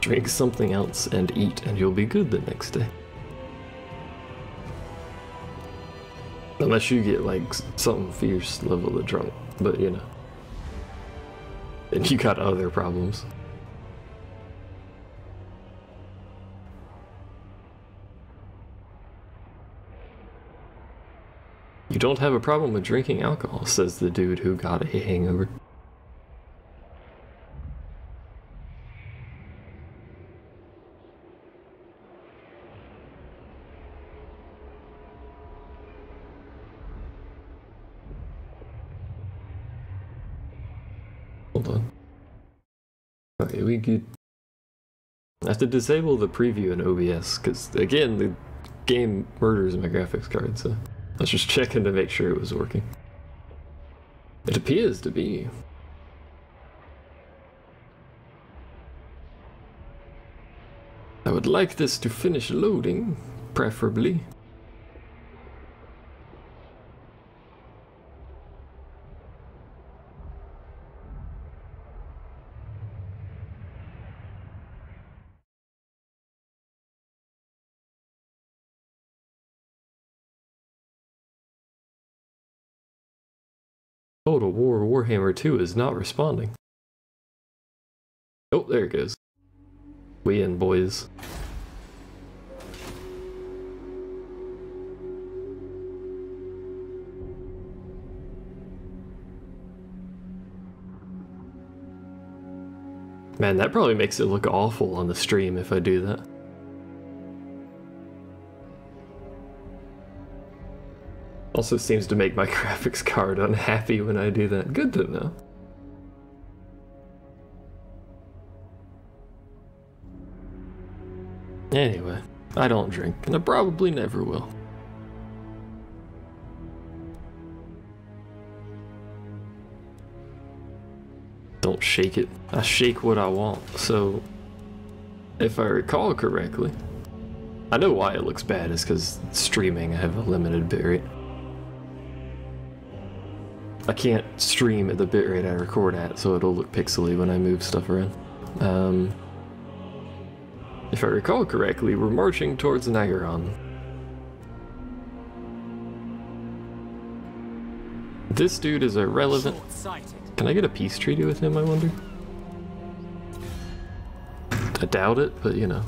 Drink something else and eat, and you'll be good the next day. Unless you get like something fierce level of drunk, but you know. And you got other problems. You don't have a problem with drinking alcohol, says the dude who got a hangover. Hold on. Okay, we good. I have to disable the preview in OBS, because again, the game murders my graphics card, so I was just checking to make sure it was working. It appears to be. I would like this to finish loading, preferably. Total War Warhammer 2 is not responding. Oh, there it goes. We in, boys. Man, that probably makes it look awful on the stream if I do that. Also seems to make my graphics card unhappy when I do that. Good to know. Anyway, I don't drink, and I probably never will. Don't shake it. I shake what I want, so if I recall correctly, I know why it looks bad is because streaming I have a limited bitrate. I can't stream at the bitrate I record at, so it'll look pixely when I move stuff around. If I recall correctly, we're marching towards Nagaron. This dude is irrelevant. Can I get a peace treaty with him, I wonder? I doubt it, but you know.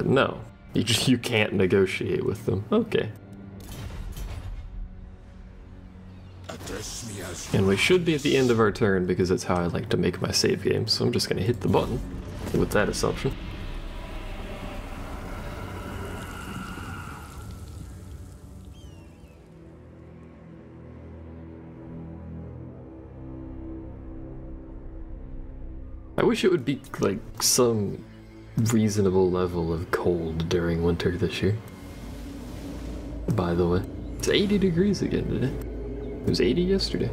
No. You can't negotiate with them. Okay. And we should be at the end of our turn because that's how I like to make my save games, so I'm just going to hit the button with that assumption. I wish it would be like some reasonable level of cold during winter this year. By the way, it's 80 degrees again today. It was 80 yesterday.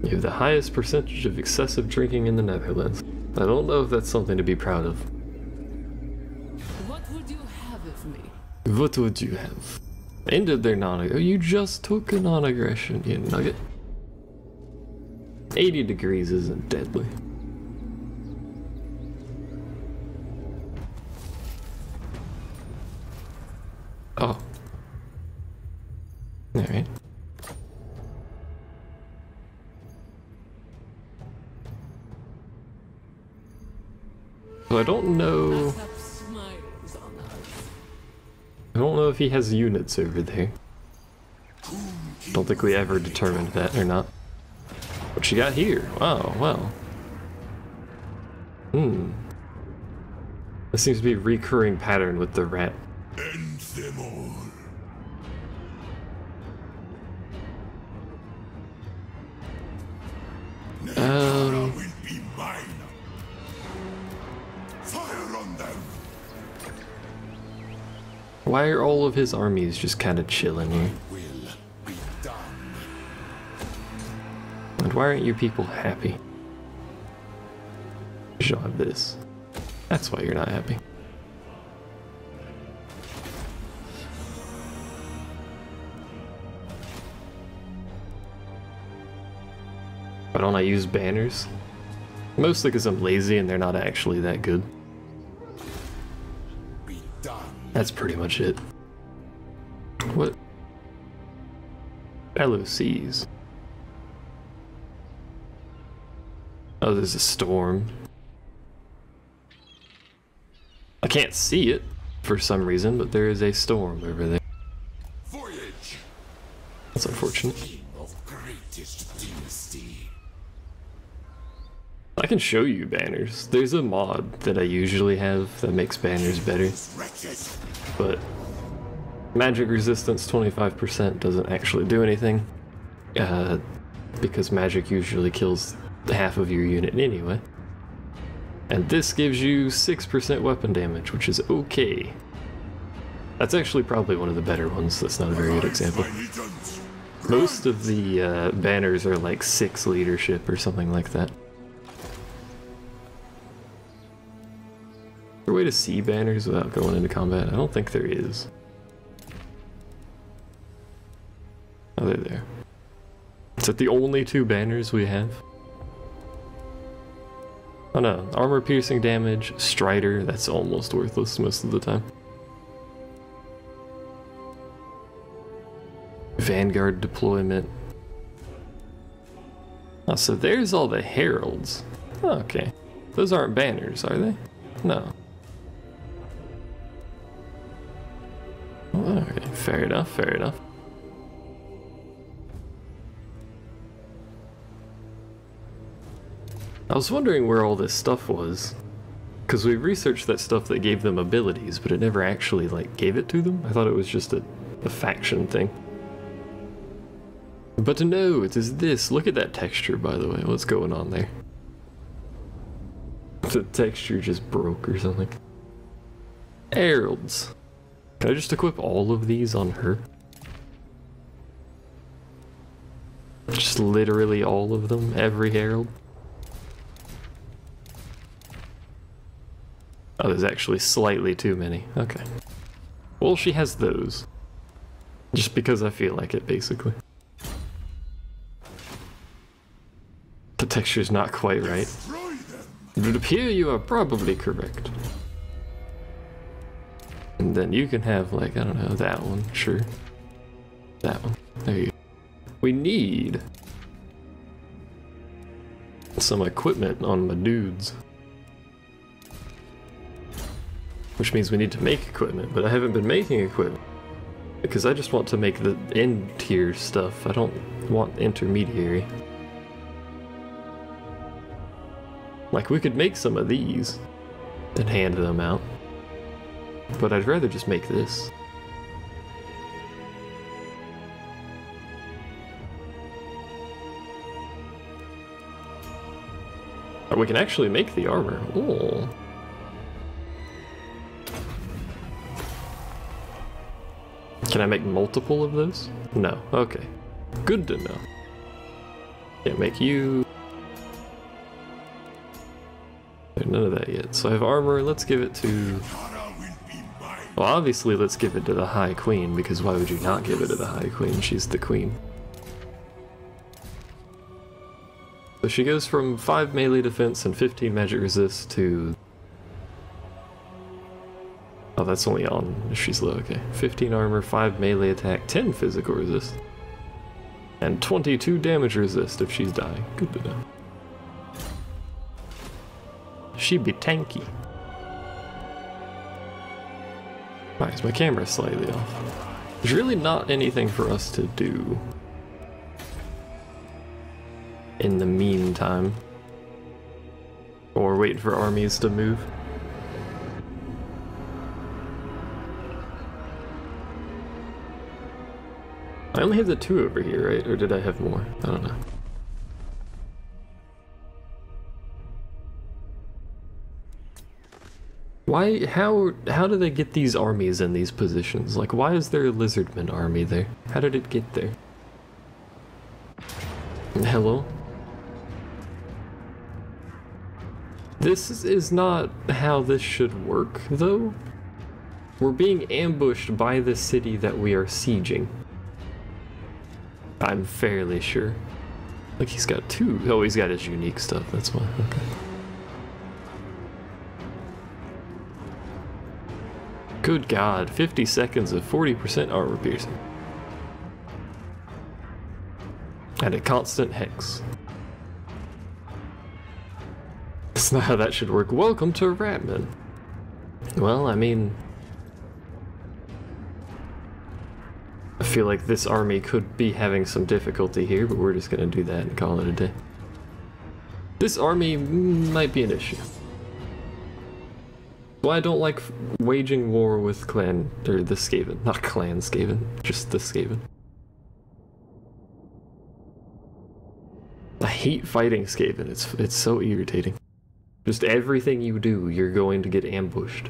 You have the highest percentage of excessive drinking in the Netherlands. I don't know if that's something to be proud of. What would you have of me? What would you have? Ended their non-aggression. Oh, you just took a non-aggression, you nugget. 80 degrees isn't deadly. Oh. Alright. So I don't know... I don't know if he has units over there. Don't think we ever determined that or not. What you got here? Wow, wow. This seems to be a recurring pattern with the rat. End them all. Will be mine. Fire on them. Why are all of his armies just kind of chilling here? Will be done. And why aren't you people happy? You should have this. That's why you're not happy. Why don't I use banners? Mostly because I'm lazy and they're not actually that good. Be done. That's pretty much it. What? LOCs. Oh, there's a storm. I can't see it for some reason, but there is a storm over there. Voyage. That's unfortunate. King of greatest dynasty. I can show you banners. There's a mod that I usually have that makes banners better, Wretched. but magic resistance 25% doesn't actually do anything, because magic usually kills half of your unit anyway. And this gives you 6% weapon damage, which is okay. That's actually probably one of the better ones. That's not a very good example. My legions. Most of the banners are like 6 leadership or something like that. Is there a way to see banners without going into combat? I don't think there is. Oh, they're there. Is that the only 2 banners we have? Oh no, armor piercing damage, Strider, that's almost worthless most of the time. Vanguard deployment. Oh, so there's all the heralds. Oh, okay. Those aren't banners, are they? No. Alright, fair enough, fair enough. I was wondering where all this stuff was, because we researched that stuff that gave them abilities, but it never actually, like, gave it to them. I thought it was just a faction thing. But no, it is this. Look at that texture, by the way. What's going on there? The texture just broke or something. Heralds. Can I just equip all of these on her? Just literally all of them? Every herald? Oh, there's actually slightly too many. Okay. Well, she has those. Just because I feel like it, basically. The texture's not quite right. Destroy them. It would appear you are probably correct. And then you can have, like, I don't know, that one, sure. That one. There you go. We need some equipment on my dudes. Which means we need to make equipment, but I haven't been making equipment. Because I just want to make the end tier stuff. I don't want intermediary. Like, we could make some of these and hand them out. But I'd rather just make this. Or we can actually make the armor. Ooh. Can I make multiple of those? No. Okay. Good to know. Can't make you. None of that yet. So I have armor. Let's give it to. Well, obviously, let's give it to the High Queen, because why would you not give it to the High Queen? She's the queen. So she goes from 5 melee defense and 15 magic resist to... Oh, that's only on if she's low, okay. 15 armor, 5 melee attack, 10 physical resist. And 22 damage resist if she's dying. Good to know. She'd be tanky. Why is my camera slightly off? There's really not anything for us to do in the meantime. Or wait for armies to move. I only have the 2 over here, right? Or did I have more? I don't know. Why, how do they get these armies in these positions? Like, why is there a Lizardman army there? How did it get there? Hello? This is not how this should work, though. We're being ambushed by the city that we are sieging. I'm fairly sure. Like he's got two. Oh, he's got his unique stuff. That's why. Okay. Good God, 50 seconds of 40% armor piercing. And a constant hex. That's not how that should work. Welcome to Ratman. Well, I mean... I feel like this army could be having some difficulty here, but we're just gonna do that and call it a day. This army might be an issue. Well, I don't like waging war with clan, or the Skaven. Not clan Skaven, just the Skaven. I hate fighting Skaven, it's so irritating. Just everything you do, you're going to get ambushed.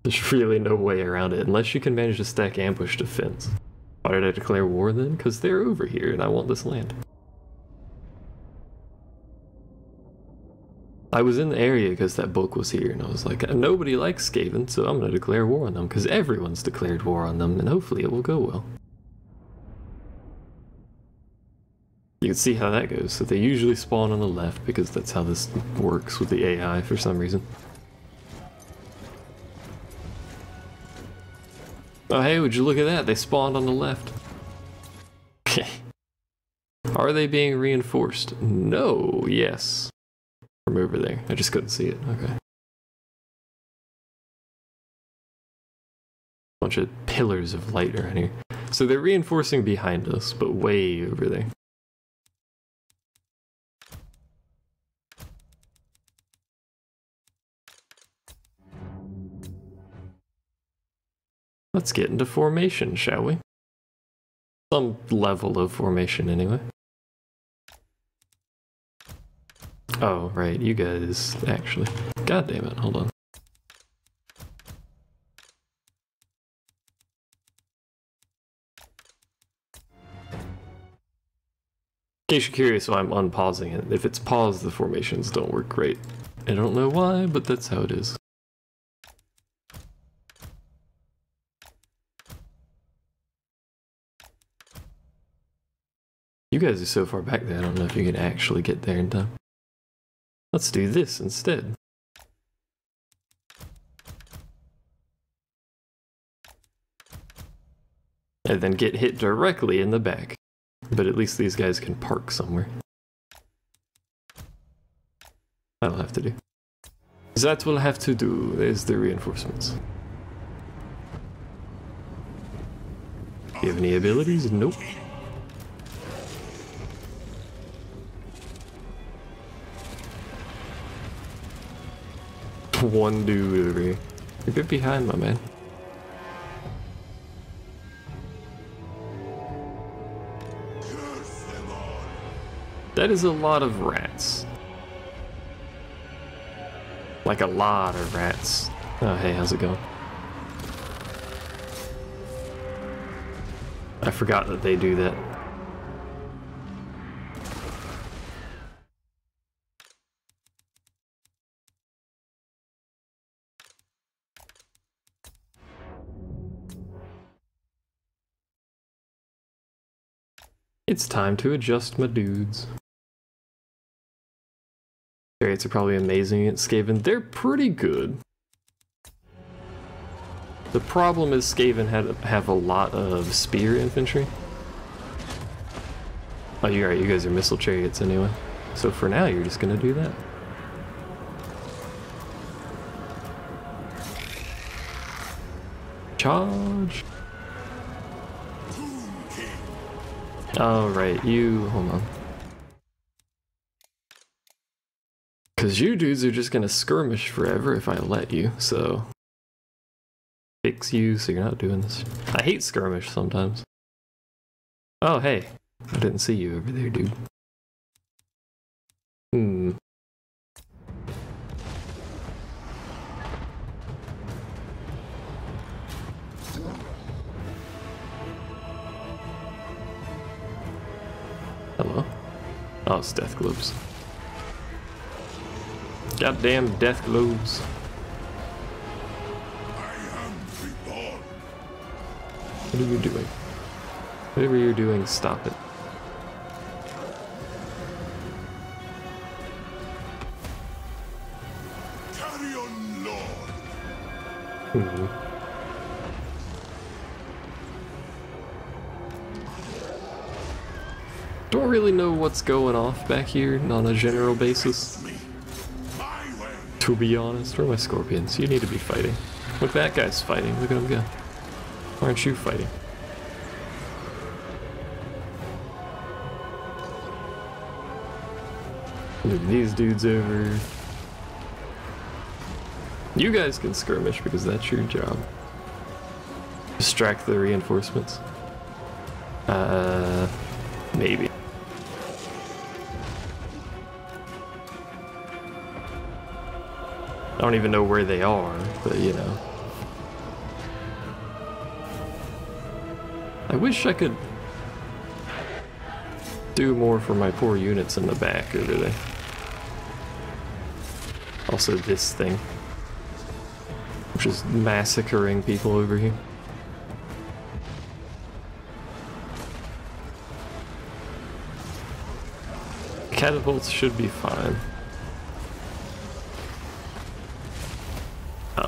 There's really no way around it, unless you can manage to stack ambush defense. Why did I declare war then? Because they're over here and I want this land. I was in the area because that book was here, and I was like, nobody likes Skaven, so I'm going to declare war on them, because everyone's declared war on them, and hopefully it will go well. You can see how that goes. So they usually spawn on the left, because that's how this works with the AI for some reason. Oh hey, would you look at that? They spawned on the left. Okay. Are they being reinforced? No, yes. From over there. I just couldn't see it. Okay. Bunch of pillars of light around here. So they're reinforcing behind us, but way over there. Let's get into formation, shall we? Some level of formation, anyway. Oh, right, you guys, actually. God damn it, hold on. In case you're curious why I'm unpausing it, if it's paused, the formations don't work great. I don't know why, but that's how it is. You guys are so far back there, I don't know if you can actually get there in time. Let's do this instead. And then get hit directly in the back. But at least these guys can park somewhere. That'll have to do. That will have to do. There's the reinforcements. Do you have any abilities? Nope. One dude over here. You're a bit behind, my man. That is a lot of rats. Like a lot of rats. Oh, hey, how's it going? I forgot that they do that. It's time to adjust my dudes. Chariots are probably amazing at Skaven. They're pretty good. The problem is Skaven have a lot of spear infantry. Oh, you're right, you guys are missile chariots anyway. So for now, you're just gonna do that. Charge! Oh, right, hold on. Because you dudes are just gonna skirmish forever if I let you, so... Fix you so you're not doing this. I hate skirmish sometimes. Oh, hey. I didn't see you over there, dude. Hello? Oh, it's death globes. Goddamn death globes. I am reborn. What are you doing? Whatever you're doing, stop it. Carry on, Lord. Hmm. Don't really know what's going off back here on a general basis. Me. My way. To be honest, where are my scorpions? You need to be fighting. Look, that guy's fighting. Look at him go. Why aren't you fighting? Move these dudes over. You guys can skirmish because that's your job. Distract the reinforcements. Maybe. I don't even know where they are, but you know. I wish I could do more for my poor units in the back over there. Also this thing, which is massacring people over here. Catapults should be fine.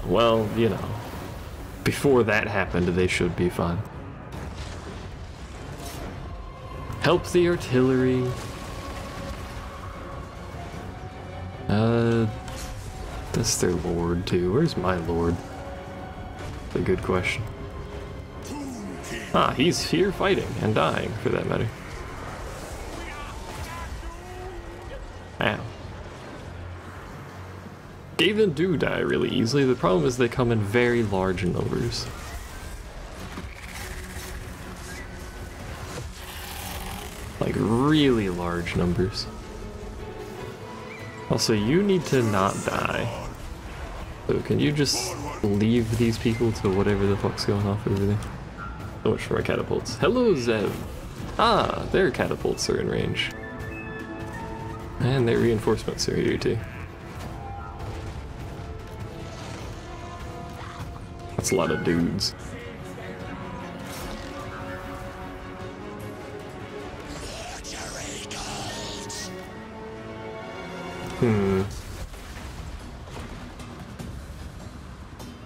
Well, you know, before that happened, they should be fine. Help the artillery. That's their lord too. Where's my lord? That's a good question. Ah, he's here fighting and dying, for that matter. Ow. Skaven do die really easily. The problem is they come in very large numbers. Like really large numbers. Also, you need to not die. So can you just leave these people to whatever the fuck's going off over there? So much for my catapults. Hello, Zev. Ah, their catapults are in range. And their reinforcements are here too. That's a lot of dudes.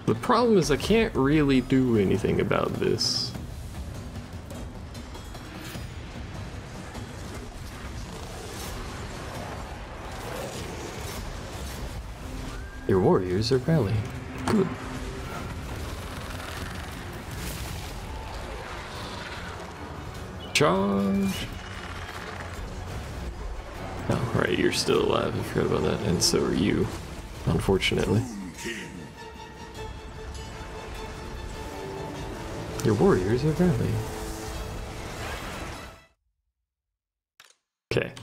The problem is I can't really do anything about this. Your warriors are rallying. Good. Charge! Oh, right, you're still alive. I forgot about that. And so are you, unfortunately. Your warriors are rallying. Okay.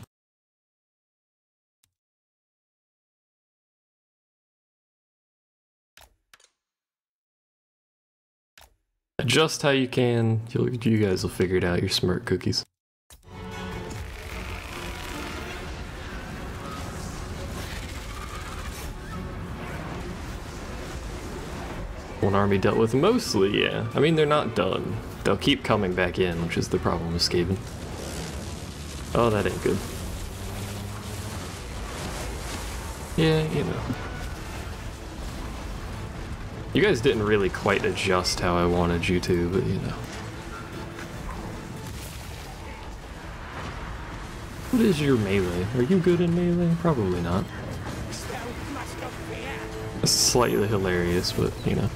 Adjust how you can. You guys will figure it out. You're smart cookies. One army dealt with mostly, yeah. I mean, they're not done. They'll keep coming back in, which is the problem with Skaven. Oh, that ain't good. Yeah, you know. You guys didn't really quite adjust how I wanted you to, but you know. What is your melee? Are you good in melee? Probably not. It's slightly hilarious, but you know.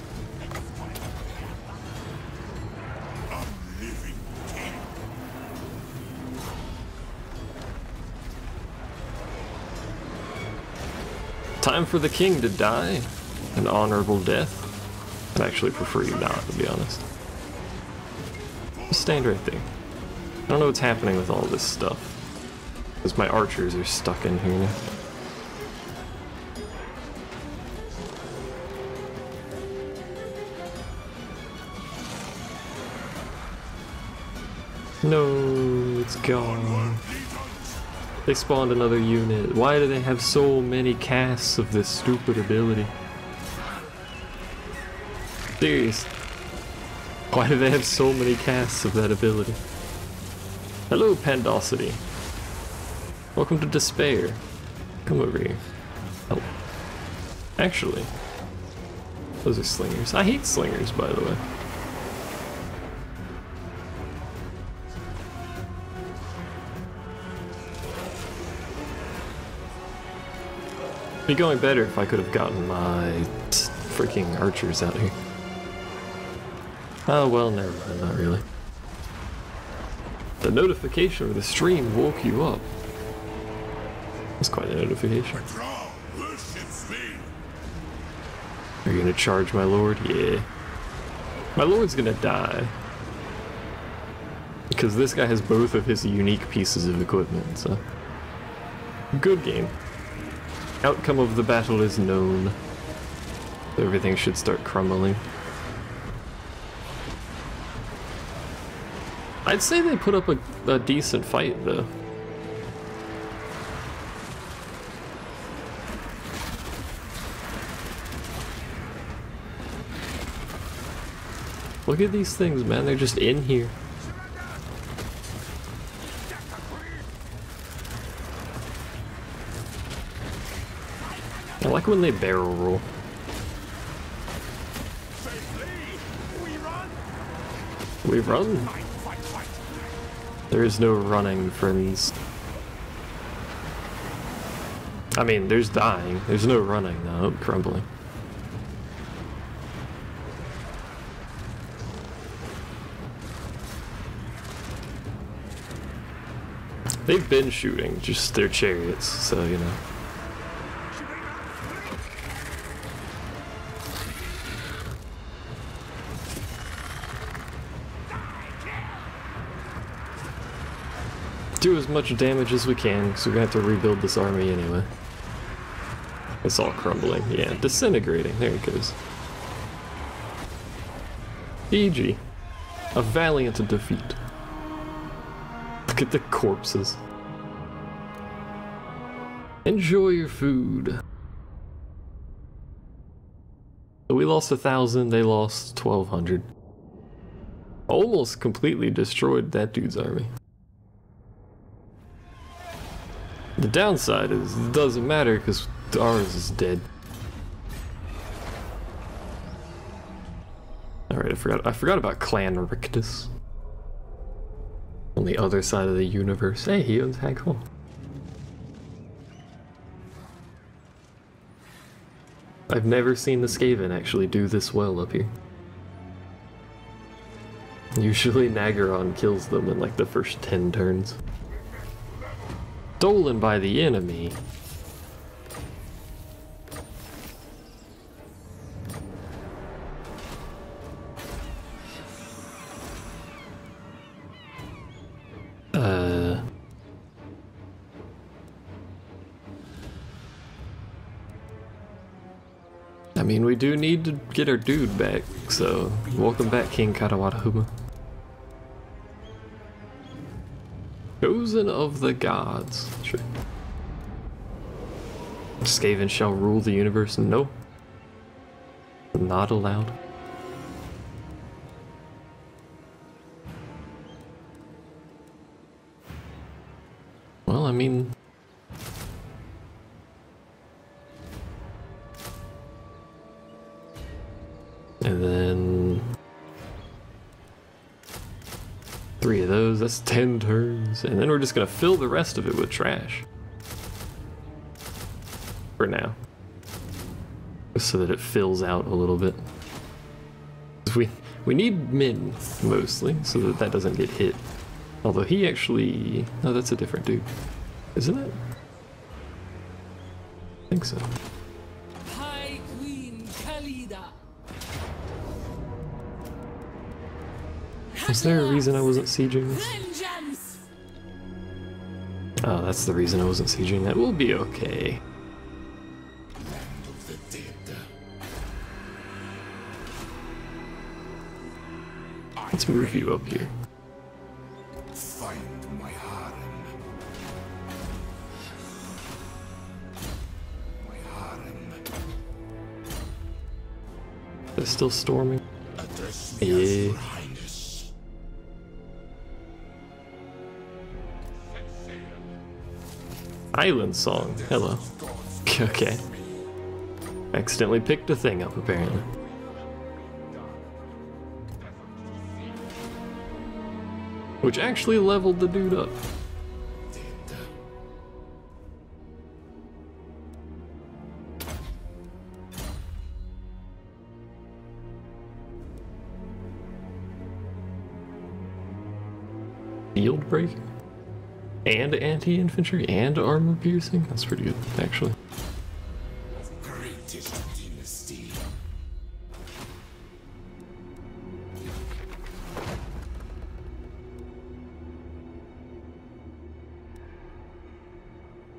Time for the king to die. An honorable death. I'd actually prefer you not, to be honest. Just stand right there. I don't know what's happening with all this stuff. Because my archers are stuck in here now. No, it's gone. They spawned another unit. Why do they have so many casts of this stupid ability? Serious. Why do they have so many casts of that ability? Hello, Pandosity. Welcome to Despair. Come over here. Oh. Actually, those are slingers. I hate slingers, by the way. It'd be going better if I could have gotten my freaking archers out here. Oh, well, never mind, not really. The notification of the stream woke you up. That's quite a notification. Are you gonna charge my lord? Yeah. My lord's gonna die. Because this guy has both of his unique pieces of equipment, so. Good game. Outcome of the battle is known. Everything should start crumbling. I'd say they put up a decent fight, though. Look at these things, man. They're just in here. I like when they barrel roll. We run? There is no running, friends. I mean, there's dying. There's no running, though. Crumbling. They've been shooting, just their chariots, so, you know. Do as much damage as we can, because we're gonna have to rebuild this army anyway. It's all crumbling. Yeah, disintegrating. There it goes. EG. A valiant defeat. Look at the corpses. Enjoy your food. We lost 1,000, they lost 1,200. Almost completely destroyed that dude's army. The downside is it doesn't matter because ours is dead. Alright, I forgot about Clan Rictus. On the other side of the universe. Hey, he owns Hag Hall. I've never seen the Skaven actually do this well up here. Usually Nagaron kills them in like the first 10 turns. Stolen by the enemy. I mean, we do need to get our dude back, so welcome back, King Karawatahuba. Chosen of the gods. Sure. Skaven shall rule the universe. No. Not allowed. Well, I mean... And then... 3 of those, that's 10 turns. And then we're just gonna fill the rest of it with trash. For now. So that it fills out a little bit. We need men, mostly, so that that doesn't get hit. Although he actually... No, that's a different dude. Isn't it? I think so. High Queen Khalida. Is there a reason I wasn't sieging this? Vengeance. Oh, that's the reason I wasn't sieging that. We'll be okay. Land of the dead. Let's move you up here. Find my harem. My harem. They're still storming. Address me as Yeah. Your Highness. Island song. Hello. Okay. Accidentally picked a thing up, apparently. Which actually leveled the dude up. Field breaker? And anti-infantry and armor piercing? That's pretty good, actually. Greatest dynasty.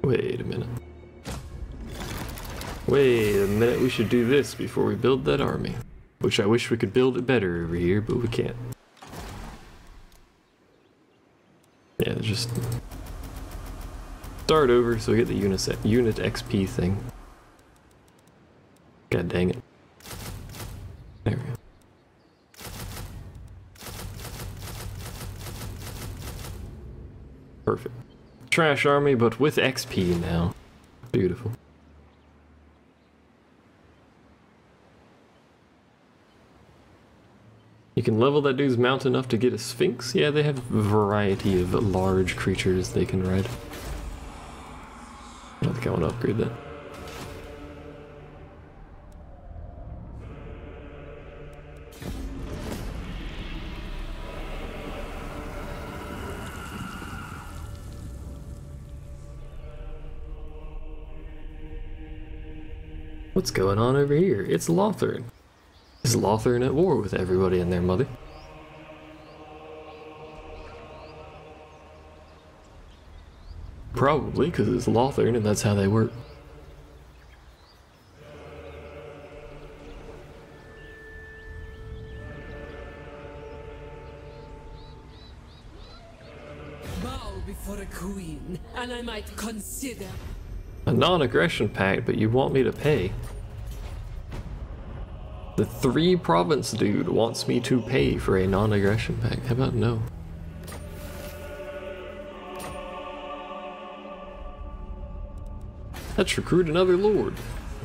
Wait a minute. Wait a minute, we should do this before we build that army. Which I wish we could build it better over here, but we can't. Yeah, just start over so we get the unit XP thing. God dang it. There we go. Perfect. Trash army, but with XP now. Beautiful. You can level that dude's mount enough to get a Sphinx? Yeah, they have a variety of large creatures they can ride. I don't think I want to upgrade that. What's going on over here? It's Lothern. Is Lothern at war with everybody and their mother? Probably, because it's Lothern and that's how they work. Bow before a queen, and I might consider. A non-aggression pact, but you want me to pay? The 3 province dude wants me to pay for a non-aggression pact. How about no? Let's recruit another lord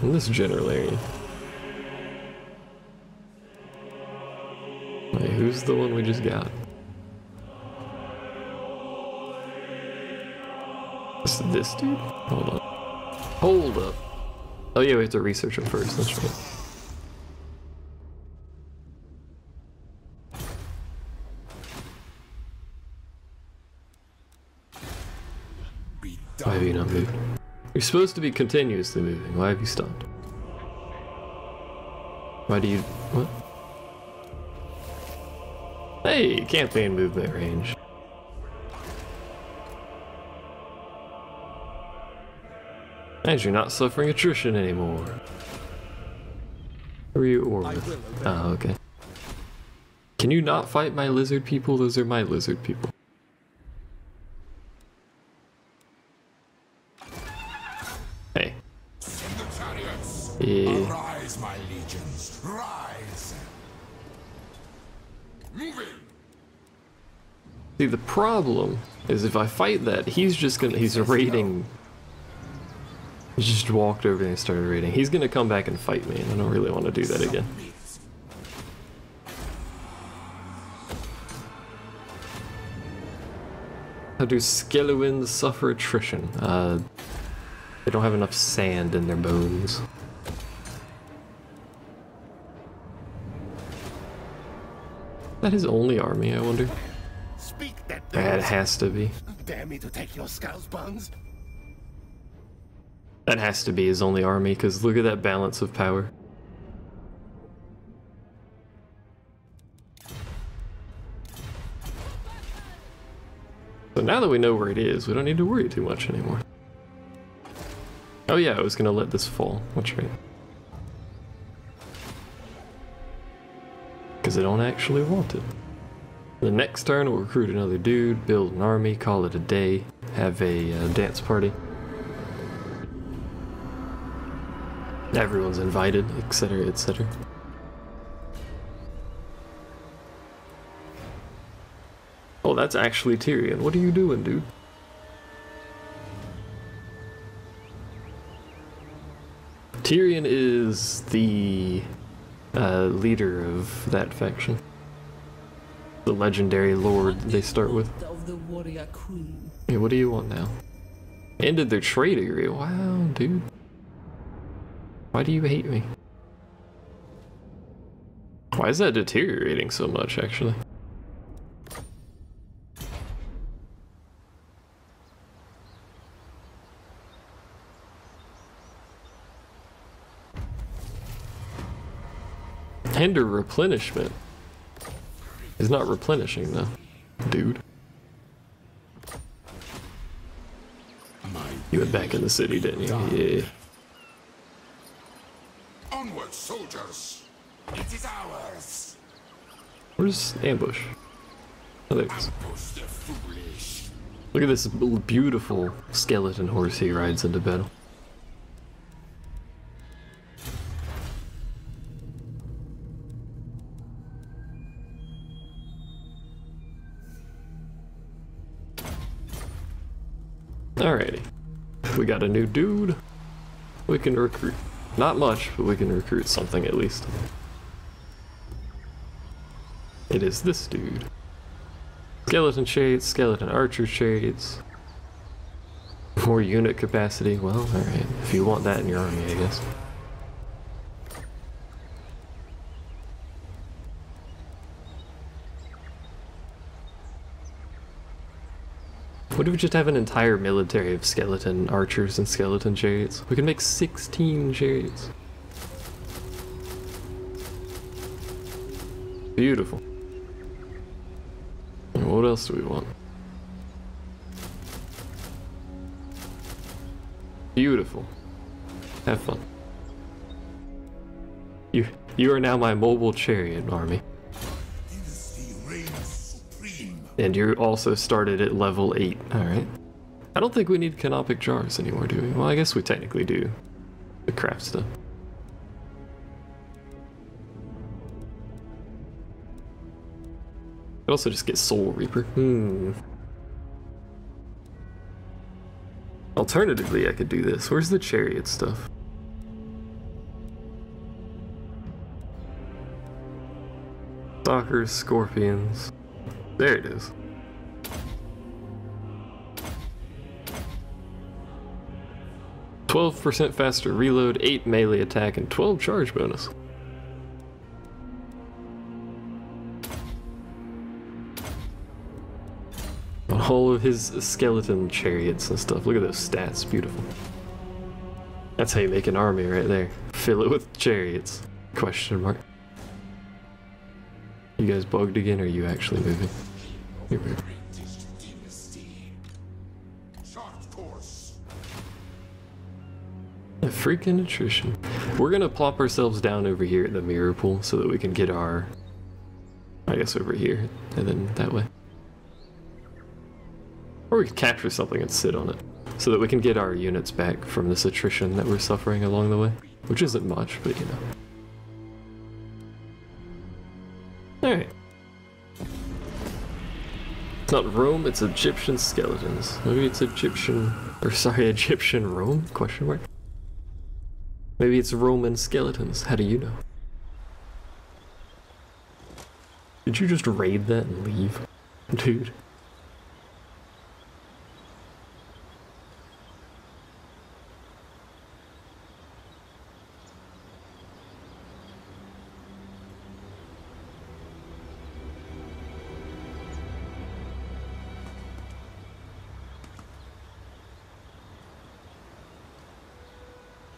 in this general area. Wait, who's the one we just got? Is it this dude? Hold on. Hold up. Oh yeah, we have to research him first, that's right. Why have you not moved? You're supposed to be continuously moving. Why have you stopped? Why do you... what? Hey, campaign movement range. And you're not suffering attrition anymore. Who are you orbiting? Oh, okay. Can you not fight my lizard people? Those are my lizard people. Hey. Send the chariots. Yeah. Arise, my legions. Rise. Moving. See, the problem is if I fight that, he's raiding. He just walked over and started raiding. He's gonna come back and fight me, and I don't really want to do that again. How do Skeluins suffer attrition? They don't have enough sand in their bones. Is that his only army, I wonder? Speak that That has to be. Dare me to take your skull's bones? That has to be his only army, because look at that balance of power. So now that we know where it is, we don't need to worry too much anymore. Oh yeah, I was gonna let this fall. That's right. Because I don't actually want it. The next turn we'll recruit another dude, build an army, call it a day, have a dance party. Everyone's invited, etc., etc. Oh, that's actually Tyrion. What are you doing, dude? Tyrion is the leader of that faction. The legendary lord they start with. Of the warrior queen. Yeah, what do you want now? Ended their trade agreement. Wow, dude. Why do you hate me? Why is that deteriorating so much, actually? Hinder replenishment. Is not replenishing though, dude. You went back in the city, didn't you? Yeah. Onward, soldiers! It is ours! Where's ambush? Oh, there it is. Ambush the foolish! Look at this beautiful skeleton horse he rides into battle. Alrighty. We got a new dude. We can recruit. Not much, but we can recruit something at least. It is this dude. Skeleton shades, skeleton archer shades. More unit capacity. Well, alright. If you want that in your army, I guess. What if we just have an entire military of skeleton archers and skeleton chariots? We can make 16 chariots. Beautiful. And what else do we want? Beautiful. Have fun. You are now my mobile chariot army. Dynasty reigns supreme! And you also started at level 8. Alright. I don't think we need canopic jars anymore, do we? Well, I guess we technically do. The craft stuff. Could also just get Soul Reaper. Alternatively, I could do this. Where's the chariot stuff? Stalkers, scorpions. There it is. %, faster reload, 8 melee attack, and 12 charge bonus. All of his skeleton chariots and stuff. Look at those stats, beautiful. That's how you make an army right there. Fill it with chariots. Question mark. You guys bugged again, or are you actually moving? You're moving. British dynasty. Short course. A freaking attrition. We're gonna plop ourselves down over here at the mirror pool so that we can get our... I guess over here, and then that way. Or we could capture something and sit on it, so that we can get our units back from this attrition that we're suffering along the way. Which isn't much, but you know. Alright. It's not Rome, it's Egyptian skeletons. Maybe it's Egyptian... or sorry, Egyptian Rome? Question mark? Maybe it's Roman skeletons. How do you know? Did you just raid that and leave? Dude.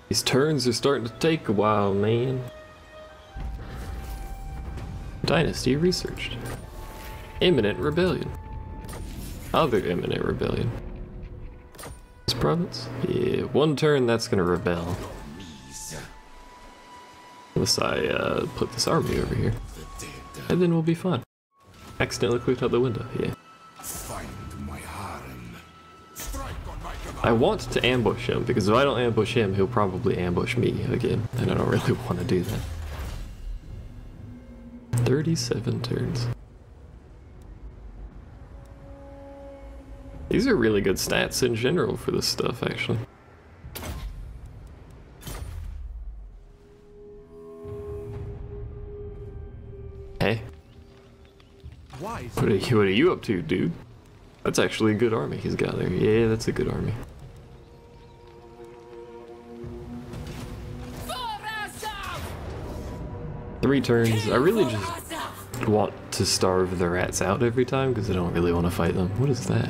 These turns are starting to take a while, man. Dynasty researched. Imminent rebellion. Other imminent rebellion. This province? Yeah, one turn that's gonna rebel. Unless I put this army over here. And then we'll be fine. Accidentally clicked out the window, yeah. Find my harem. Strike on my command. I want to ambush him, because if I don't ambush him, he'll probably ambush me again, and I don't really want to do that. 37 turns. These are really good stats in general for this stuff, actually. What are you up to, dude? That's actually a good army he's got there. Yeah, that's a good army. Three turns. I really just want to starve the rats out every time because I don't really want to fight them. What is that?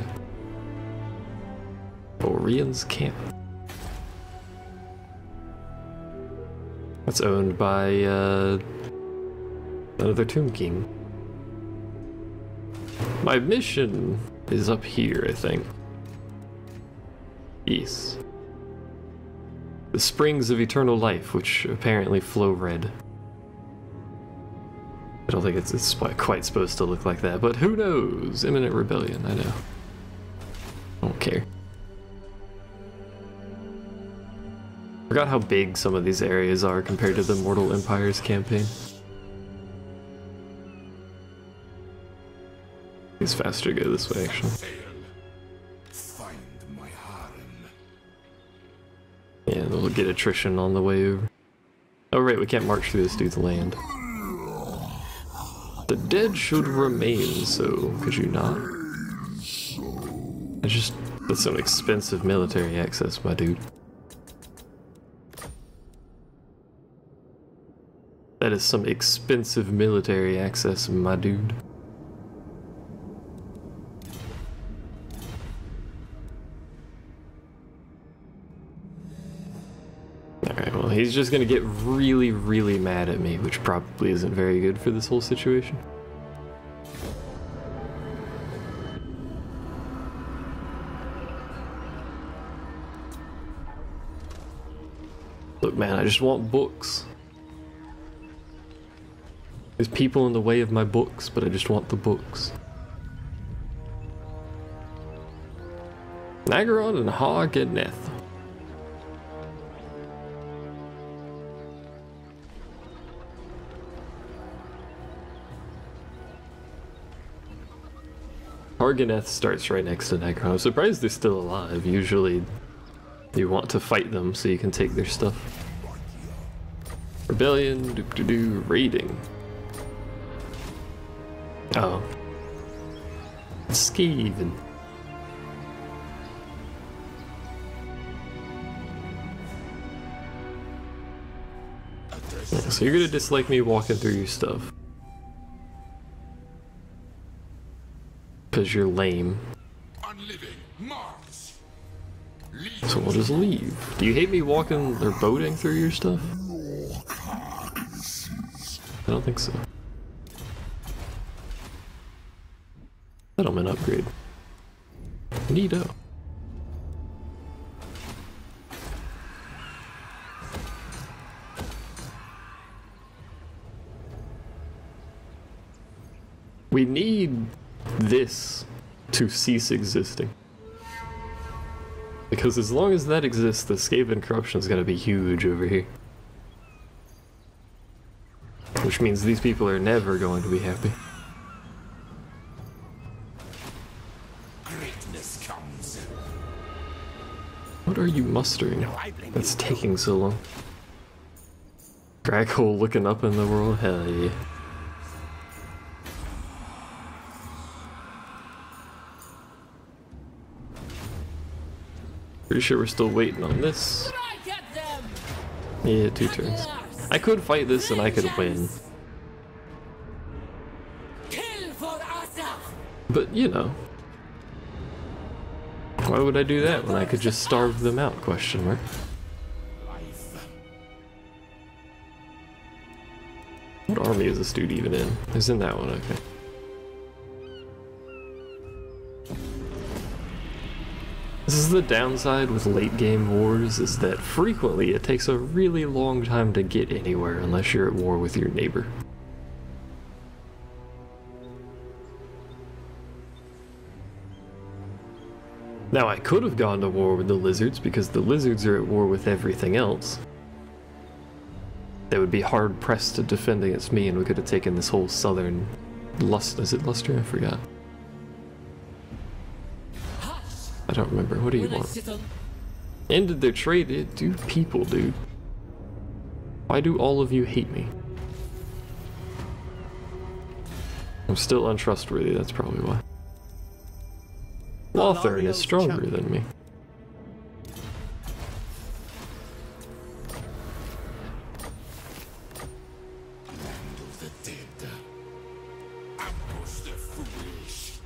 Orian's Camp. That's owned by another Tomb King. My mission is up here, I think. Yes. The Springs of Eternal Life, which apparently flow red. I don't think it's quite supposed to look like that, but who knows? Imminent rebellion, I know. I don't care. Forgot how big some of these areas are compared to the Mortal Empires campaign. It's faster to go this way, actually. Find my harem. Yeah, we'll get attrition on the way over. Oh right, we can't march through this dude's land. The dead should remain so, could you not? That's some expensive military access, my dude. That is some expensive military access, my dude. Alright, well, he's just gonna get really, really mad at me, which probably isn't very good for this whole situation. Look, man, I just want books. There's people in the way of my books, but I just want the books. Nagaron and Hog and Neth. Harganeth starts right next to Nagaron. I'm surprised they're still alive. Usually you want to fight them so you can take their stuff. Rebellion, doop-doo-doo, raiding. Oh. Skeven. Yeah, so you're gonna dislike me walking through your stuff. Because you're lame. So we'll just leave. Do you hate me walking or boating through your stuff? I don't think so. Settlement upgrade. Neato. We need this to cease existing. Because as long as that exists, the Skaven corruption is going to be huge over here. Which means these people are never going to be happy. Greatness comes. What are you mustering? That's taking so long. Draghole looking up in the world? Hell yeah. Pretty sure we're still waiting on this. Yeah, 2 turns. I could fight this and I could win. But, you know. Why would I do that when I could just starve them out, question mark? What army is this dude even in? He's in that one, okay. This is the downside with late game wars, is that frequently it takes a really long time to get anywhere unless you're at war with your neighbor. Now I could have gone to war with the lizards because the lizards are at war with everything else. They would be hard pressed to defend against me and we could have taken this whole southern is it Luster? I forgot. I don't remember. What do you want? Ended their trade? Dude, people, dude. Why do all of you hate me? I'm still untrustworthy, that's probably why. Lothern is stronger than me. Land of the dead. Ambush the foolish.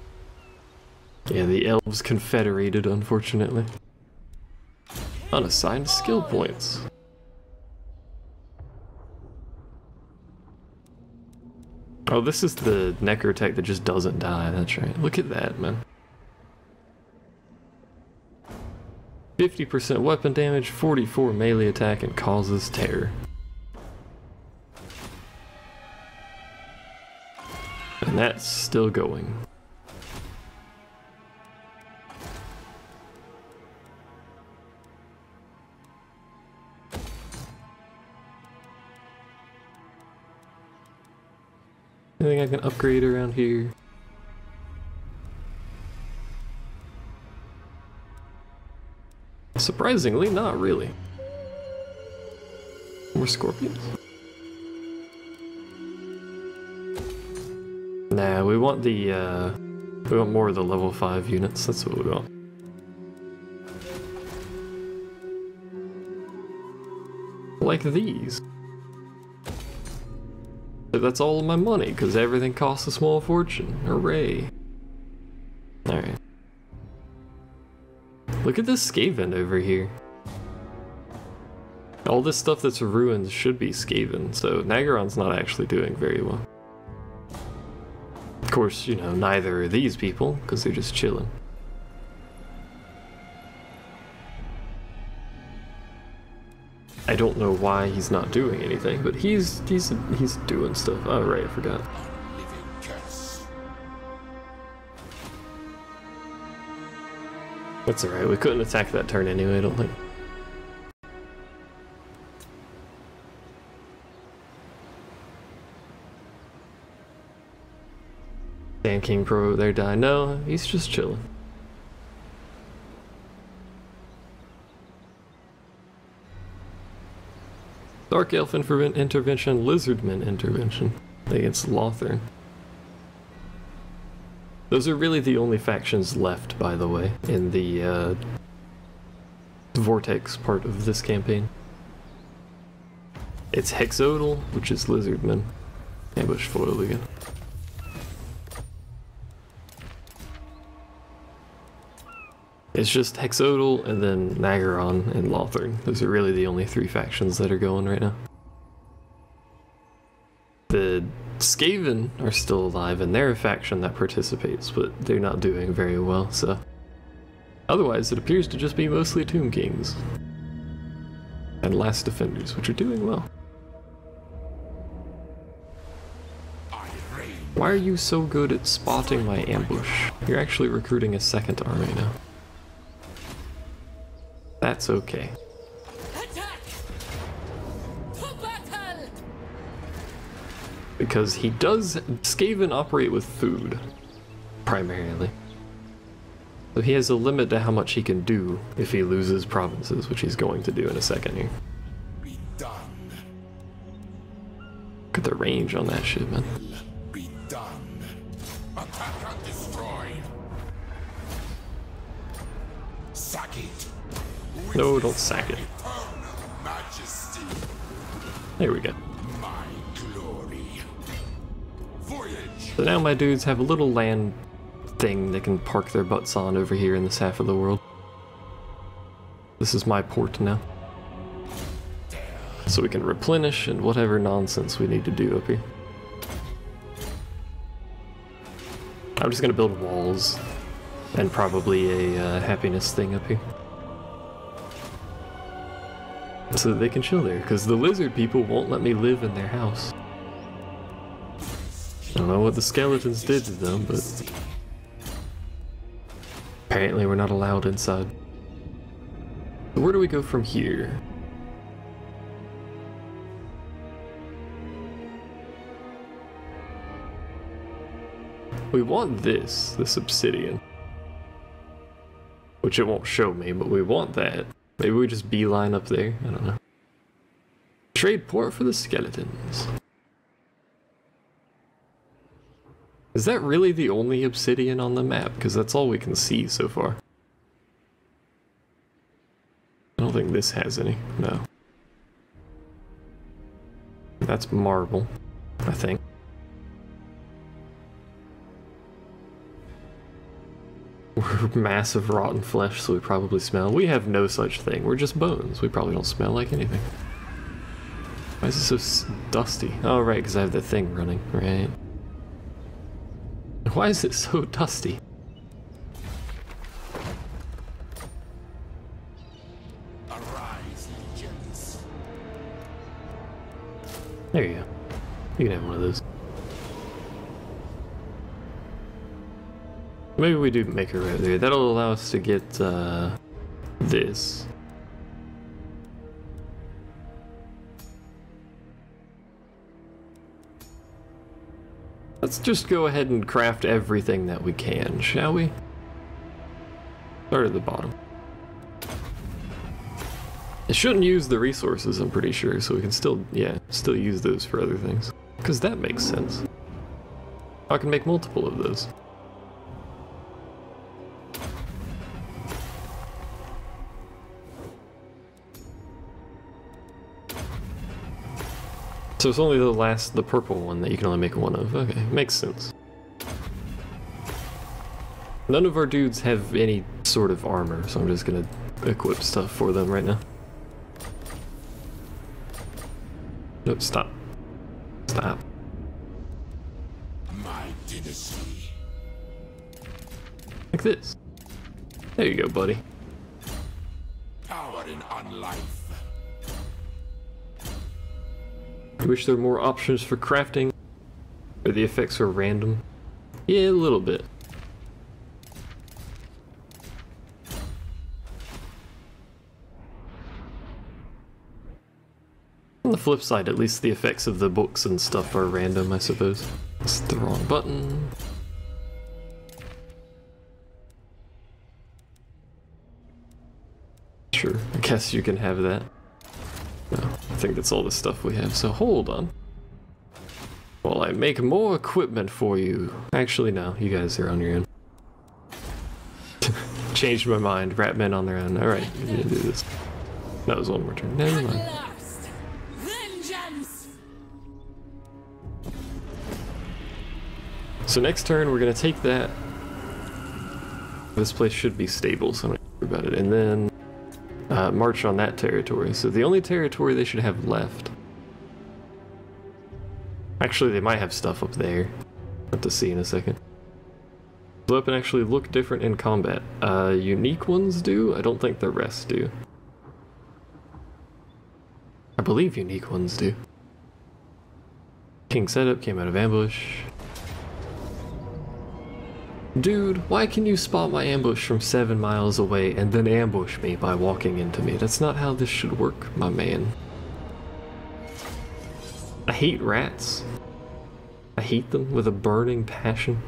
Yeah, the elves confederated, unfortunately. Unassigned skill points. Oh, this is the necrotech that just doesn't die, that's right. Look at that, man. 50% weapon damage, 44 melee attack, and causes terror. And that's still going. Anything I can upgrade around here? Surprisingly, not really. More scorpions? Nah, we want more of the level 5 units, that's what we want. Like these. But that's all of my money, because everything costs a small fortune. Hooray. Alright. Look at this Skaven over here. All this stuff that's ruined should be Skaven, so Nagaron's not actually doing very well. Of course, you know, neither are these people, because they're just chilling. I don't know why he's not doing anything, but he's doing stuff. Oh right, I forgot. Living curse. That's alright, we couldn't attack that turn anyway, I don't think. Sand King Pro over there died. No, he's just chilling. Dark Elf intervention, Lizardman intervention against Lothern. Those are really the only factions left, by the way, in the Vortex part of this campaign. It's Hexodal, which is Lizardman. Ambush foiled again. It's just Hexodal and then Nagaron and Lothern. Those are really the only 3 factions that are going right now. The Skaven are still alive and they're a faction that participates, but they're not doing very well, so... Otherwise, it appears to just be mostly Tomb Kings. And Last Defenders, which are doing well. Why are you so good at spotting my ambush? You're actually recruiting a 2nd army now. That's okay. Attack! To battle! Because he does Skaven operate with food, primarily. So he has a limit to how much he can do if he loses provinces, which he's going to do in a second here. Be done. Look at the range on that shit, man. Be done. Attack and destroy. Sack it. No, don't sack it. Majesty. There we go. My glory. Voyage. So now my dudes have a little land thing they can park their butts on over here in this half of the world. This is my port now. So we can replenish and whatever nonsense we need to do up here. I'm just gonna build walls and probably a happiness thing up here. So that they can chill there, because the lizard people won't let me live in their house. I don't know what the skeletons did to them, but apparently we're not allowed inside. So where do we go from here? We want this obsidian. Which it won't show me, but we want that. Maybe we just beeline up there, I don't know. Trade port for the skeletons. Is that really the only obsidian on the map? Because that's all we can see so far. I don't think this has any, no. That's marble, I think. We're massive rotten flesh, so we probably smell. We have no such thing. We're just bones. We probably don't smell like anything. Why is it so dusty? Oh, right, because I have the thing running, right? Why is it so dusty? Arise, legions. There you go. You can have one of those. Maybe we do make it right there. That'll allow us to get this. Let's just go ahead and craft everything that we can, shall we? Start at the bottom. It shouldn't use the resources, I'm pretty sure, so we can still, yeah, still use those for other things. Because that makes sense. I can make multiple of those. So it's only the purple one that you can only make one of. Okay, makes sense. None of our dudes have any sort of armor, so I'm just gonna equip stuff for them right now. Nope, stop. Stop. My dynasty. Like this. There you go, buddy. Power in unlife. I wish there were more options for crafting, or the effects were random. Yeah, a little bit. On the flip side, at least the effects of the books and stuff are random, I suppose. It's the wrong button. Sure, I guess you can have that. No, I think that's all the stuff we have, so hold on. While I make more equipment for you. Actually, no, you guys are on your own. Changed my mind, rat men on their own. Alright, you need to do this. That was one more turn. Never mind. Last, vengeance. So next turn, we're gonna take that. This place should be stable, so I'm not worried about it. And then march on that territory. So the only territory they should have left. Actually, they might have stuff up there. Have to see in a second. Blow up and actually look different in combat. Unique ones do. I don't think the rest do. I believe unique ones do. King setup came out of ambush. Dude, why can you spot my ambush from 7 miles away and then ambush me by walking into me? That's not how this should work, my man. I hate rats. I hate them with a burning passion.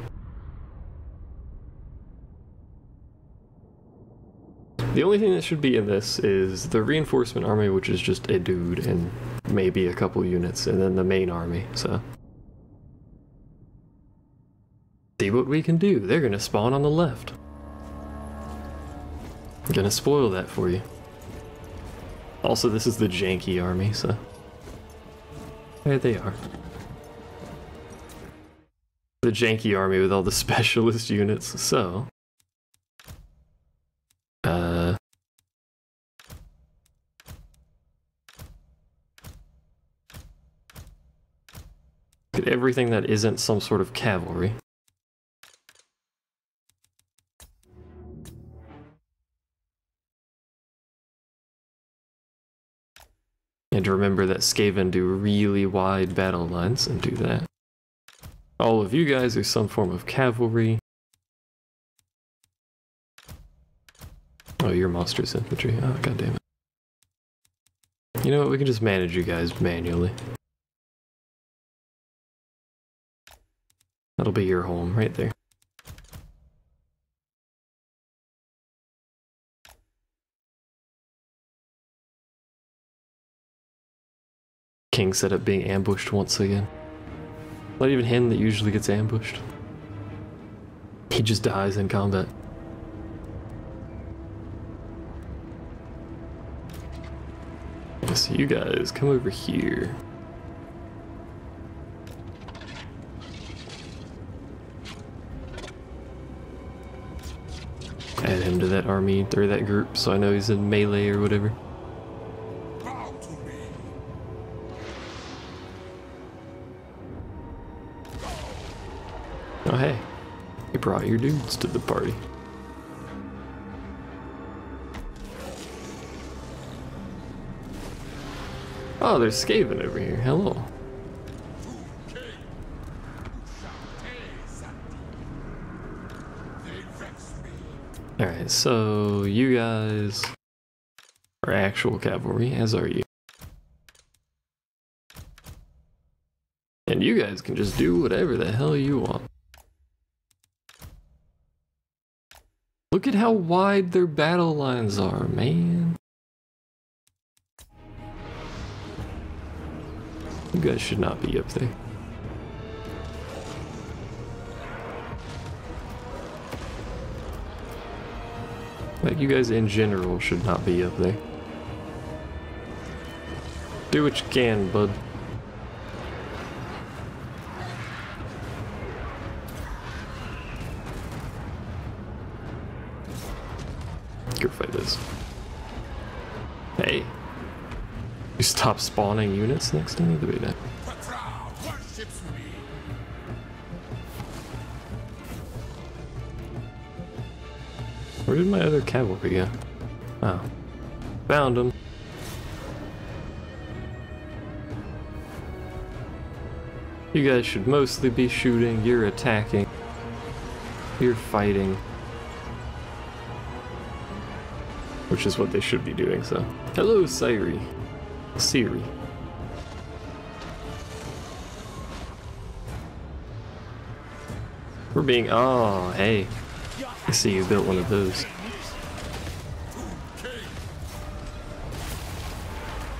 The only thing that should be in this is the reinforcement army, which is just a dude and maybe a couple units, and then the main army, so. See what we can do. They're gonna spawn on the left. I'm gonna spoil that for you. Also, this is the janky army, so. There they are. The janky army with all the specialist units, so. Get everything that isn't some sort of cavalry. And remember that Skaven do really wide battle lines, and do that. All of you guys are some form of cavalry. Oh, you're monstrous infantry. Oh, god damn it. You know what, we can just manage you guys manually. That'll be your home, right there. King set up being ambushed once again. Not even him that usually gets ambushed. He just dies in combat. So you guys come over here. Add him to that army, or that group, so I know he's in melee or whatever. Bow to me. Oh hey, you brought your dudes to the party. Oh, there's Skaven over here. Hello. Alright, so you guys are actual cavalry, as are you. And you guys can just do whatever the hell you want. Look at how wide their battle lines are, man. You guys should not be up there. Like, you guys in general should not be up there. Do what you can, bud. Go fight this. Hey. You stop spawning units next to me? The way that. Patra worships me. Where did my other cavalry go? Oh. Found them. You guys should mostly be shooting, you're attacking. You're fighting. Which is what they should be doing, so. Hello, Siri. Siri. We're being. Oh, hey. I see you built one of those.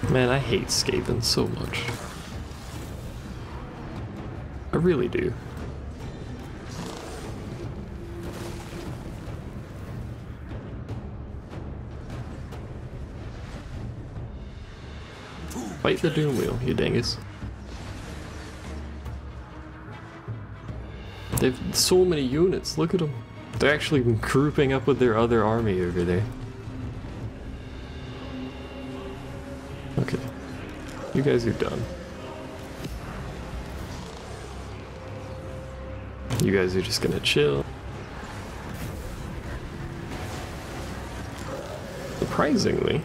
Man, I hate Skaven so much. I really do. Fight the Doom Wheel, you dingus. They've so many units, look at them. They're actually grouping up with their other army over there. Okay. You guys are done. You guys are just gonna chill. Surprisingly,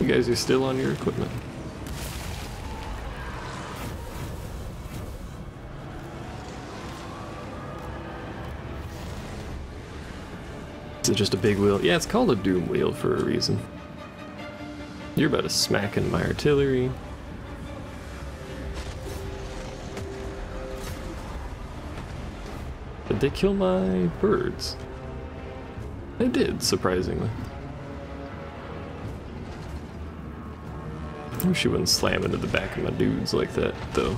you guys are still on your equipment. Is it just a big wheel? Yeah, it's called a Doom Wheel for a reason. You're about to smack in my artillery. Did they kill my birds? They did, surprisingly. I wish you wouldn't slam into the back of my dudes like that, though.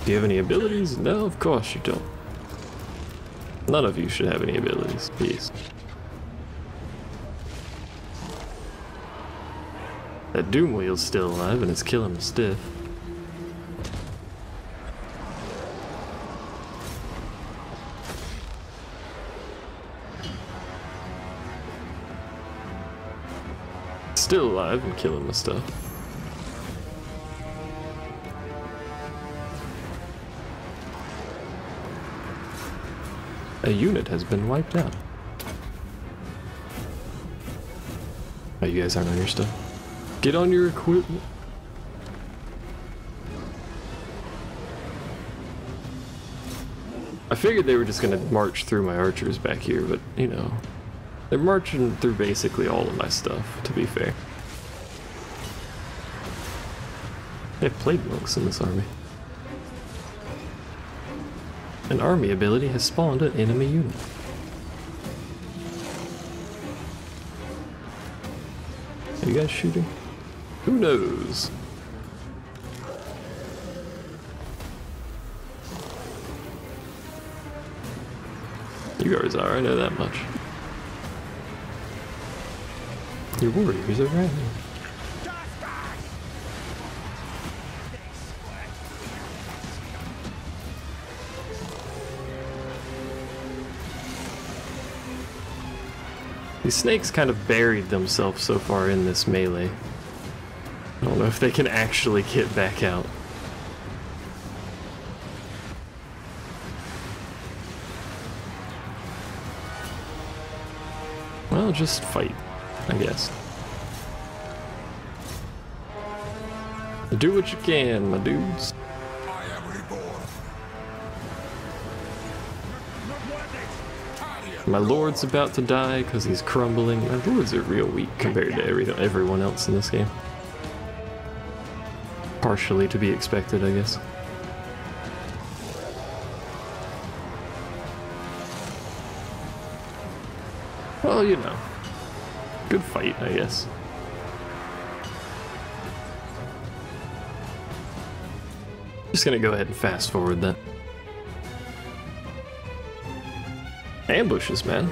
Do you have any abilities? No, of course you don't. None of you should have any abilities. Peace. That Doom Wheel's still alive and it's killing him stiff. Still alive and killing my stuff. A unit has been wiped out. Oh, you guys aren't on your stuff. Get on your equipment. I figured they were just gonna march through my archers back here, but you know, they're marching through basically all of my stuff, to be fair. They have plague monks in this army. An army ability has spawned an enemy unit. Are you guys shooting? Who knows? You guys are, I know that much. Your warriors are right here. These snakes kind of buried themselves so far in this melee. I don't know if they can actually get back out. Well, just fight, I guess. Do what you can, my dudes. I am reborn. My lord's about to die because he's crumbling. My lords are real weak compared to everyone else in this game. Partially to be expected, I guess. Well, you know. Good fight, I guess. Just gonna go ahead and fast forward that. Ambushes, man.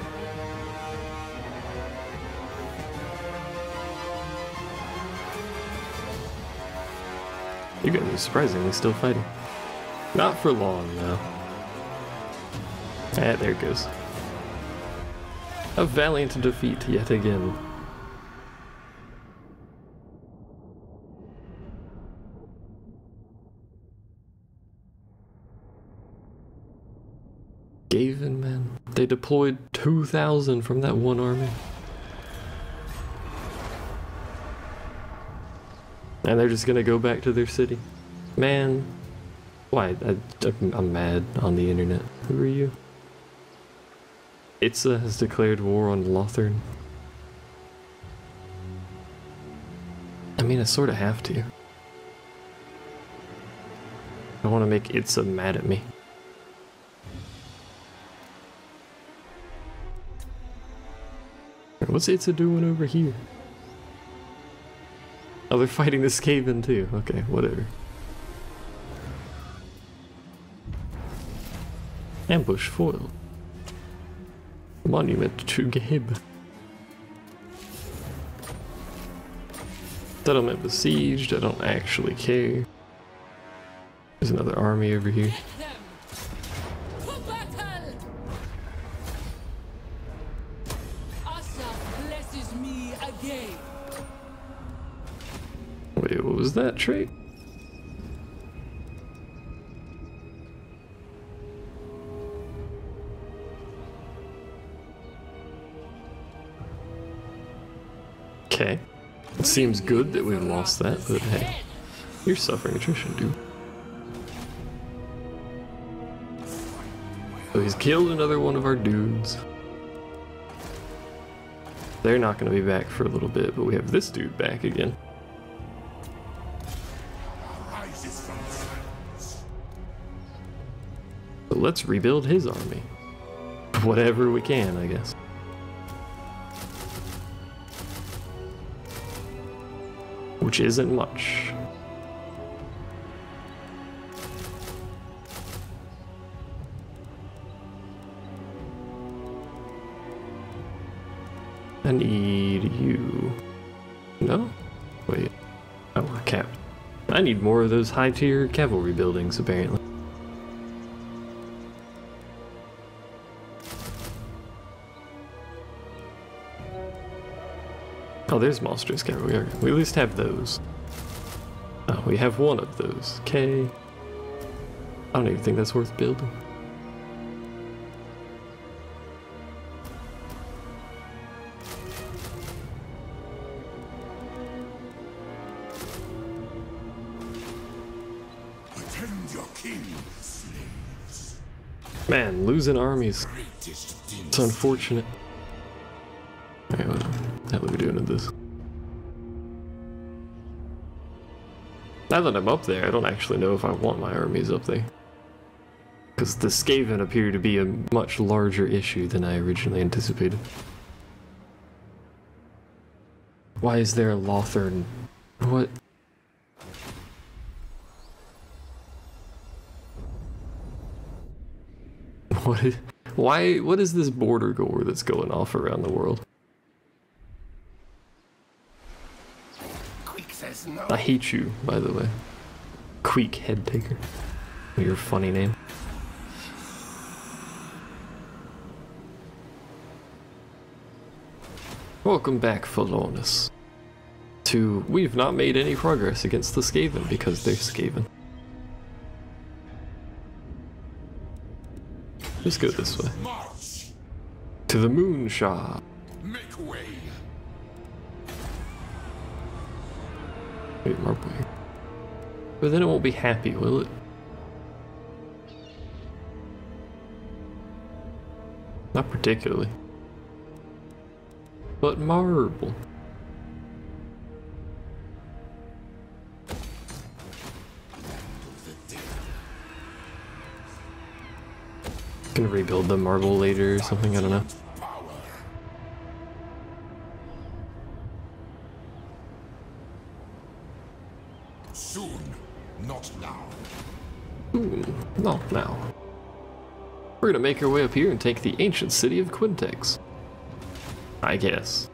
You guys are surprisingly still fighting. Not for long, though. Ah, there it goes. A valiant defeat yet again. Gaven, man. They deployed 2,000 from that one army. And they're just gonna go back to their city. Man. Why? I'm mad on the internet. Who are you? Itza has declared war on Lothern. I mean, I sort of have to. I want to make Itza mad at me. What's Itza doing over here? Oh, they're fighting the Skaven too. Okay, whatever. Ambush foiled. Monument to Gahib. Settlement besieged. I don't actually care. There's another army over here. Wait, what was that trait? Okay. It seems good that we've lost that, but hey, you're suffering attrition, dude. So he's killed another one of our dudes. They're not going to be back for a little bit, but we have this dude back again. So let's rebuild his army. Whatever we can, I guess. Which isn't much. I need you. No? Wait. Oh, we're capped. I need more of those high-tier cavalry buildings, apparently. Oh, there's monstrous cavalry. We at least have those. Oh, we have one of those. Okay. I don't even think that's worth building. Attend your king, slaves. Man, losing armies. It's unfortunate. Alright, what the hell are we doing with this? Now that I'm up there, I don't actually know if I want my armies up there. Because the Skaven appear to be a much larger issue than I originally anticipated. Why is there a Lothern? What? What is this border gore that's going off around the world? Quick says no. I hate you, by the way. Queek Head Taker. Your funny name. Welcome back, Felonus. We've not made any progress against the Skaven because they're Skaven. Just go this way. March. To the moon shop. Make way. Wait, marble here. But then it won't be happy, will it? Not particularly. But marble. Can rebuild the marble later or something, I don't know. Power. Soon, not now. Not now. We're gonna make our way up here and take the ancient city of Quintex. I guess.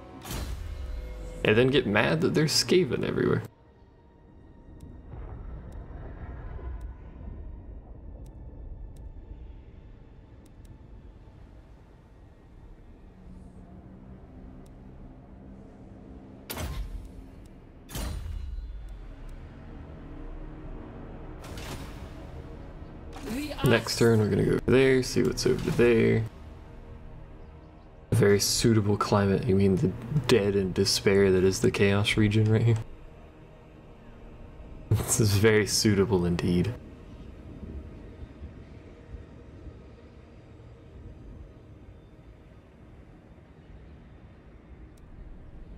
And then get mad that there's Skaven everywhere. Next turn, we're gonna go over there, see what's over there. A very suitable climate. You mean the dead and despair that is the Chaos region right here? This is very suitable indeed.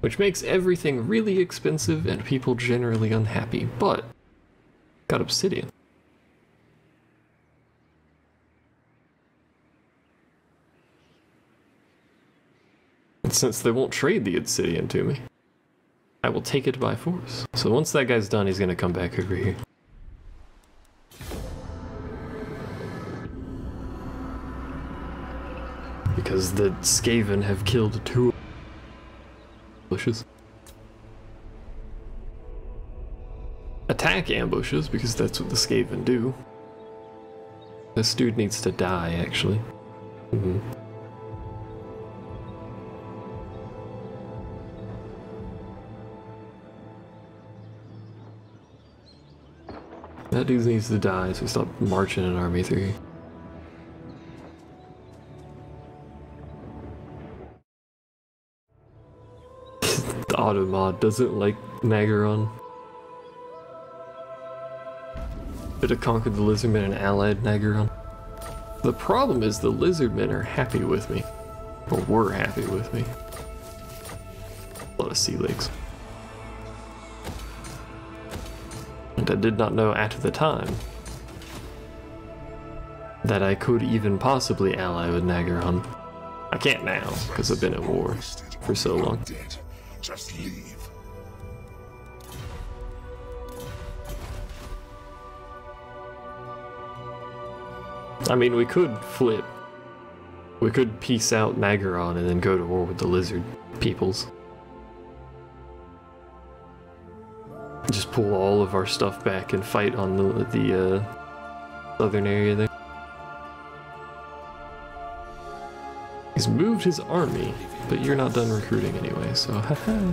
Which makes everything really expensive and people generally unhappy, but got obsidian. And since they won't trade the obsidian to me, I will take it by force. So once that guy's done, he's gonna come back over here. Because the Skaven have killed 2 ambushes. Attack ambushes, because that's what the Skaven do. This dude needs to die, actually. That dude needs to die, so stop marching an army through here. The Automod doesn't like Nagaron. Could have conquered the Lizardmen and allied Nagaron. The problem is the Lizardmen are happy with me. Or were happy with me. A lot of sea lakes. And I did not know at the time that I could even possibly ally with Nagaron. I can't now, because I've been at war for so long. Just leave. I mean, we could flip. We could peace out Nagaron and then go to war with the lizard peoples. Just pull all of our stuff back and fight on the southern area there. He's moved his army, but you're not done recruiting anyway, so haha.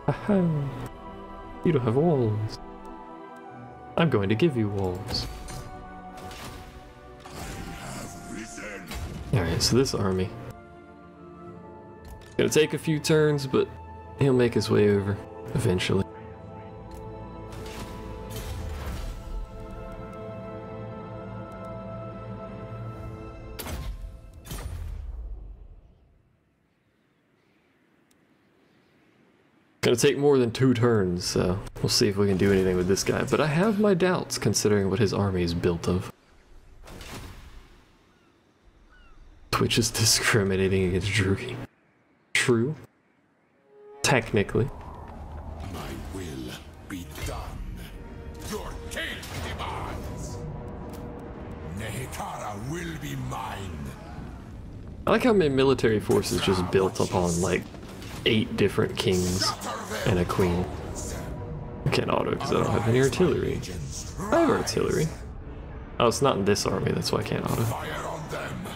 Haha. You don't have walls. I'm going to give you walls. Alright, so this army. Gonna take a few turns, but he'll make his way over eventually. Gonna take more than 2 turns, so we'll see if we can do anything with this guy. But I have my doubts considering what his army is built of. Twitch is discriminating against Drugi. True. Technically. My will be done. Your king demands. Nehekara will be mine. I like how my military force is just built upon like 8 different kings and a queen. I can't auto because I don't have any artillery. I have artillery. Oh, it's not in this army, that's why I can't auto. Fire on them.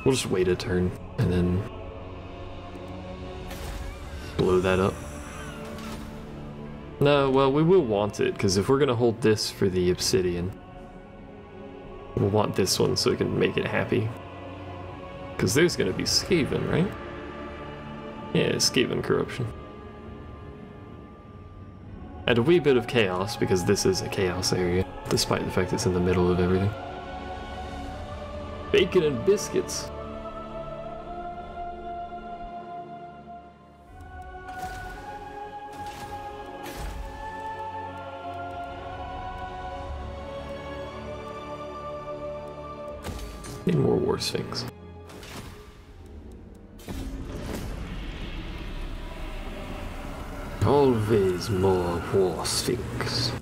We'll just wait a turn and then blow that up. No, well, we will want it because if we're gonna hold this for the obsidian, we'll want this one so we can make it happy. Because there's gonna be Skaven, right? Yeah, Skaven corruption. And a wee bit of chaos, because this is a chaos area, despite the fact it's in the middle of everything. Bacon and biscuits! Need more War Sphinx. Always more War Sphinx.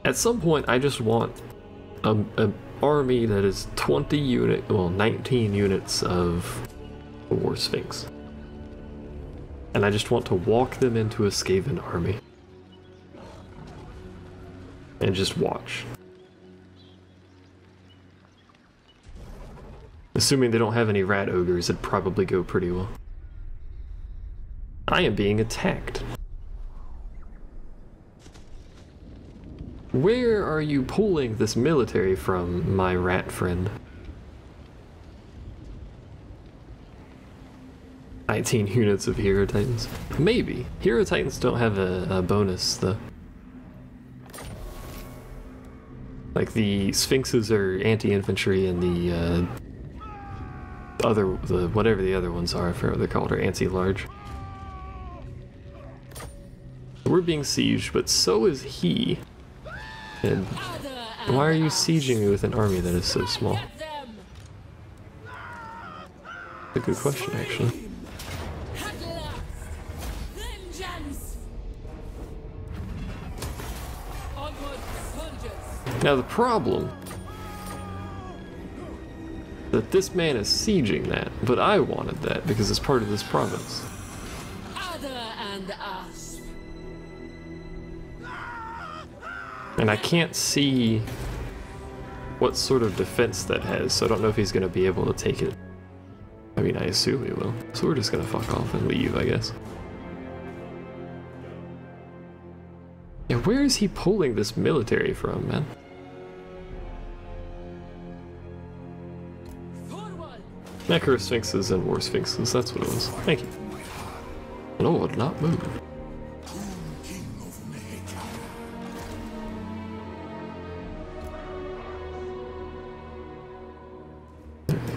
At some point, I just want an army that is 19 units of War Sphinx. And I just want to walk them into a Skaven army. And just watch. Assuming they don't have any rat ogres, it'd probably go pretty well. I am being attacked. Where are you pulling this military from, my rat friend? 19 units of Hero Titans. Maybe. Hero Titans don't have a bonus, though. Like, the Sphinxes are anti-infantry and the whatever the other ones are, I forget what they're called, are anti-large. We're being sieged, but so is he. And why are you sieging me with an army that is so small? That's a good question, actually. Now the problem that this man is sieging that, but I wanted that because it's part of this province. And I can't see what sort of defense that has, so I don't know if he's going to be able to take it. I mean, I assume he will. So we're just going to fuck off and leave, I guess. Yeah, where is he pulling this military from, man? Necro Sphinxes and War Sphinxes, that's what it was. Thank you. Lord, not move.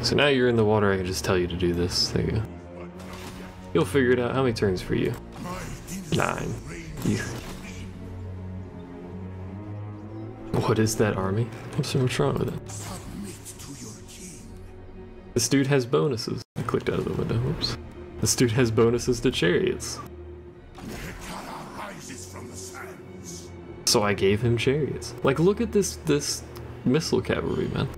So now you're in the water, I can just tell you to do this. There you go. You'll figure it out. How many turns for you? 9. What is that army? What's wrong with it? This dude has bonuses. I clicked out of the window. Oops. This dude has bonuses to chariots. So I gave him chariots. Like, look at this missile cavalry, man.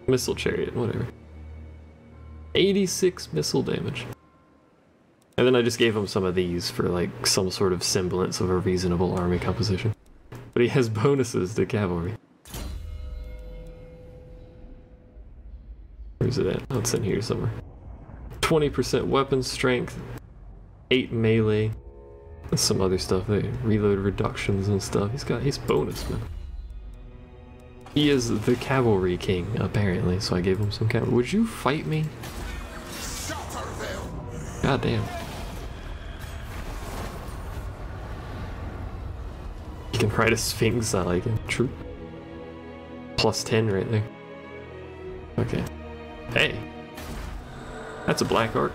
Missile chariot, whatever. 86 missile damage. And then I just gave him some of these for like some sort of semblance of a reasonable army composition. But he has bonuses to cavalry. Where's it at? Oh, it's in here somewhere. 20% weapon strength, 8 melee, and some other stuff there. Reload reductions and stuff. He's bonus, man. He is the cavalry king, apparently, so I gave him some cavalry. Would you fight me? God damn. You can ride a Sphinx, I like it. True. Plus 10 right there. Okay. Hey. That's a black arc.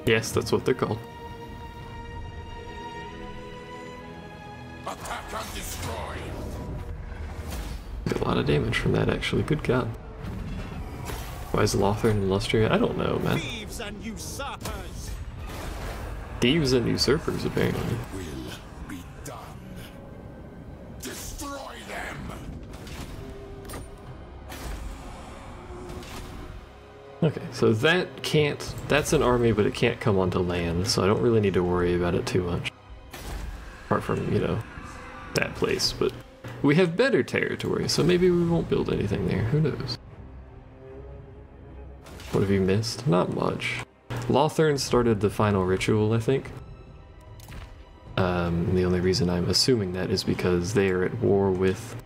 Yes, that's what they're called. Attack and destroy. Got a lot of damage from that, actually. Good God. Why is Lothar in Lustria? I don't know, man. Thieves and usurpers! Thieves and usurpers, apparently. Will be done. Destroy them. Okay, so that can't... That's an army, but it can't come onto land, so I don't really need to worry about it too much. Apart from, you know, that place, but... We have better territory, so maybe we won't build anything there. Who knows? What have you missed? Not much. Lothern started the final ritual, I think. The only reason I'm assuming that is because they are at war with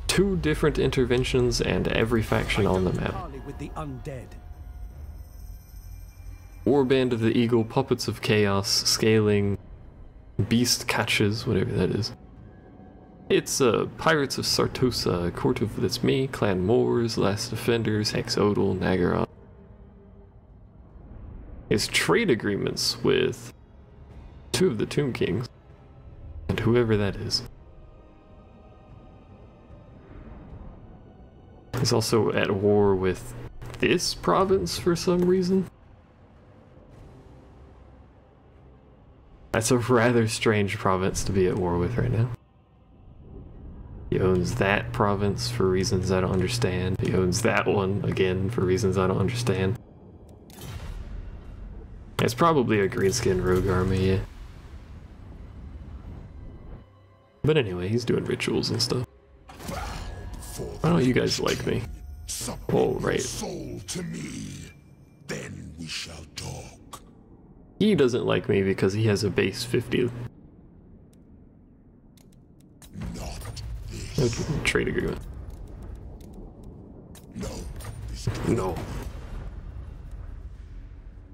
2 different interventions and every faction on the map. With the undead. Warband of the Eagle, Puppets of Chaos, Scaling, Beast Catches, whatever that is. It's Pirates of Sartosa, Court of That's Me, Clan Moors, Last Defenders, Hexodal, Nagaroth. His trade agreements with 2 of the Tomb Kings, and whoever that is. He's also at war with this province for some reason. That's a rather strange province to be at war with right now. He owns that province for reasons I don't understand. He owns that one, again, for reasons I don't understand. It's probably a greenskin rogue army, yeah. But anyway, he's doing rituals and stuff. Why don't you guys like me? Oh, right. Soul to me. Then we shall talk. He doesn't like me because he has a base 50. Not this. Okay, trade agreement. No. No.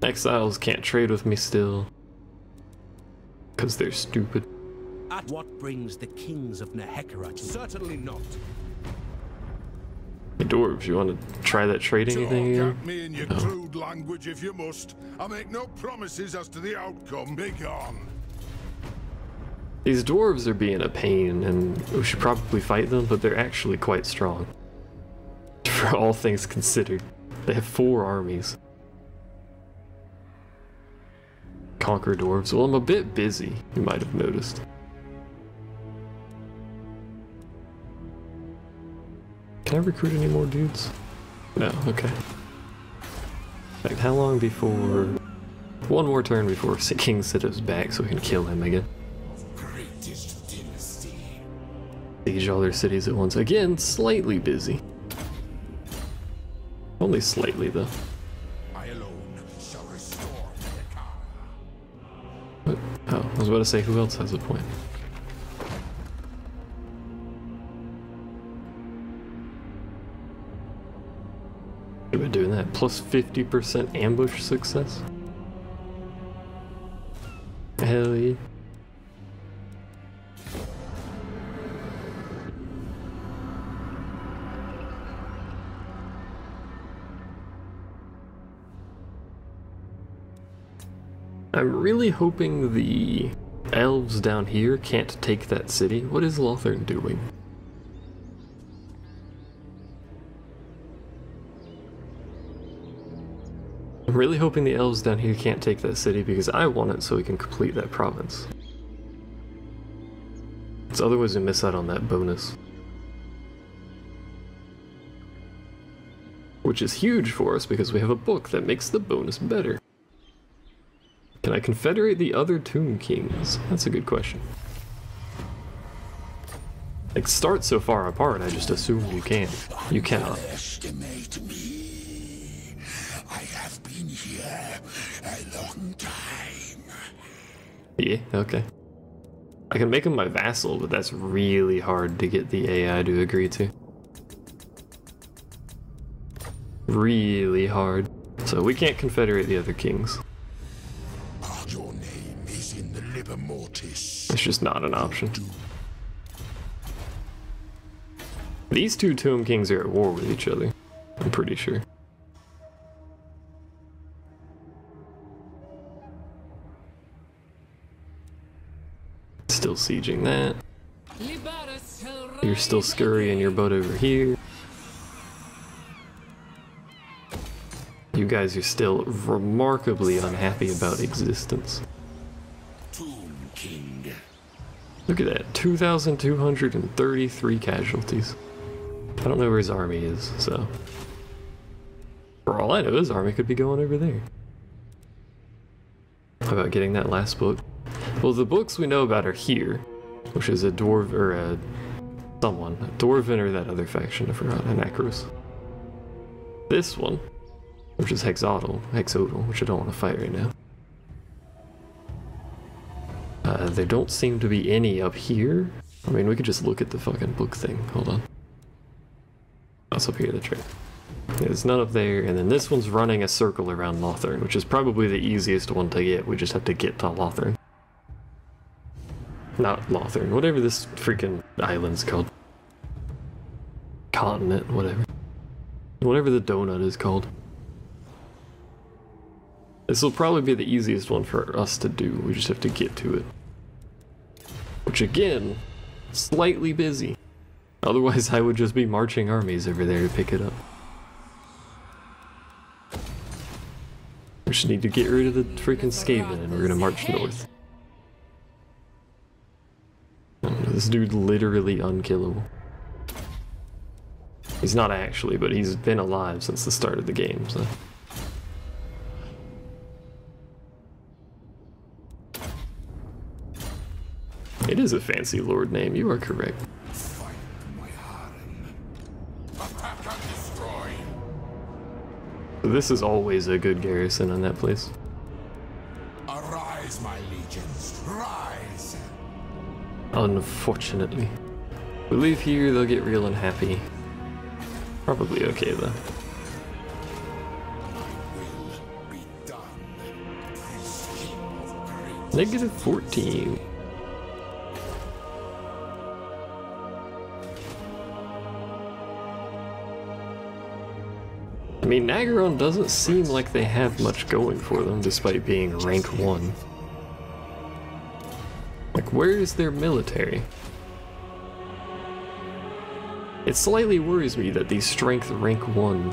Exiles can't trade with me still. Because they're stupid. At what brings the kings of Nehekara to... Certainly not. Hey, dwarves, you want to try that trading Talk thing here? at me in your crude language if you must. I make no promises as to the outcome. Be gone. These dwarves are being a pain, and we should probably fight them, but they're actually quite strong. For all things considered. They have 4 armies. Conquer dwarves. Well, I'm a bit busy, you might have noticed. Can I recruit any more dudes? No, okay. In fact, how long before... One more turn before King Sito's back so we can kill him again. Greatest dynasty. Siege all their cities at once. Again, slightly busy. Only slightly, though. I alone shall restore Nehekara. What? Oh, I was about to say, who else has a point? Should have been doing that. Plus 50% ambush success? Hell yeah. I'm really hoping the elves down here can't take that city. What is Lothern doing? I'm really hoping the elves down here can't take that city because I want it so we can complete that province. Because otherwise we miss out on that bonus. Which is huge for us because we have a book that makes the bonus better. Can I confederate the other Tomb Kings? That's a good question. Like, start so far apart, I just assume you can. You cannot. Underestimate me. I have been here a long time. Yeah, okay. I can make him my vassal, but that's really hard to get the AI to agree to. Really hard. So we can't confederate the other kings. Your name is in the Liber Mortis. It's just not an option. These 2 Tomb Kings are at war with each other, I'm pretty sure. Still sieging that. You're still scurrying your butt over here. You guys are still remarkably unhappy about existence. Tomb King. Look at that, 2,233 casualties. I don't know where his army is, so... For all I know, his army could be going over there. How about getting that last book? Well, the books we know about are here, which is a dwarf, or a dwarven or that other faction, I forgot, Anacros. This one, which is Hexodal, which I don't want to fight right now. There don't seem to be any up here. I mean, we could just look at the fucking book thing. Hold on. That's up here, the trade. There's none up there, and then this one's running a circle around Lothern, which is probably the easiest one to get. We just have to get to Lothern. Not Lothern, whatever this freaking island's called. Continent, whatever. Whatever the donut is called. This will probably be the easiest one for us to do. We just have to get to it. Which again, slightly busy. Otherwise I would just be marching armies over there to pick it up. We just need to get rid of the freaking Skaven and we're gonna march north. This dude literally unkillable. He's not actually, but he's been alive since the start of the game, so... It is a fancy lord name, you are correct. Fight my harem. Attack and destroy. This is always a good garrison in that place. Arise, my legions. Rise. Unfortunately. We leave here, they'll get real unhappy. Probably okay though. Will be done. Negative 14. I mean, Nagaron doesn't seem like they have much going for them, despite being rank 1. Like, where is their military? It slightly worries me that the strength rank 1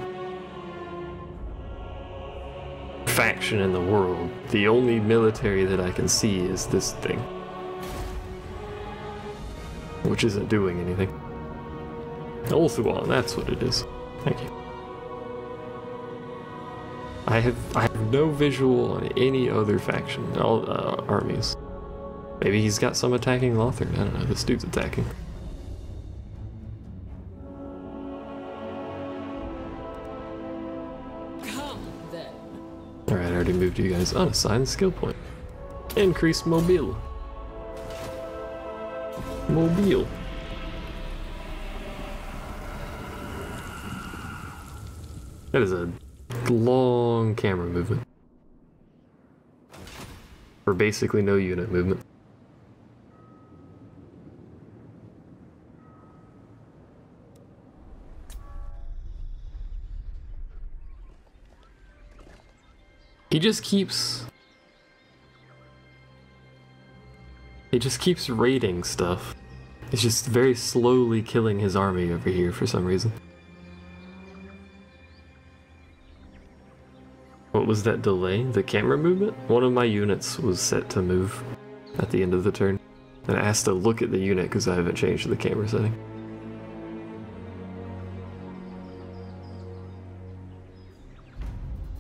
faction in the world, the only military that I can see is this thing. Which isn't doing anything. Ulthuan, that's what it is. Thank you. I have no visual on any other faction, armies. Maybe he's got some attacking Lothern, I don't know, this dude's attacking. Come then. Alright, I already moved you guys. Unassigned skill point. Increase mobile. Mobile. That is a long camera movement. For basically no unit movement. He just keeps raiding stuff. He's just very slowly killing his army over here for some reason. What was that delay? The camera movement? One of my units was set to move at the end of the turn. And I asked to look at the unit because I haven't changed the camera setting.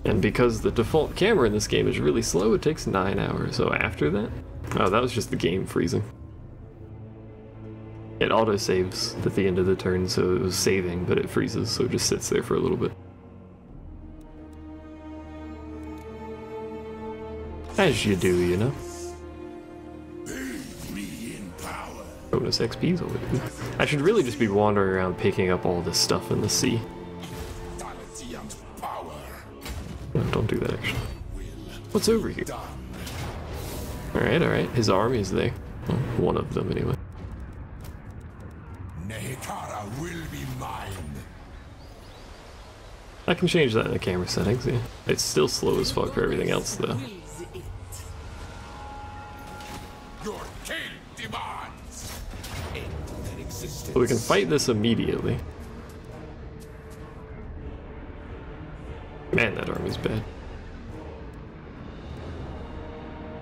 And because the default camera in this game is really slow, it takes 9 hours. So after that... Oh, that was just the game freezing. It auto-saves at the end of the turn, so it was saving, but it freezes, so it just sits there for a little bit. As you do, you know. Bonus XP is always good. I should really just be wandering around picking up all this stuff in the sea. No, don't do that actually. What's over here? Alright, alright. His army is there. Well, one of them anyway. Will be mine. I can change that in the camera settings, yeah. It's still slow as fuck for everything else though. Your king demands. So we can fight this immediately. Man, that army's bad.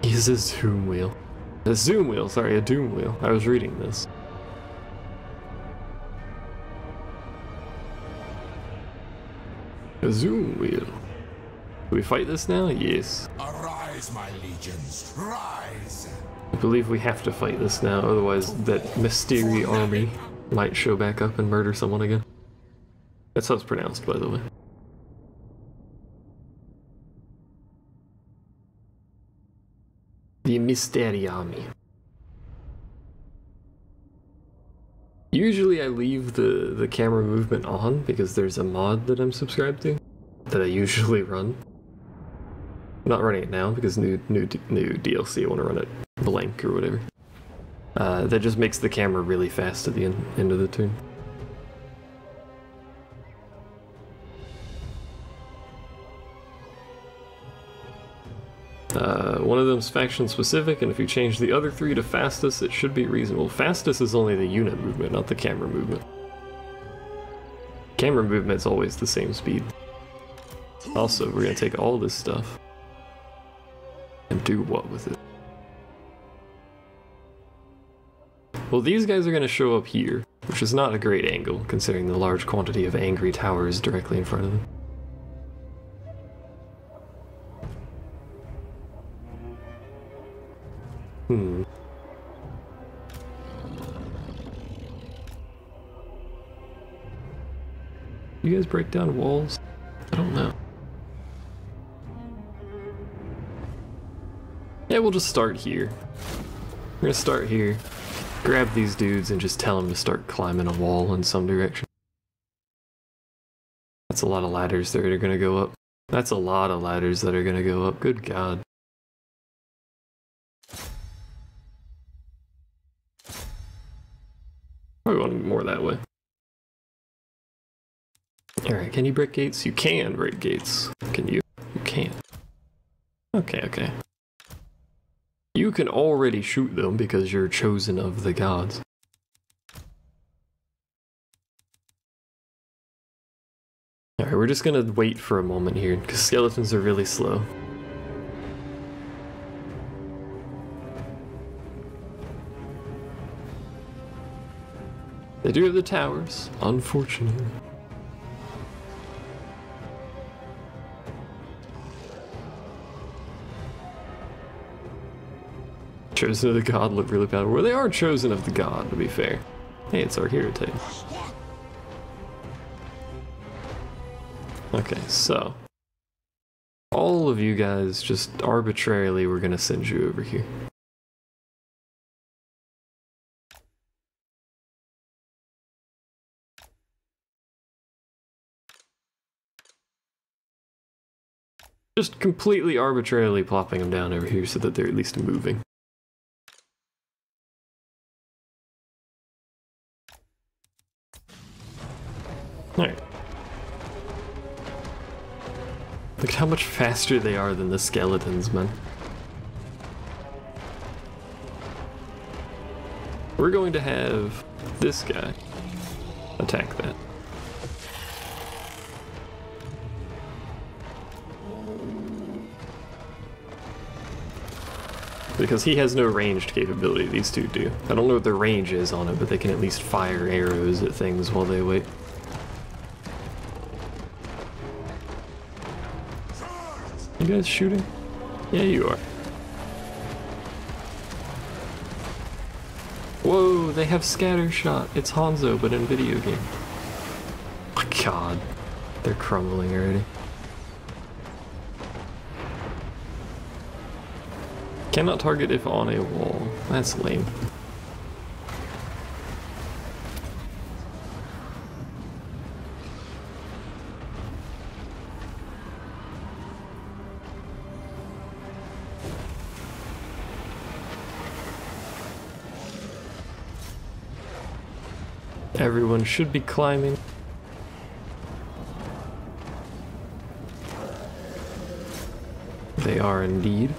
He's a zoom wheel. A zoom wheel, sorry, a doom wheel. I was reading this. A zoom wheel. Do we fight this now? Yes. Arise, my legions, rise! I believe we have to fight this now, otherwise that mystery army might show back up and murder someone again. That's how it's pronounced, by the way. The mystery army. Usually I leave the camera movement on because there's a mod that I'm subscribed to that I usually run. I'm not running it now because new DLC, I want to run it blank or whatever. That just makes the camera really fast at the end of the turn. One of them's faction specific, and if you change the other three to fastest, it should be reasonable. Fastest is only the unit movement, not the camera movement. Camera movement's always the same speed. Also, we're gonna take all this stuff and do what with it? Well, these guys are gonna show up here, which is not a great angle, considering the large quantity of angry towers directly in front of them. You guys break down walls? I don't know. Yeah, we'll just start here. We're gonna start here, grab these dudes, and just tell them to start climbing a wall in some direction. That's a lot of ladders that are gonna go up. That's a lot of ladders that are gonna go up. Good God. Probably want more that way. Alright, can you break gates? You can break gates. Can you? You can. Okay, okay. You can already shoot them because you're chosen of the gods. Alright, we're just gonna wait for a moment here, because skeletons are really slow. They do have the towers, unfortunately. Chosen of the god look really bad. Well, they are chosen of the god, to be fair. Hey, it's our hero type. Okay, so all of you guys, just arbitrarily, we're gonna send you over here. Just completely arbitrarily plopping them down over here so that they're at least moving. Alright. Look at how much faster they are than the skeletons, man. We're going to have this guy attack that. Because he has no ranged capability, these two do. I don't know what their range is on it, but they can at least fire arrows at things while they wait. You guys shooting? Yeah, you are. Whoa, they have scatter shot. It's Hanzo, but in video game. Oh my God, they're crumbling already. Cannot target if on a wall. That's lame. Everyone should be climbing. They are indeed.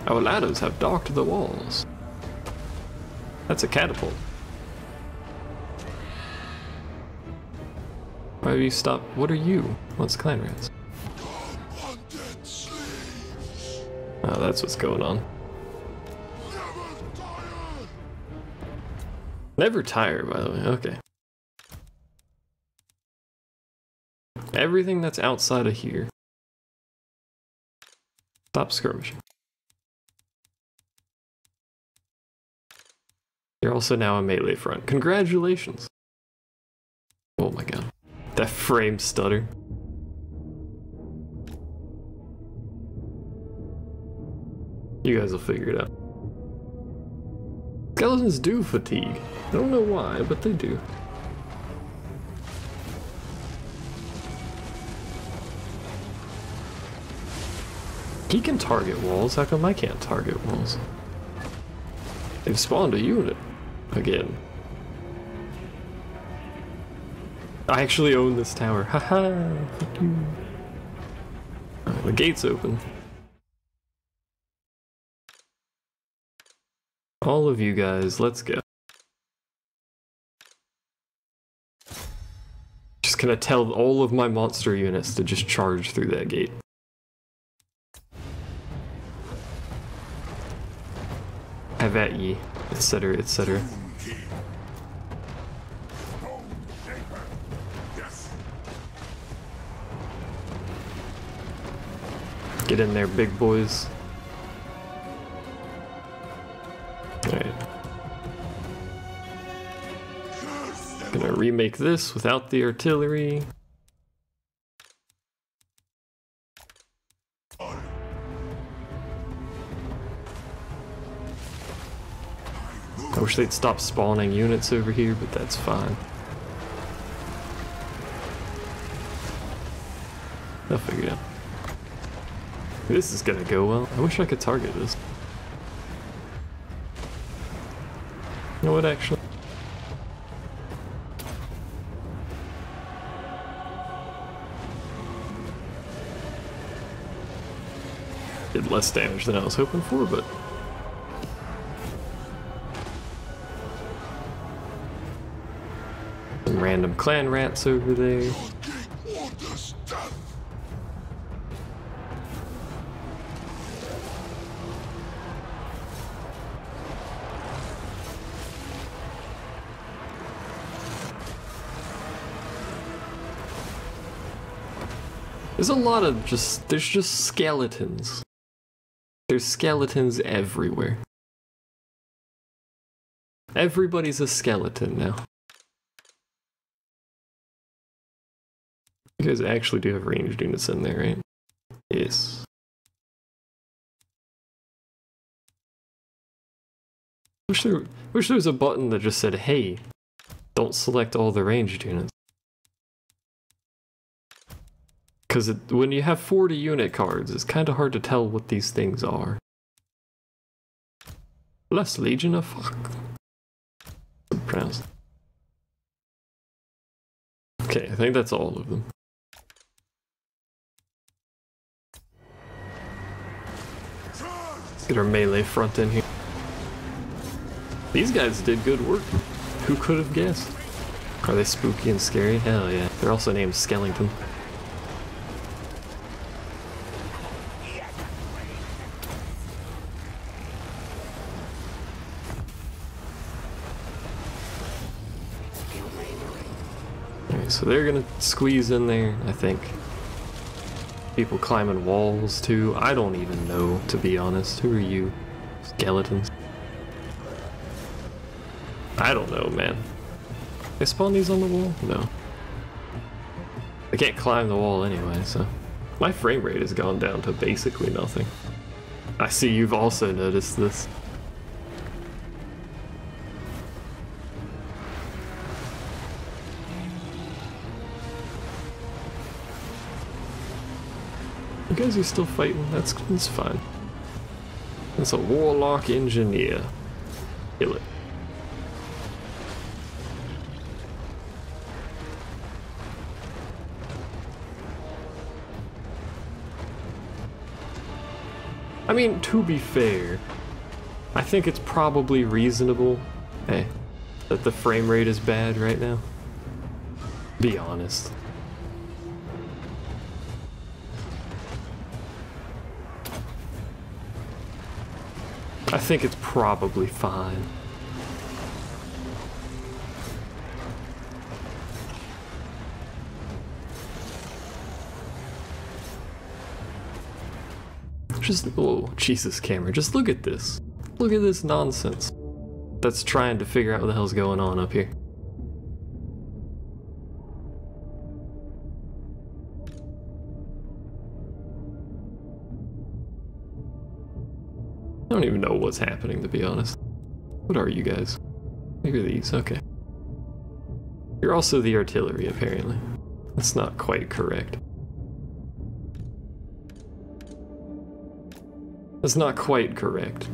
Our ladders have docked the walls. That's a catapult. Why have you stopped? What are you? What's clan rats? Oh, that's what's going on. Never tire, by the way. Okay. Everything that's outside of here. Stop skirmishing. You're also now a melee front. Congratulations! Oh my god. That frame stutter. You guys will figure it out. Skeletons do fatigue. I don't know why, but they do. He can target walls, how come I can't target walls? They've spawned a unit. Again. I actually own this tower. Haha! Fuck you. Alright, the gate's open. All of you guys, let's go. Just gonna tell all of my monster units to just charge through that gate. Have at ye, etc., etc. Get in there, big boys. Alright. Gonna remake this without the artillery. I wish they'd stop spawning units over here, but that's fine. I'll figure it out. This is gonna go well. I wish I could target this. You know what, actually? Did less damage than I was hoping for, but... some random clan rats over there. There's a lot of there's just skeletons. There's skeletons everywhere. Everybody's a skeleton now. You guys actually do have ranged units in there, right? Yes. Wish there was a button that just said, hey, don't select all the ranged units. Because when you have 40 unit cards, it's kind of hard to tell what these things are. Less Legion of fuck. Pronounced. Okay, I think that's all of them. Get our melee front in here. These guys did good work. Who could have guessed? Are they spooky and scary? Hell yeah. They're also named Skellington. So they're gonna squeeze in there, I think. People climbing walls too. I don't even know, to be honest. Who are you? Skeletons? I don't know, man. They spawn these on the wall? No. They can't climb the wall anyway, so... my frame rate has gone down to basically nothing. I see you've also noticed this. You guys are still fighting? That's fine. That's a warlock engineer. Kill it. I mean, to be fair, I think it's probably reasonable, hey, that the frame rate is bad right now. Be honest. I think it's probably fine. Just, oh, Jesus, camera, just look at this. Look at this nonsense. That's trying to figure out what the hell's going on up here. I don't even know what's happening, to be honest. What are you guys? Maybe these, okay. You're also the artillery, apparently. That's not quite correct. That's not quite correct.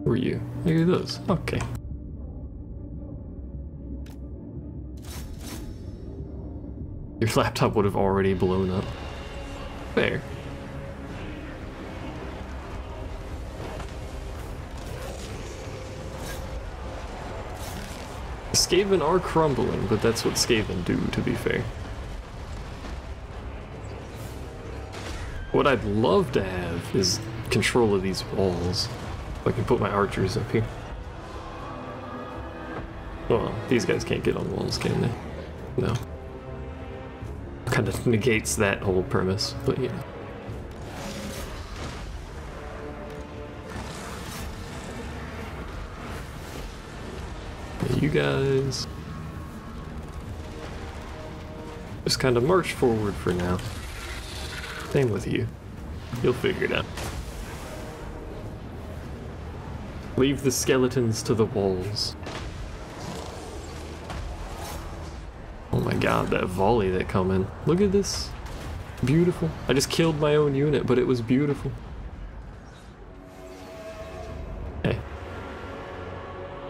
Who are you? Look at those. Okay. Your laptop would have already blown up. Fair. Skaven are crumbling, but that's what Skaven do, to be fair. What I'd love to have is control of these walls. I can put my archers up here. Well, these guys can't get on walls, can they? No. Kind of negates that whole premise, but yeah. You guys just kind of march forward for now. Same with you. You'll figure it out. Leave the skeletons to the walls. Oh my god, that volley that come in. Look at this. Beautiful. I just killed my own unit, but it was beautiful. Hey.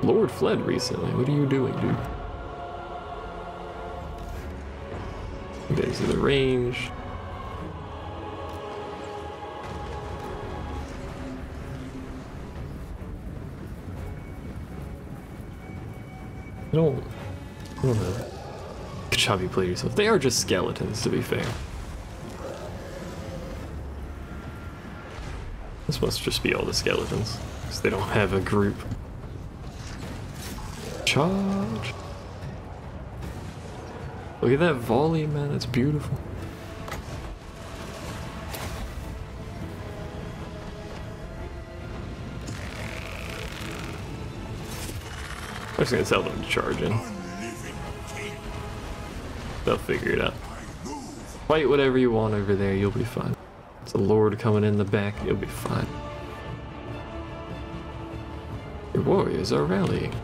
Lord fled recently. What are you doing, dude? There's the range. I don't know. Good job you played yourself. They are just skeletons, to be fair. This must just be all the skeletons, because they don't have a group. Charge! Look at that volley, man. It's beautiful. I'm just gonna tell them to charge in. They'll figure it out. Fight whatever you want over there, you'll be fine. It's a lord coming in the back, you'll be fine. Your warriors are rallying.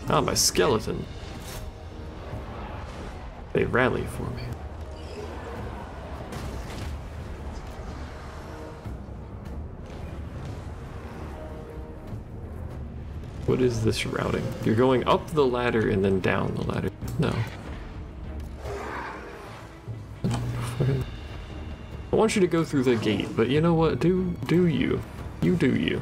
Ah, my skeleton. They rally for me. What is this routing? You're going up the ladder and then down the ladder. No. I want you to go through the gate, but you know what? Do you. You do you.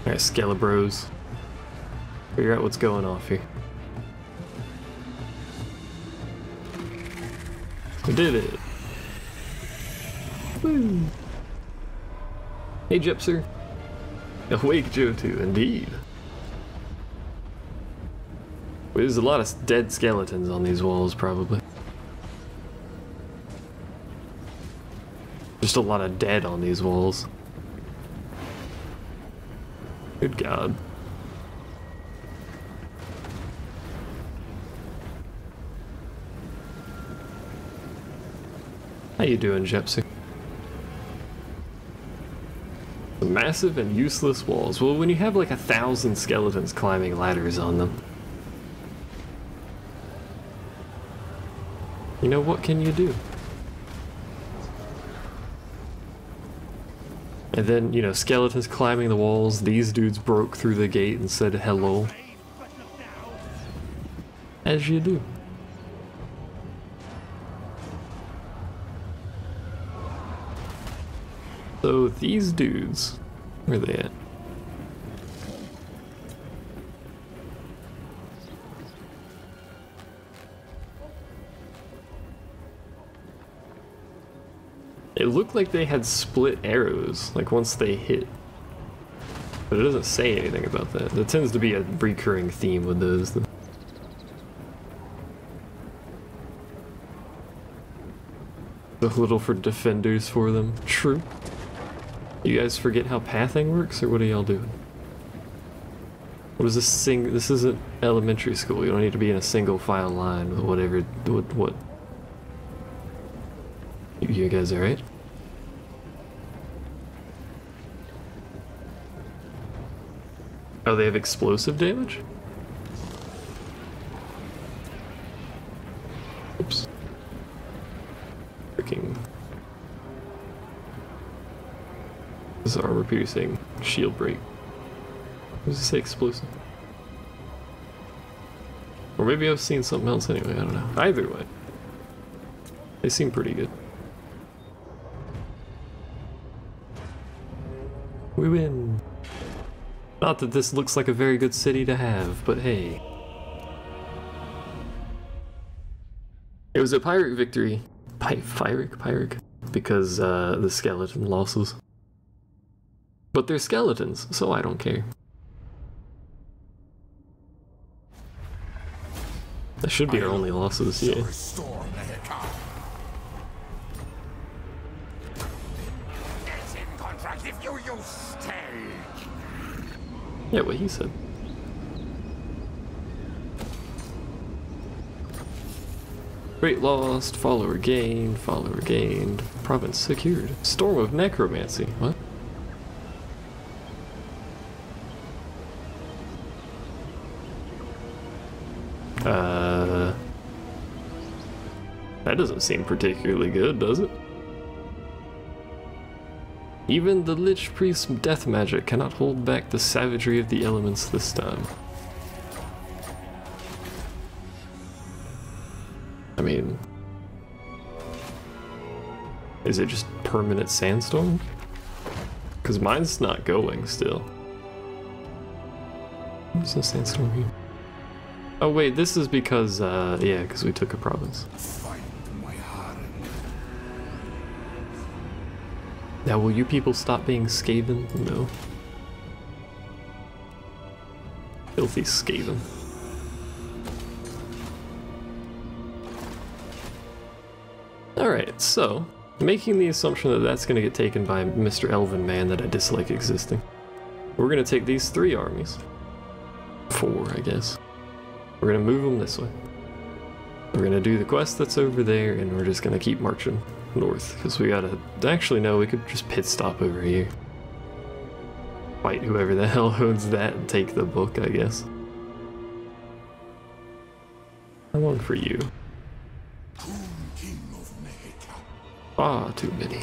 Alright, Skelebros. Figure out what's going off here. I did it. Woo. Hey, Jepser. Awake, Jotu, indeed. There's a lot of dead skeletons on these walls, probably. Just a lot of dead on these walls. Good God. How you doing, Jepsy? Massive and useless walls. Well, when you have like 1,000 skeletons climbing ladders on them, you know, what can you do? And then, you know, skeletons climbing the walls, these dudes broke through the gate and said hello. As you do. So these dudes, where are they at? looked like they had split arrows, like once they hit. But it doesn't say anything about that. There tends to be a recurring theme with those. A little for defenders for them. True. You guys forget how pathing works, or what are y'all doing? What is this thing? This isn't elementary school. You don't need to be in a single file line with whatever. What? You guys alright? Oh, they have explosive damage? Oops. Freaking. This is armor piercing. Shield break. What does it say explosive? Or maybe I was seeing something else anyway, I don't know. Either way. They seem pretty good. We win! Not that this looks like a very good city to have, but hey. It was a pirate victory. Pyrrhic? Because the skeleton losses. But they're skeletons, so I don't care. That should be our only losses, yeah. Yeah, what he said. Great lost, follower gained, province secured. Storm of necromancy, what? That doesn't seem particularly good, does it? Even the Lich Priest's death magic cannot hold back the savagery of the elements this time. I mean... is it just permanent sandstorm? Because mine's not going still. There's no sandstorm here. Oh wait, this is because, yeah, because we took a province. Now, will you people stop being Skaven? No. Filthy Skaven. Alright, so, making the assumption that that's going to get taken by Mr. Elven Man that I dislike existing, we're going to take these 3 armies. 4, I guess. We're going to move them this way. We're going to do the quest that's over there, and we're just going to keep marching north, because we gotta... actually, no, we could just pit stop over here. Fight whoever the hell owns that and take the book, I guess. How long for you? Far too many.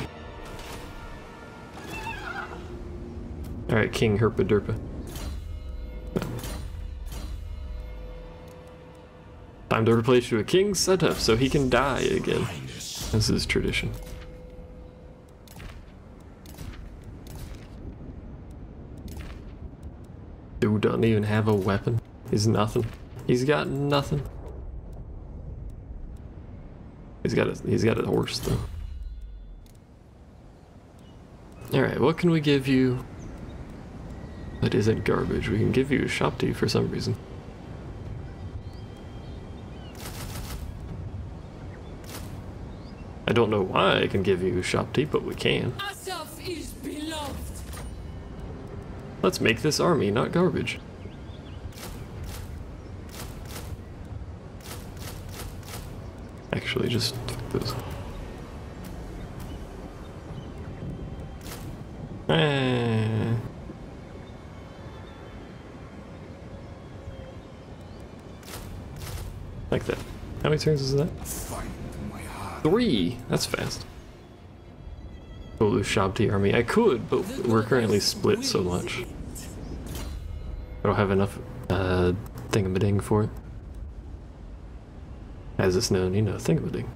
Alright, King Herpa Derpa. Time to replace you with King Setup so he can die again. This is tradition. Dude doesn't even have a weapon. He's nothing. He's got nothing. He's got a horse though. Alright, what can we give you that isn't garbage? We can give you a shop tea for some reason. I don't know why I can give you shop tea, but we can. Asaf is beloved. Let's make this army not garbage. Actually, just fuck this. Like that. How many turns is that? 3! That's fast. Go lose Shabti army. I could, but we're currently split so much. I don't have enough thingamading for it. As it's known, you know, thingamading.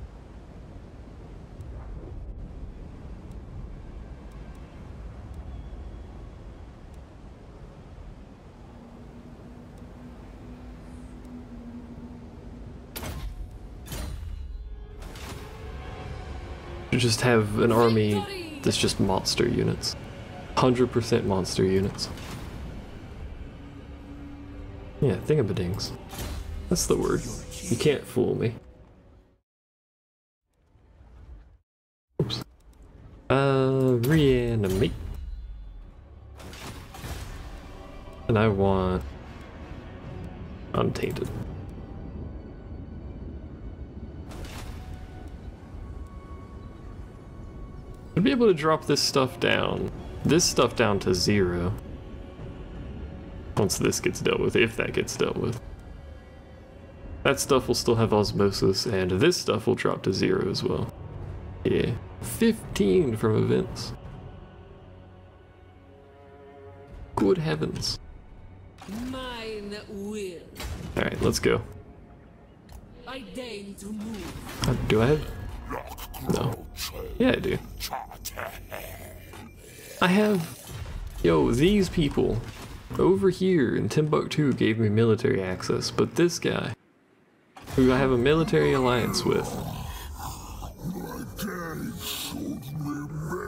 You just have an army that's just monster units. 100% monster units. Yeah, thingamadings. That's the word. You can't fool me. Oops. Reanimate. And I want Untainted. I'd be able to drop this stuff down to 0. Once this gets dealt with, if that gets dealt with. That stuff will still have osmosis, and this stuff will drop to 0 as well. Yeah. 15 from events. Good heavens. Mine will. Alright, let's go. I deign to move. Do I have? No. Yeah, I do. I have... Yo, these people over here in Timbuktu gave me military access, but this guy, who I have a military alliance with,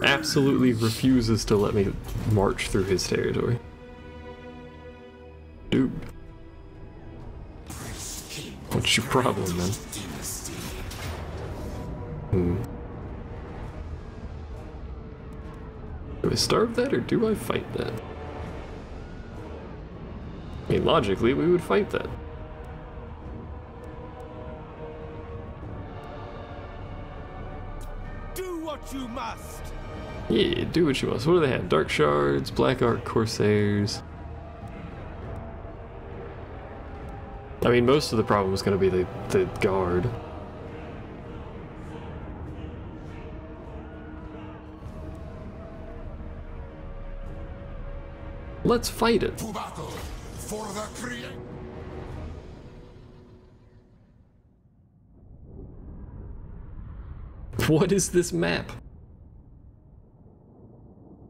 absolutely refuses to let me march through his territory. Dude. What's your problem, man? Do I starve that or do I fight that? I mean, logically, we would fight that. Do what you must. Yeah, do what you must. What do they have? Dark Shards, Black Ark Corsairs. I mean, most of the problem is going to be the guard. Let's fight it. To battle for the create. What is this map?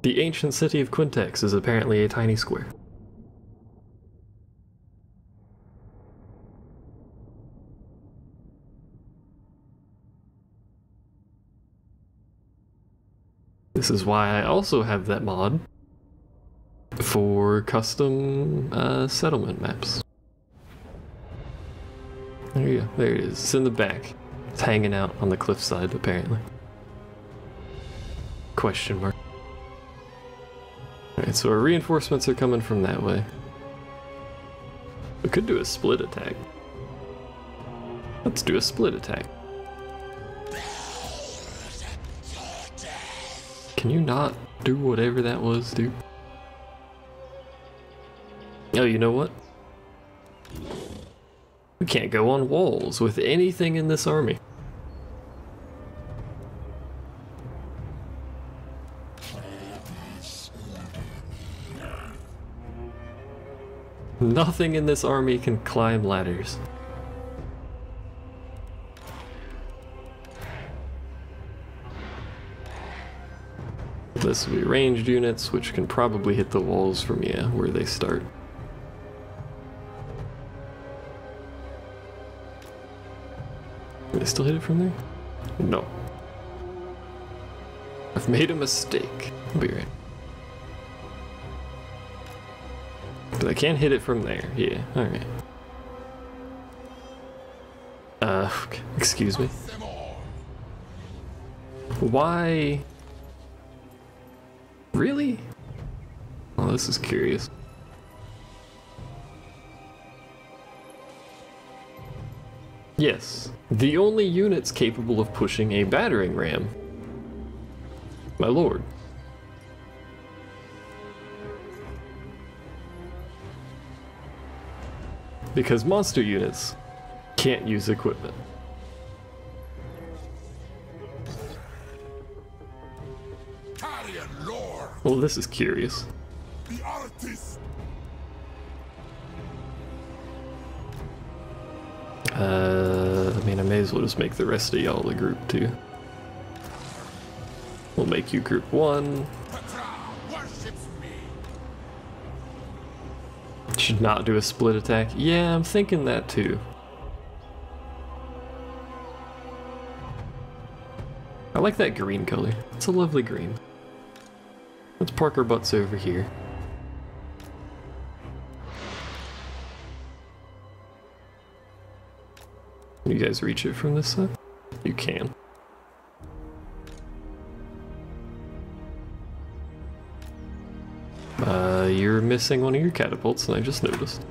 The ancient city of Quintex is apparently a tiny square. This is why I also have that mod for custom settlement maps. There you go. There it is. It's in the back. It's hanging out on the cliffside, apparently. Question mark. Alright, so our reinforcements are coming from that way. We could do a split attack. Let's do a split attack. Can you not do whatever that was, dude? Oh, you know what? We can't go on walls with anything in this army. Nothing in this army can climb ladders. This will be ranged units, which can probably hit the walls from, yeah, where they start. Can they still hit it from there? No. I've made a mistake. I'll be right. But I can hit it from there. Yeah, alright. Excuse me. Why? Really? Oh, this is curious. Yes, the only units capable of pushing a battering ram. My lord. Because monster units can't use equipment. Well, this is curious. The artist. I mean, I may as well just make the rest of y'all a group too. We'll make you group 1. Petra worships me. Should not do a split attack. Yeah, I'm thinking that too. I like that green color. It's a lovely green. Let's park our butts over here. Can you guys reach it from this side? You can. You're missing one of your catapults, and I just noticed.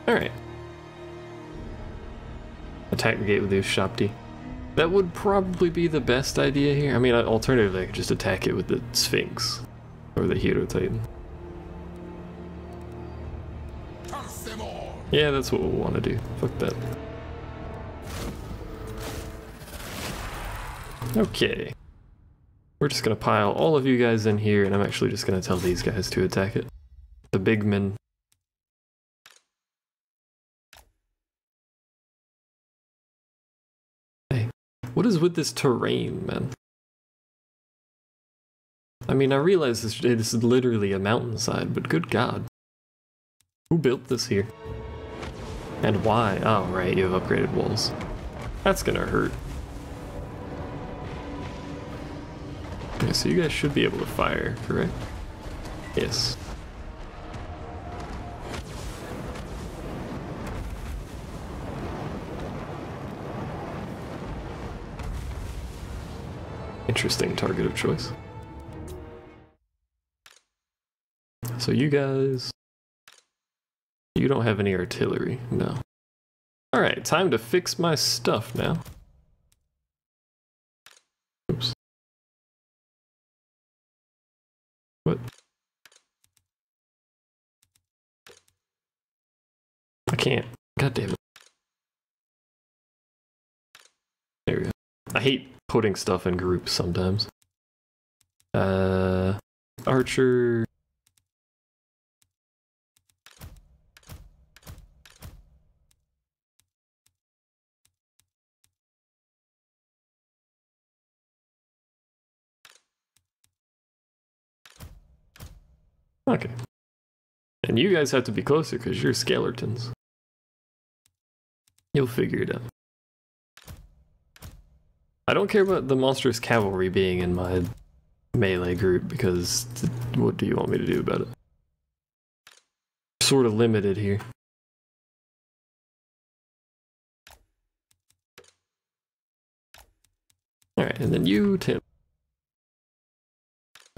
Alright. Attack the gate with the Ushapti. That would probably be the best idea here. I mean, alternatively, I could just attack it with the Sphinx. Or the Hero Titan. Yeah, that's what we'll want to do. Fuck that. Okay. We're just gonna pile all of you guys in here, and I'm actually just gonna tell these guys to attack it. The big men. Hey, what is with this terrain, man? I mean, I realize this is literally a mountainside, but good God. Who built this here? And why? Oh, right, you have upgraded walls. That's gonna hurt. Okay, so you guys should be able to fire, correct? Yes. Interesting target of choice. So you guys... You don't have any artillery, no. Alright, time to fix my stuff now. Oops. What? I can't. God damn it. There we go. I hate putting stuff in groups sometimes. Archer... Okay. And you guys have to be closer because you're skeletons. You'll figure it out. I don't care about the monstrous cavalry being in my melee group because what do you want me to do about it? Sort of limited here. Alright, and then you, Tim.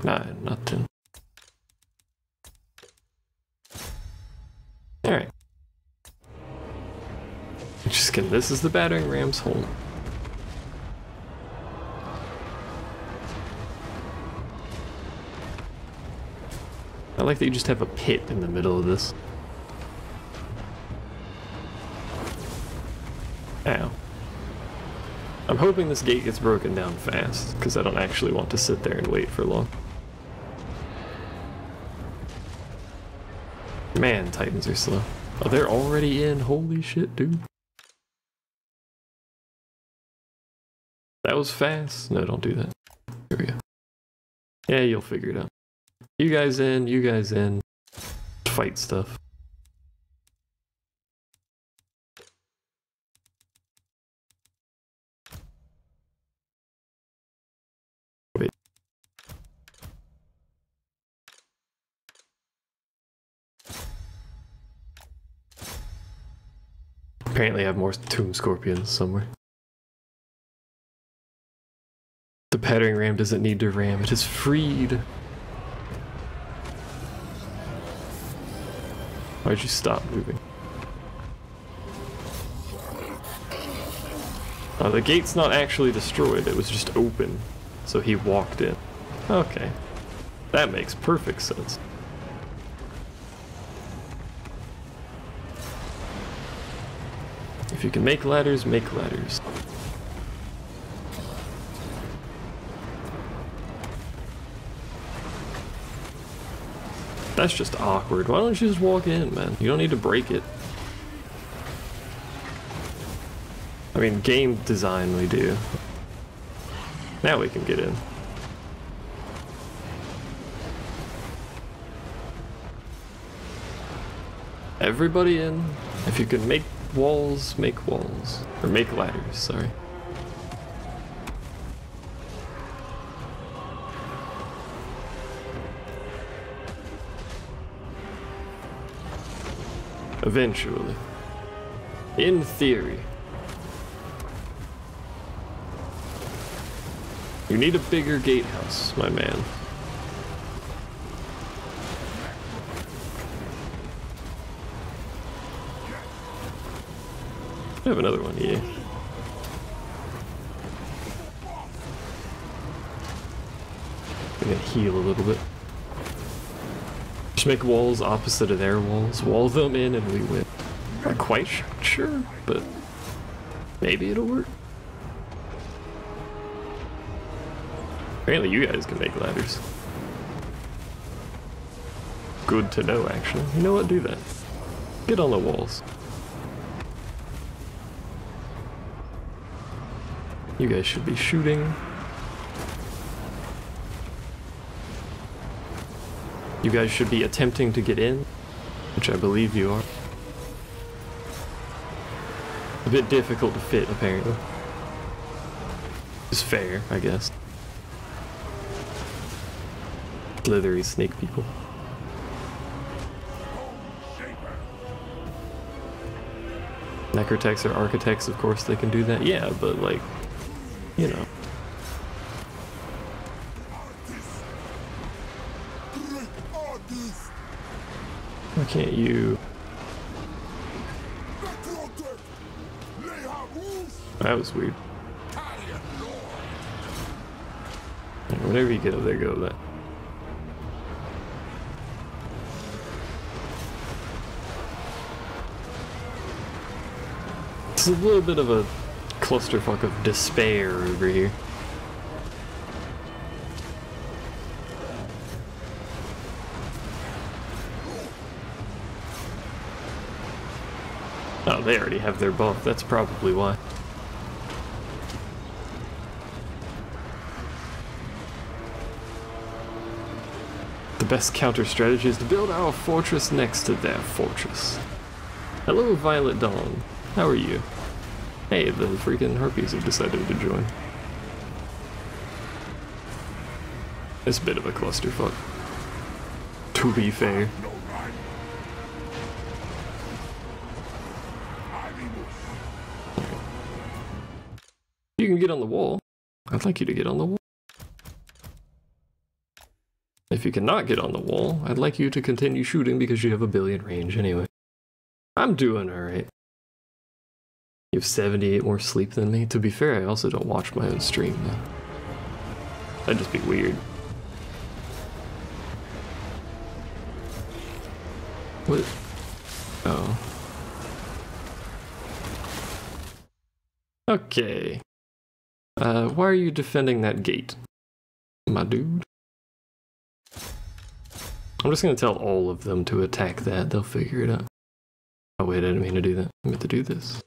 Nah, not Tim. Alright. Just kidding, this is the battering ram's home. I like that you just have a pit in the middle of this. Ow. I'm hoping this gate gets broken down fast, because I don't actually want to sit there and wait for long. Man, Titans are slow. Oh, they're already in. Holy shit, dude. That was fast. No, don't do that. Here we go. Yeah, you'll figure it out. You guys in, you guys in. Fight stuff. Wait. Apparently I have more tomb scorpions somewhere. The battering ram doesn't need to ram, it is freed. Why'd you stop moving? Oh, the gate's not actually destroyed, it was just open. So he walked in. Okay. That makes perfect sense. If you can make ladders, make ladders. That's just awkward. Why don't you just walk in, man? You don't need to break it. I mean, game design we do. Now we can get in. Everybody in. If you can make walls, make walls. Or make ladders, sorry. Eventually. In theory. You need a bigger gatehouse, my man. I have another one, yeah. I'm gonna heal a little bit. Just make walls opposite of their walls, wall them in, and we win. Not quite sure, but maybe it'll work. Apparently you guys can make ladders. Good to know, actually. You know what? Do that. Get on the walls. You guys should be shooting. You guys should be attempting to get in, which I believe you are. A bit difficult to fit, apparently. It's fair, I guess. Slithery snake people. Necrotecs are architects, of course they can do that. Yeah, but like, you know. Why can't you? That was weird. Whatever you get up there, go with that. It's a little bit of a clusterfuck of despair over here. Oh, they already have their buff. That's probably why. The best counter strategy is to build our fortress next to their fortress. Hello, Violet Dawn. How are you? Hey, the freaking harpies have decided to join. It's a bit of a clusterfuck, to be fair. You can get on the wall. I'd like you to get on the wall. If you cannot get on the wall, I'd like you to continue shooting because you have a billion range anyway. I'm doing alright. You have 78 more sleep than me. To be fair, I also don't watch my own stream though. That'd just be weird. What? Oh. Okay. Why are you defending that gate, my dude? I'm just gonna tell all of them to attack that. They'll figure it out. Oh wait, I didn't mean to do that. I meant to do this.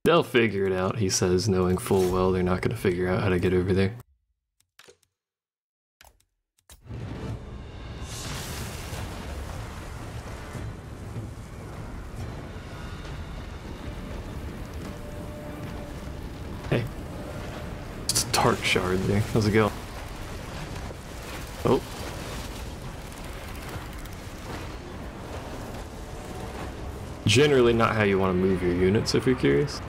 They'll figure it out, he says, knowing full well they're not gonna figure out how to get over there. Hey. It's a tart shard there. How's it go? Oh. Generally not how you want to move your units, if you're curious.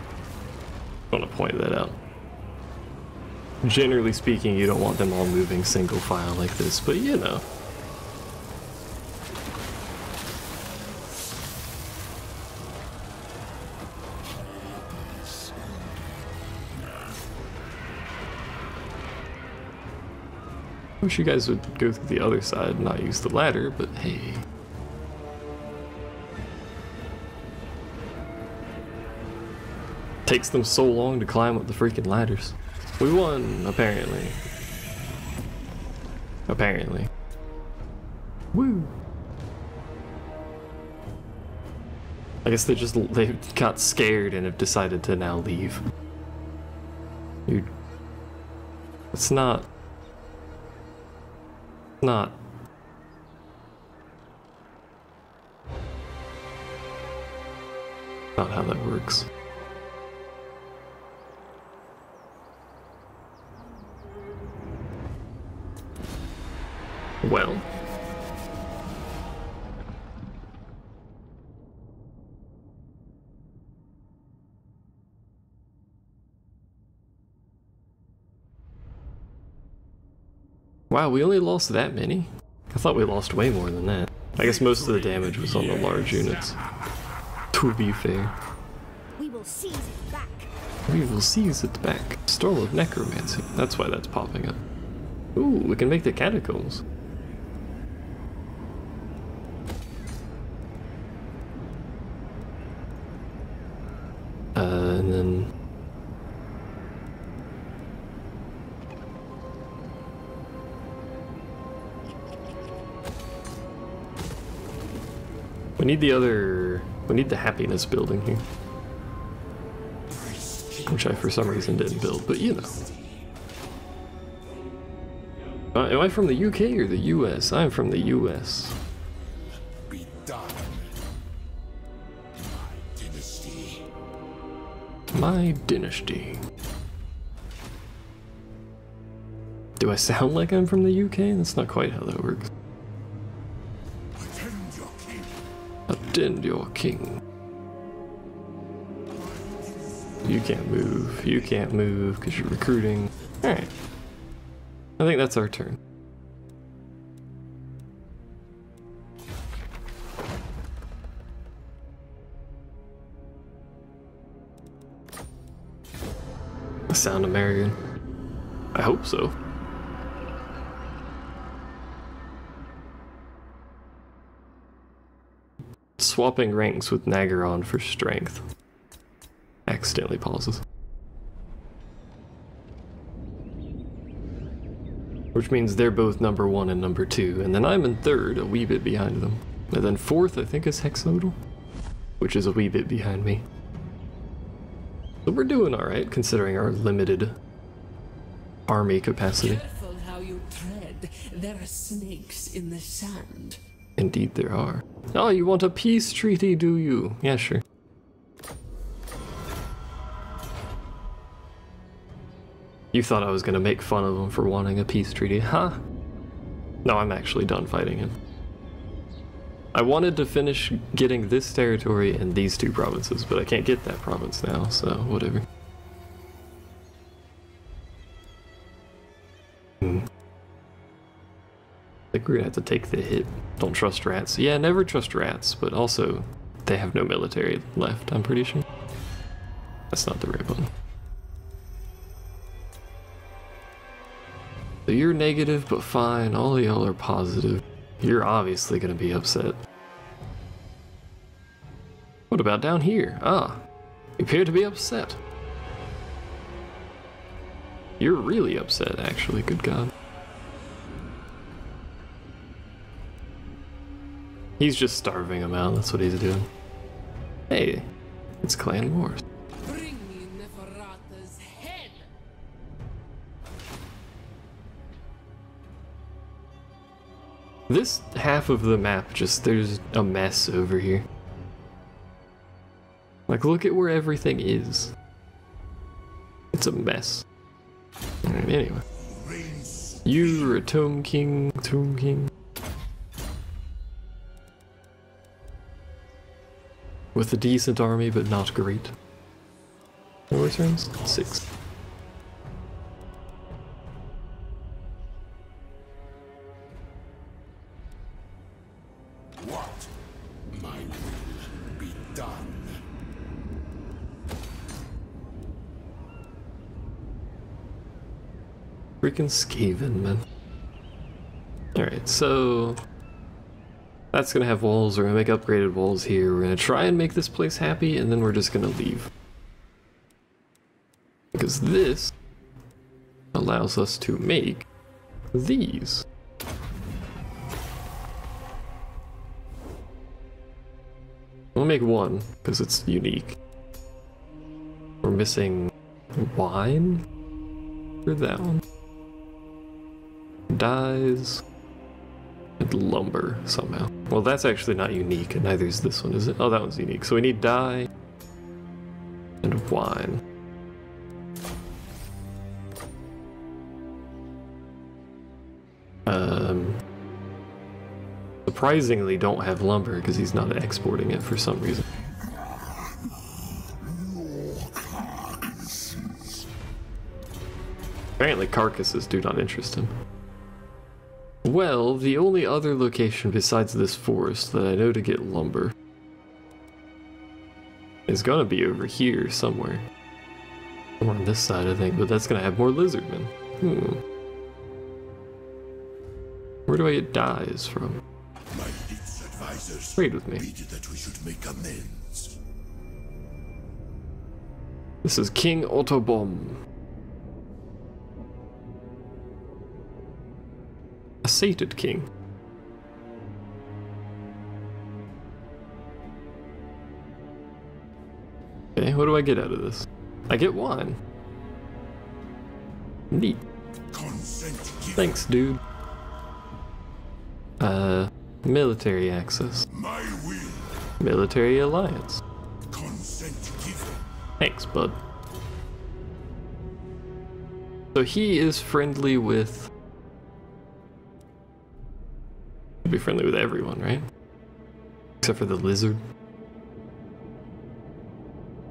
I want to point that out. Generally speaking, you don't want them all moving single file like this, but you know. I wish you guys would go through the other side and not use the ladder, but hey. Takes them so long to climb up the freaking ladders. We won, apparently. Apparently. Woo! I guess they got scared and have decided to now leave. Dude. It's not... not. Not how that works. Well. Wow, we only lost that many? I thought we lost way more than that. I guess most of the damage was on the large units. To be fair. We will seize it back. We will seize it back. Storm of Necromancy. That's why that's popping up. Ooh, we can make the catacombs. And then... we need the other... we need the happiness building here. Which I, for some reason, didn't build, but you know. Am I from the UK or the US? I'm from the US. Be done. My dynasty. My dynasty. Do I sound like I'm from the UK? That's not quite how that works. Attend your king. Attend your king. You can't move. You can't move because you're recruiting. Alright. I think that's our turn. Sound American? I hope so. Swapping ranks with Nagaron for strength. Accidentally pauses. Which means they're both number 1 and number 2, and then I'm in 3rd, a wee bit behind them. And then 4th, I think, is Hexodal, which is a wee bit behind me. So we're doing alright, considering our limited army capacity. Careful how you tread. There are snakes in the sand. Indeed there are. Oh, you want a peace treaty, do you? Yeah, sure. You thought I was gonna make fun of him for wanting a peace treaty, huh? No, I'm actually done fighting him. I wanted to finish getting this territory and these 2 provinces, but I can't get that province now, so whatever. I think we're gonna have to take the hit. Don't trust rats. Yeah, never trust rats, but also they have no military left, I'm pretty sure. That's not the right button. So you're negative, but fine. All y'all are positive. You're obviously gonna be upset. What about down here? Ah, you appear to be upset. You're really upset, actually. Good God. He's just starving him out. That's what he's doing. Hey, it's Clan Wars. Bring me Neferata's head. This half of the map, just there's a mess over here. Like, look at where everything is. It's a mess. Alright, anyway. You're a Tomb King, Tomb King. With a decent army, but not great. How many turns? 6. What? My will be done. Freaking Skaven, man. Alright, so... that's gonna have walls. We're gonna make upgraded walls here. We're gonna try and make this place happy, and then we're just gonna leave. Because this allows us to make these. We'll make one, because it's unique. We're missing wine for that one. Dyes. And lumber, somehow. Well, that's actually not unique, and neither is this one, is it? Oh, that one's unique. So we need dye and wine. Surprisingly don't have lumber because he's not exporting it for some reason. Apparently carcasses do not interest him. Well, the only other location besides this forest that I know to get lumber is gonna be over here somewhere. Somewhere on this side, I think, but that's gonna have more lizardmen. Where do I get dyes from? My lead's advisors Trade with me. pleaded that we should make amends. This is King Autobom. A sated king. Okay, what do I get out of this? I get wine. Neat. Consent given. Thanks, dude. Military access. My will. Military alliance. Consent given. Thanks, bud. So he is friendly with... He'll be friendly with everyone, right? Except for the lizard.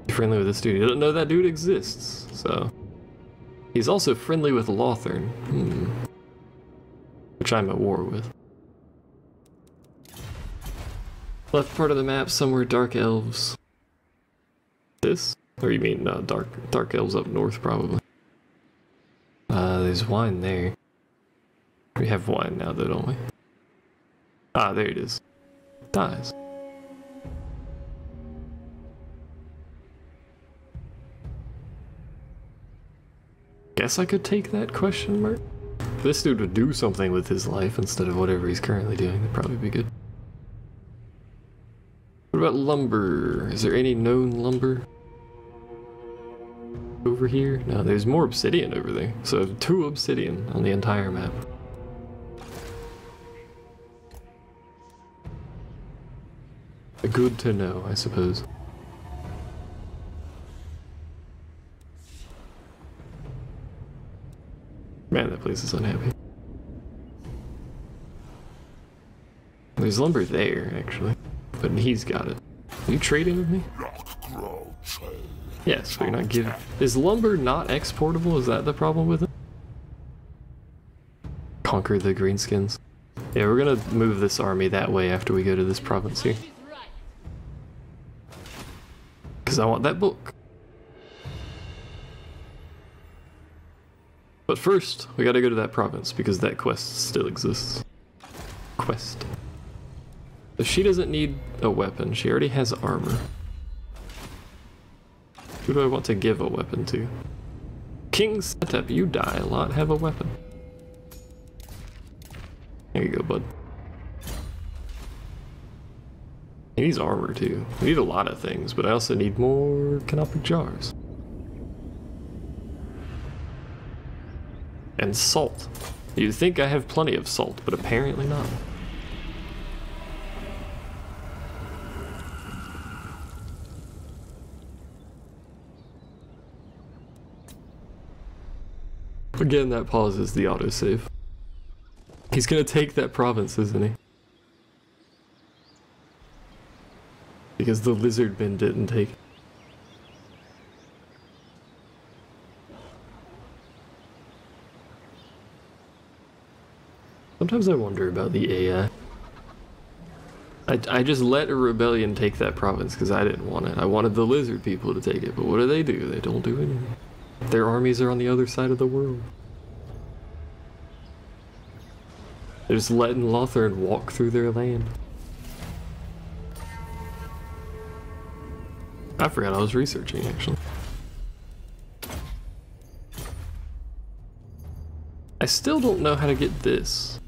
He's friendly with this dude. You don't know that dude exists, so... He's also friendly with Lothern. Which I'm at war with. Left part of the map, somewhere dark elves. This? Or you mean dark elves up north, probably. There's wine there. We have wine now, though, don't we? Ah, there it is. Dyes. Guess I could take that question mark? This dude would do something with his life instead of whatever he's currently doing. That'd probably be good. What about lumber? Is there any known lumber over here? No, there's more obsidian over there. So 2 obsidian on the entire map. Good to know, I suppose. Man, that place is unhappy. There's lumber there, actually. But he's got it. Are you trading with me? Yes, but you're not giving... Is lumber not exportable? Is that the problem with it? Conquer the greenskins. Yeah, we're gonna move this army that way after we go to this province here. Because I want that book. But first, we gotta go to that province because that quest still exists. Quest. So she doesn't need a weapon, she already has armor. Who do I want to give a weapon to? King Setup, you die a lot, have a weapon. There you go, bud. He needs armor too. I need a lot of things, but I also need more canopic jars. And salt. You'd think I have plenty of salt, but apparently not. Again, that pauses the autosave. He's gonna take that province, isn't he? Because the lizard bin didn't take it. Sometimes I wonder about the AI. I just let a rebellion take that province because I didn't want it. I wanted the lizard people to take it, but what do? They don't do anything. Their armies are on the other side of the world. They're just letting Lothern walk through their land. I forgot I was researching, actually. I still don't know how to get this.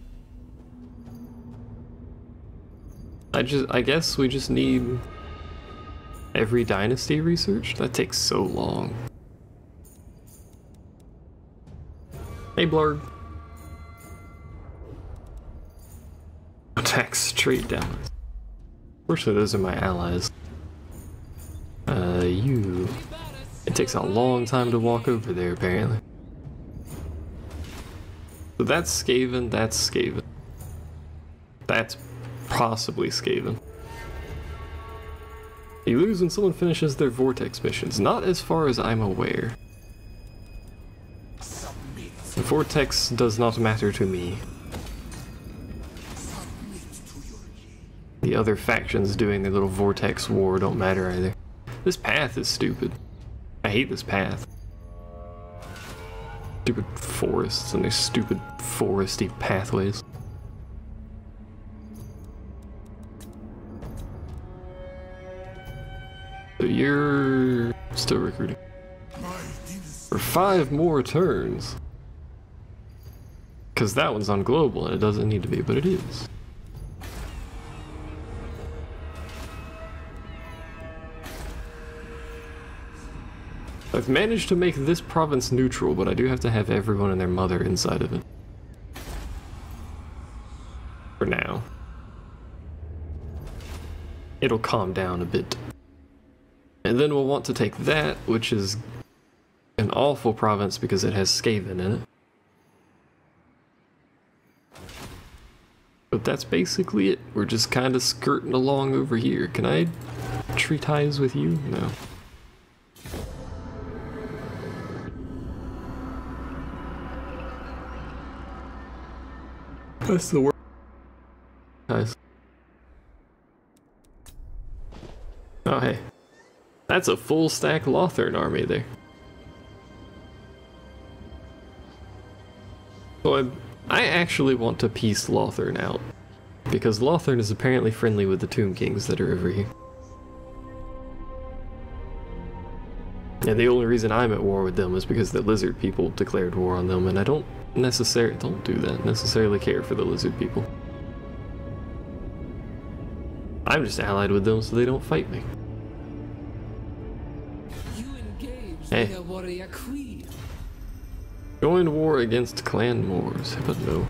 I guess we just need every dynasty researched? That takes so long. Hey, Blarg. attacks straight down. Fortunately, those are my allies. You... It takes a long time to walk over there, apparently. So that's Skaven, that's Skaven. That's possibly Skaven. You lose when someone finishes their Vortex missions, not as far as I'm aware. The Vortex does not matter to me. The other factions doing their little Vortex war don't matter either. This path is stupid. I hate this path. Stupid forests and their stupid foresty pathways. So you're still recruiting. For 5 more turns. Because that one's on global and it doesn't need to be, but it is. I've managed to make this province neutral, but I do have to have everyone and their mother inside of it. For now. It'll calm down a bit. And then we'll want to take that, which is an awful province because it has Skaven in it. But that's basically it. We're just kind of skirting along over here. Can I tree ties with you? No. That's the worst. Nice. Oh hey. That's a full stack Lothern army there. So I actually want to piece Lothern out. Because Lothern is apparently friendly with the Tomb Kings that are over here. And the only reason I'm at war with them is because the lizard people declared war on them, and I don't necessarily care for the lizard people. I'm just allied with them so they don't fight me. You engage Hey. with a warrior queen. Join war against clan Moors, but no.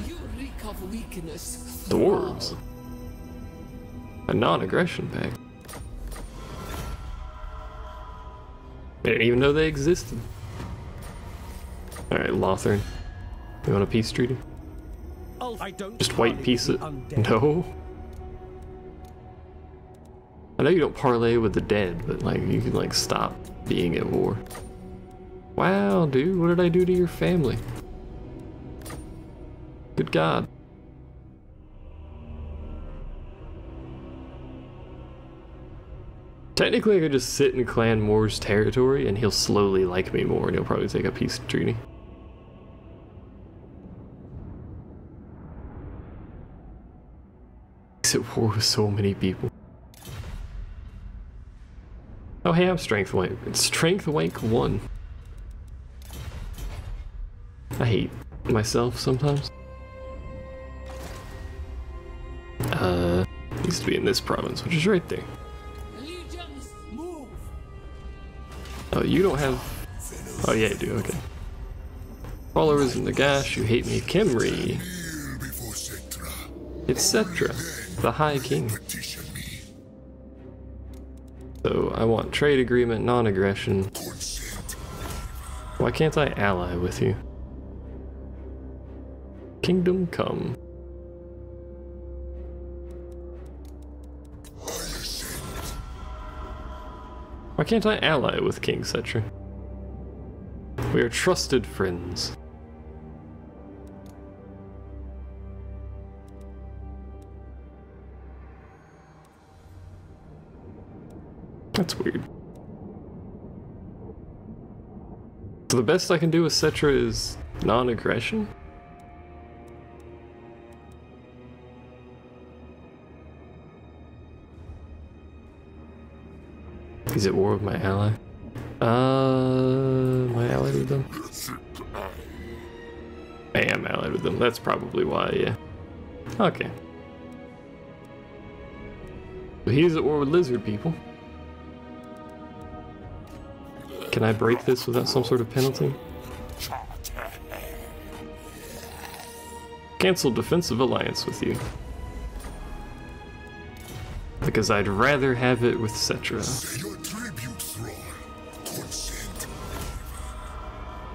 You reek of weakness. Dwarves. A non-aggression pact. I didn't even know they existed. Alright, Lothern. You want a peace treaty? I don't Just white parley piece it? with the undead. No? I know you don't parlay with the dead, but like, you can like stop being at war. Wow, dude, what did I do to your family? Good God. Technically, I could just sit in Clan Moor's territory and he'll slowly like me more and he'll probably take a peace treaty. He's at war with so many people. Oh hey, I'm strength rank. It's strength rank 1. I hate myself sometimes. Needs to be in this province, which is right there. Legions, move. Oh, you don't have... Oh yeah, you do, okay. Followers in Nagash, you hate me, Khemri, etc. The High King. So I want trade agreement, non-aggression. Why can't I ally with you? Kingdom come. Why can't I ally with King Cetra? We are trusted friends. That's weird. So the best I can do with Cetra is non-aggression? He's at war with my ally. Am I allied with them? I am allied with them. That's probably why, yeah. Okay. But he's at war with lizard people. Can I break this without some sort of penalty? Cancel defensive alliance with you. Because I'd rather have it with Cetra. Your tribute, thrall. Consent.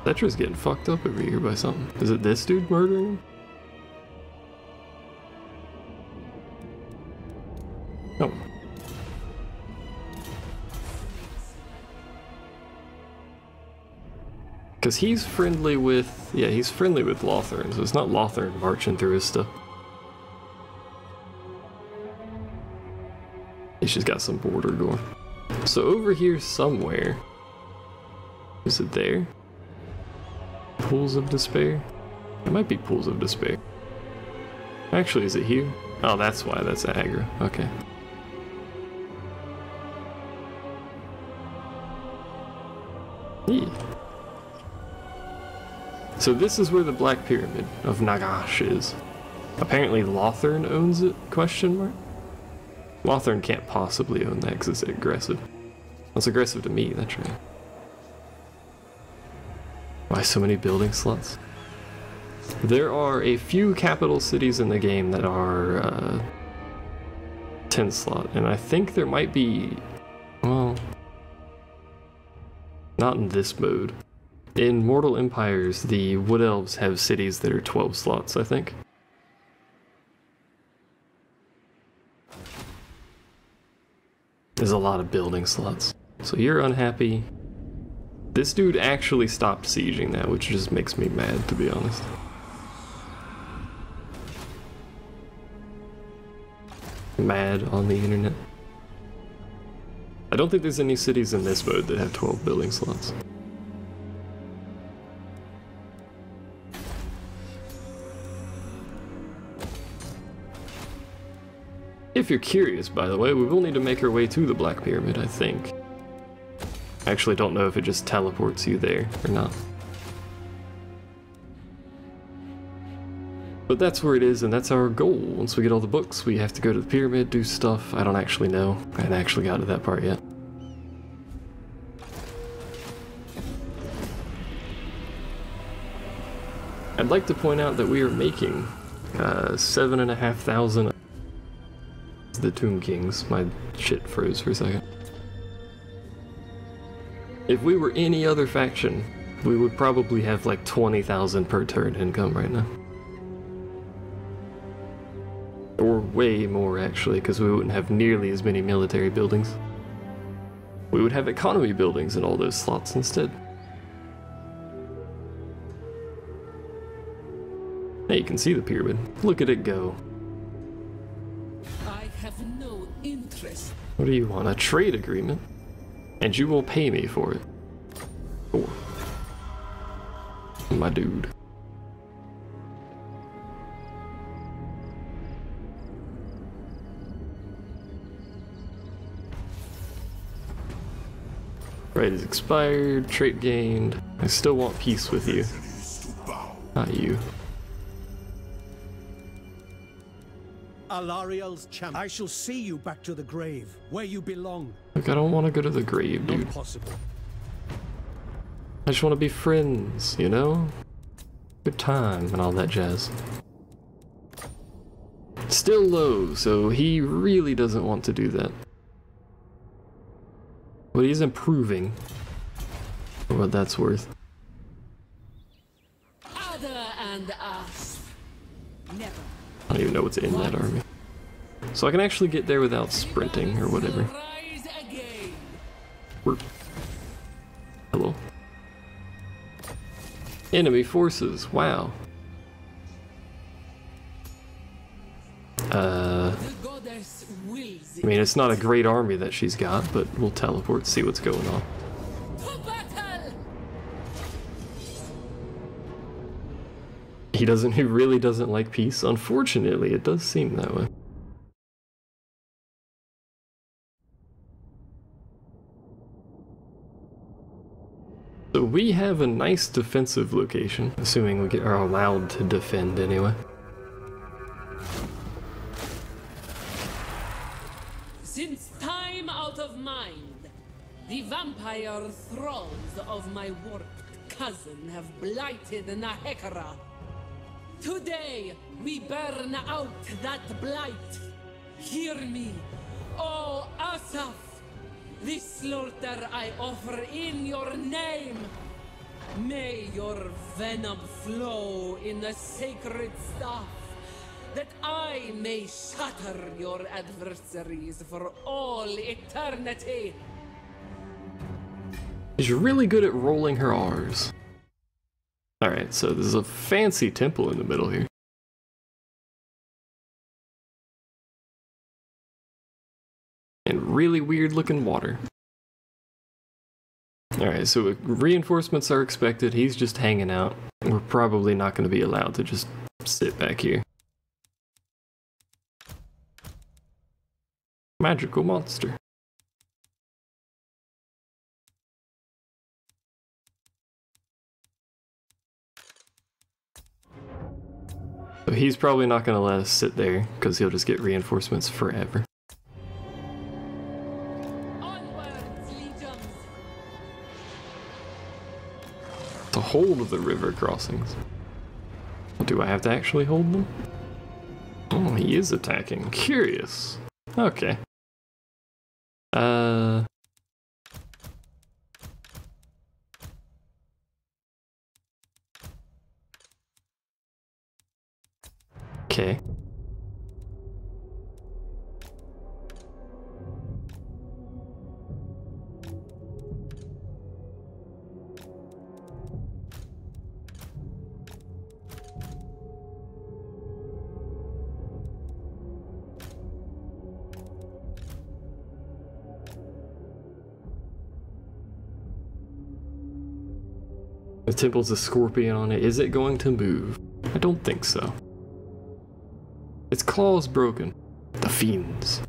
Cetra's getting fucked up over here by something. Is it this dude murdering him? No. Because he's friendly with... yeah, he's friendly with Lothern, so it's not Lothern marching through his stuff. He's just got some border going. So over here somewhere... is it there? Pools of Despair? It might be Pools of Despair. Actually, is it here? Oh, that's why. That's aggro. Okay. Yeah. So this is where the Black Pyramid of Nagash is. Apparently Lothern owns it, question mark? Lothern can't possibly own that because it's aggressive. That's aggressive to me, that's right. Why so many building slots? There are a few capital cities in the game that are 10 slot, and I think there might be, well, not in this mode. In Mortal Empires, the Wood Elves have cities that are 12 slots, I think. There's a lot of building slots. So you're unhappy. This dude actually stopped sieging that, which just makes me mad, to be honest. Mad on the internet. I don't think there's any cities in this mode that have 12 building slots. If you're curious, by the way, we will need to make our way to the Black Pyramid, I think. I actually don't know if it just teleports you there or not. But that's where it is, and that's our goal. Once we get all the books, we have to go to the pyramid, do stuff. I don't actually know. I haven't actually got to that part yet. I'd like to point out that we are making 7,500 the Tomb Kings. My shit froze for a second. If we were any other faction, we would probably have like 20,000 per turn income right now. Or way more actually, because we wouldn't have nearly as many military buildings. We would have economy buildings in all those slots instead. Hey, you can see the pyramid. Look at it go. I have no interest. What do you want? A trade agreement? And you will pay me for it. Cool. My dude. Right is expired, trait gained. I still want peace with you. Not you. Alariel's champ. I shall see you back to the grave, where you belong. Look, I don't want to go to the grave, dude. Not possible. I just want to be friends, you know? Good time and all that jazz. Still low, so he really doesn't want to do that. But he's improving, for what that's worth. Other and us. Never. I don't even know what's in that army. So I can actually get there without sprinting or whatever. Rise again. Hello. Enemy forces, wow. The goddess wills it. I mean, it's not a great army that she's got, but we'll teleport, see what's going on. To battle. He really doesn't like peace. Unfortunately, it does seem that way. So we have a nice defensive location, assuming we are allowed to defend anyway. Since time out of mind, the vampire thralls of my warped cousin have blighted Nahekara. Today, we burn out that blight. Hear me, O Asaph. This slaughter I offer in your name. May your venom flow in the sacred staff, that I may shatter your adversaries for all eternity. She's really good at rolling her R's. Alright, so there's a fancy temple in the middle here. And really weird looking water. Alright, so reinforcements are expected. He's just hanging out. We're probably not going to be allowed to just sit back here. Magical monster. So he's probably not going to let us sit there, because he'll just get reinforcements forever. Onwards, legions. To hold the river crossings. Do I have to actually hold them? Oh, he is attacking. Curious. Okay. Okay. The temple's a scorpion on it. Is it going to move? I don't think so. Its claw's broken. The fiends.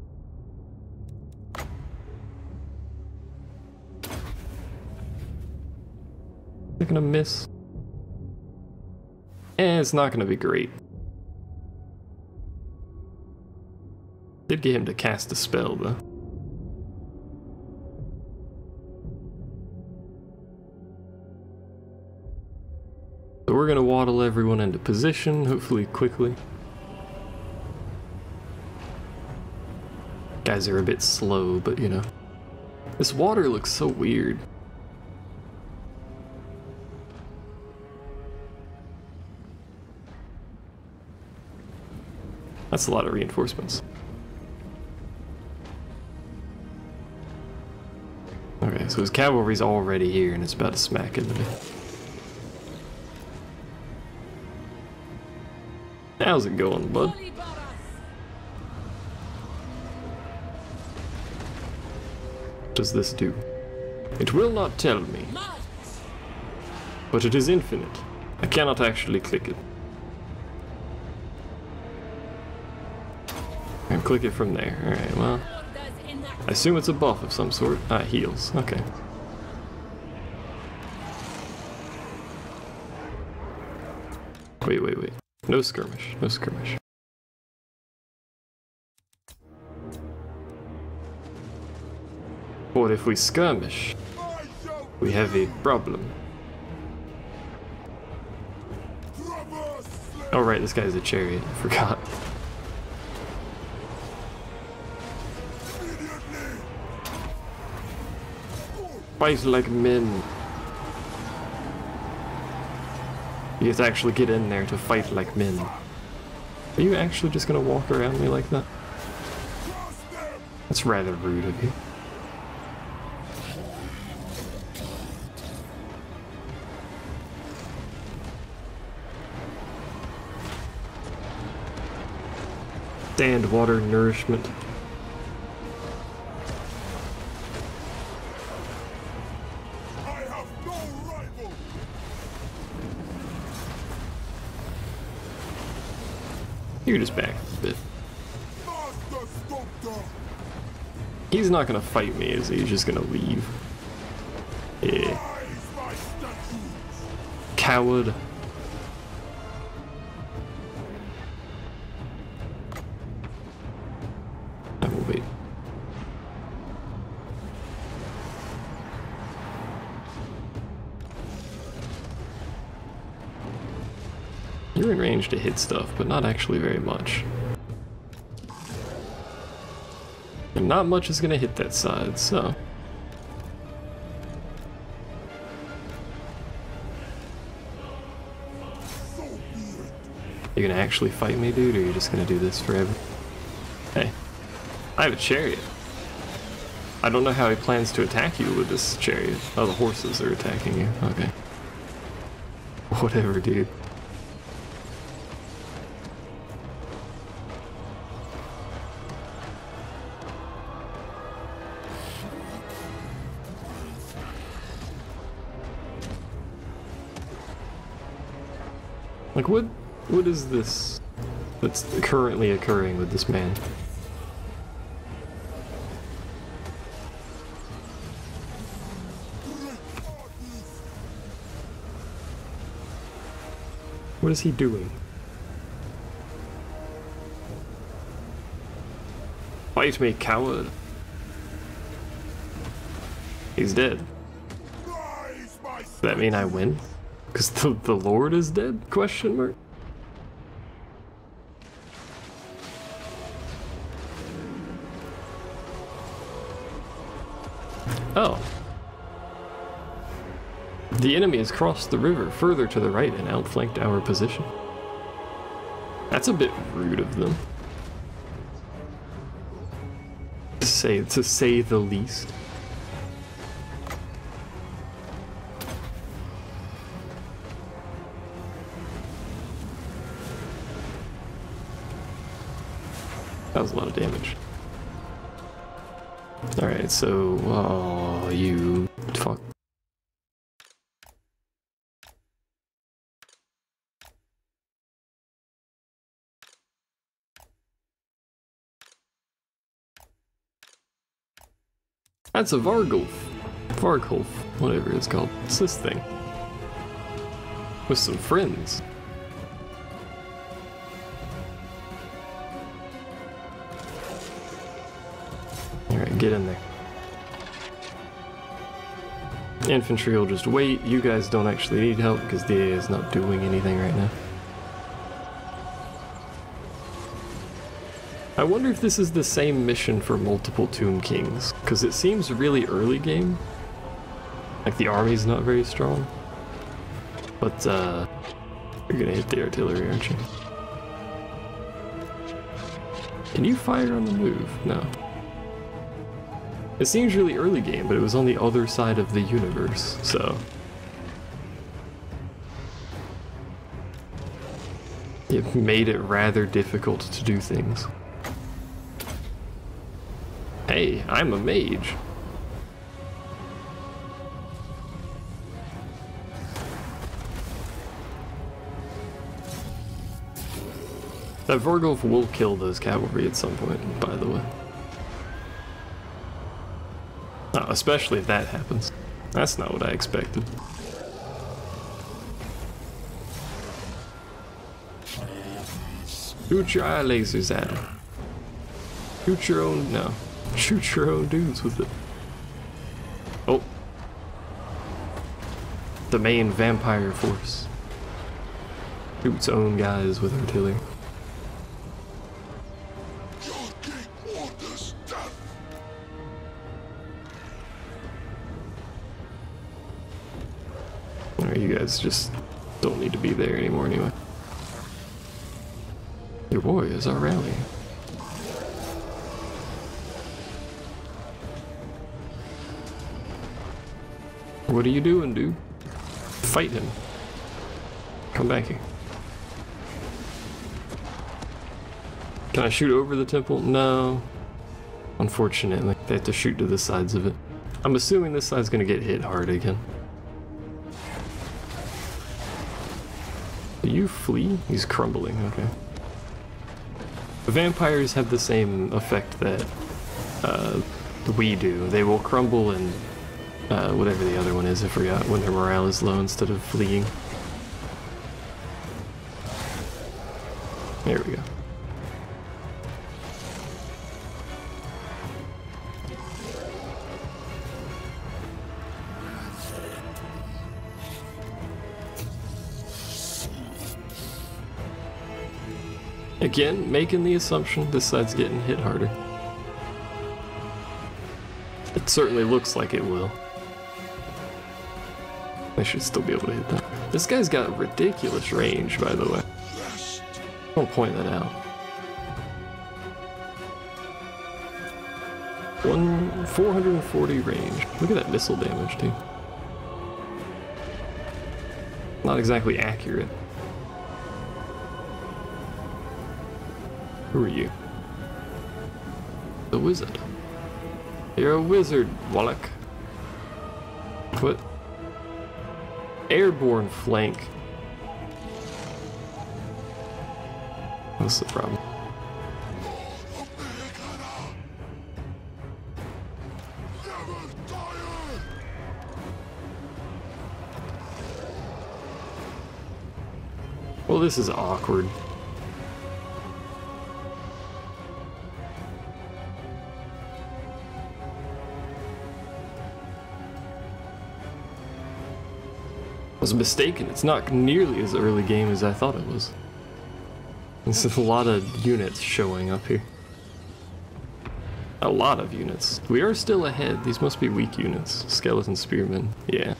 Is it gonna miss? It's not gonna be great. Did get him to cast a spell though. So we're gonna waddle everyone into position, hopefully quickly. Guys are a bit slow, but you know. This water looks so weird. That's a lot of reinforcements. Okay, so his cavalry's already here and it's about to smack into me. How's it going, bud? What does this do? It will not tell me. But it is infinite. I cannot actually click it. I can click it from there. Alright, well. I assume it's a buff of some sort. Ah, heals. Okay. Wait. No skirmish. No skirmish. But if we skirmish, we have a problem. Oh right, this guy's a chariot. I forgot. Fight like men. You have to actually get in there to fight like men. Are you actually just gonna walk around me like that? That's rather rude of you. Sand, water, nourishment. You're just back a bit. He's not gonna fight me, is he? He's just gonna leave. Yeah. Coward. I will wait. You're in range to hit stuff, but not actually very much. And not much is gonna hit that side, so... You gonna actually fight me, dude, or are you just gonna do this forever? Hey, I have a chariot. I don't know how he plans to attack you with this chariot. Oh, the horses are attacking you. Okay. Whatever, dude. Like, what is this that's currently occurring with this man? What is he doing? Fight me, coward. He's dead. Does that mean I win? Because the Lord is dead? Question mark? Oh. The enemy has crossed the river further to the right and outflanked our position. That's a bit rude of them. To say the least. That was a lot of damage. Alright, so... Oh, you... Fuck. That's a Vargulf. Vargulf, whatever it's called. It's this thing. With some friends. Alright, get in there. Infantry will just wait. You guys don't actually need help because the AA is not doing anything right now. I wonder if this is the same mission for multiple Tomb Kings, because it seems really early game. Like the army's not very strong. But you're gonna hit the artillery, aren't you? Can you fire on the move? No. It seems really early game, but it was on the other side of the universe, so... It made it rather difficult to do things. Hey, I'm a mage. That Vargulf will kill those cavalry at some point, by the way. Oh, especially if that happens. That's not what I expected. Shoot your eye lasers at him. Shoot your own... no. Shoot your own dudes with it. Oh. The main vampire force. Shoots own guys with artillery. Alright, you guys just don't need to be there anymore anyway. Your warriors are rallying. What are you doing, dude? Fight him. Come back here. Can I shoot over the temple? No. Unfortunately, they have to shoot to the sides of it. I'm assuming this side's gonna get hit hard again. Do you flee? He's crumbling, okay. The vampires have the same effect that we do. They will crumble and whatever the other one is, I forgot, when their morale is low instead of fleeing. There we go. Again, making the assumption this side's getting hit harder. It certainly looks like it will. I should still be able to hit that. This guy's got ridiculous range, by the way. I won't point that out. 440 range. Look at that missile damage, too. Not exactly accurate. Who are you? The wizard. You're a wizard, Wallach. What? Airborne flank. What's the problem? Well, this is awkward. I was mistaken. It's not nearly as early game as I thought it was. There's a lot of units showing up here. A lot of units. We are still ahead. These must be weak units. Skeleton spearmen. Yeah.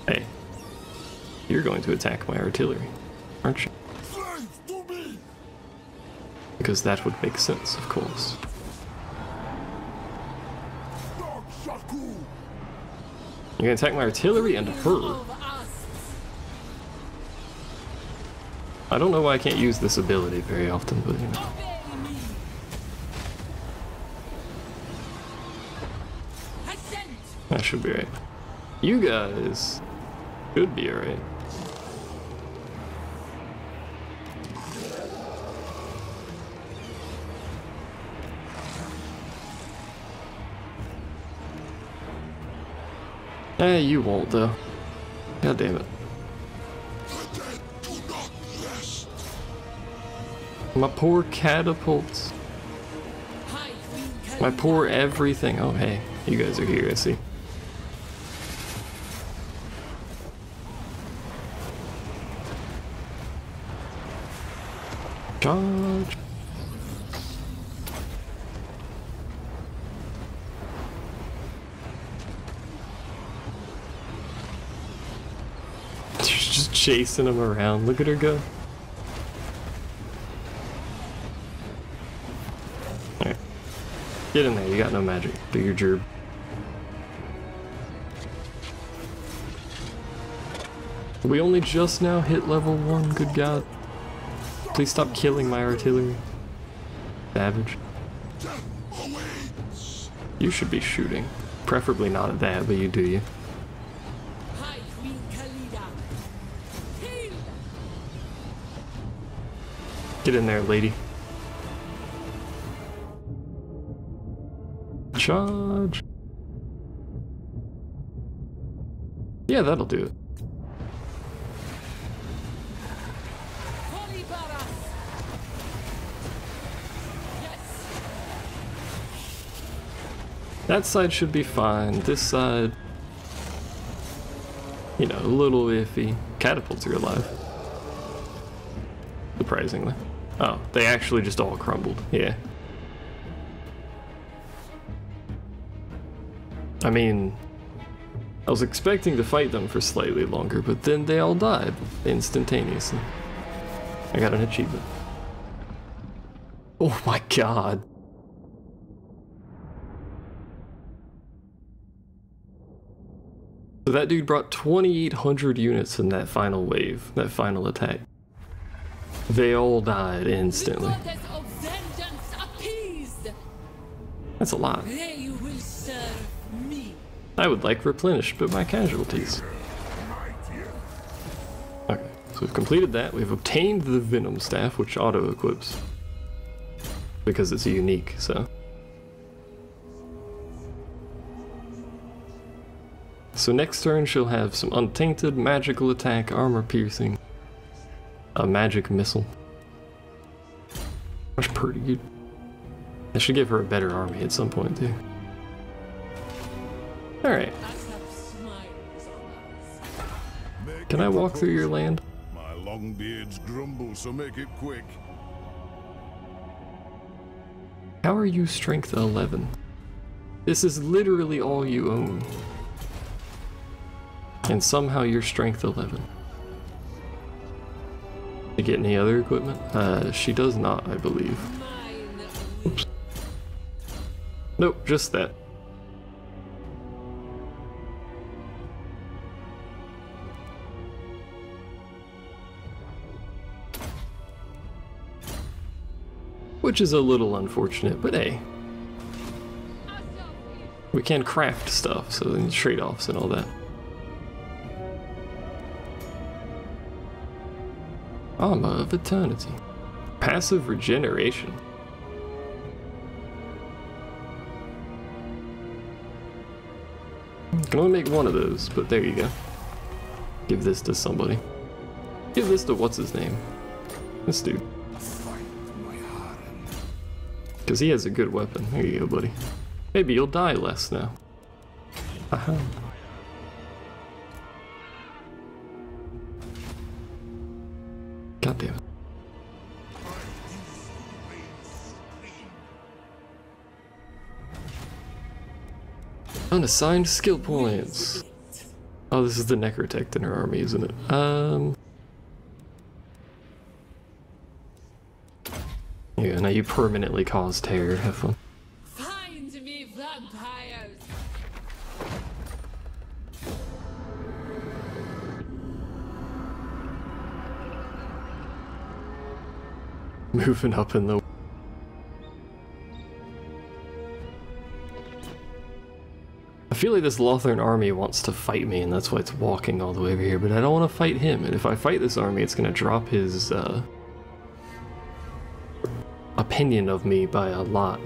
Hey. You're going to attack my artillery, aren't you? Because that would make sense, of course. You're gonna attack my artillery and her. I don't know why I can't use this ability very often, but you know. That should be right. You guys should be alright. Eh, you won't though. God damn it. My poor catapults. My poor everything. Oh hey, you guys are here, I see. Charge. She's just chasing him around. Look at her go. Alright. Get in there, you got no magic. Do your gerb. We only just now hit level 1, good god. Please stop killing my artillery. Savage. You should be shooting. Preferably not at that, but you do you. Hi, Queen Khalida. Get in there, lady. Charge. Yeah, that'll do it. That side should be fine. This side, you know, a little iffy. Catapults are alive. Surprisingly. Oh, they actually just all crumbled. Yeah. I mean, I was expecting to fight them for slightly longer, but then they all died instantaneously. I got an achievement. Oh my god. So that dude brought 2,800 units in that final wave, that final attack. They all died instantly. That's a lot. They will serve me. I would like replenished, but my casualties. Okay, so we've completed that. We've obtained the Venom Staff, which auto-equips. Because it's unique, so. So next turn she'll have some untainted, magical attack, armor piercing, a magic missile. That's pretty good. I should give her a better army at some point too. Alright. Can I walk through your land? Longbeards grumble, so make it quick. How are you strength 11? This is literally all you own. And somehow you're strength 11. To get any other equipment? She does not, I believe. Oops. Nope, just that. Which is a little unfortunate, but hey. We can craft stuff, so then trade-offs and all that. Armor of Eternity. Passive regeneration. Can only make one of those, but there you go. Give this to somebody. Give this to what's his name? This dude. Because he has a good weapon. There you go, buddy. Maybe you'll die less now. Aha. God damn it. Unassigned skill points. Oh, this is the Necrotect in her army, isn't it? Yeah, now you permanently cause terror. Have fun. Find me, vampires! Moving up in the... I feel like this Lothern army wants to fight me, and that's why it's walking all the way over here, but I don't want to fight him, and if I fight this army, it's going to drop his, opinion of me by a lot.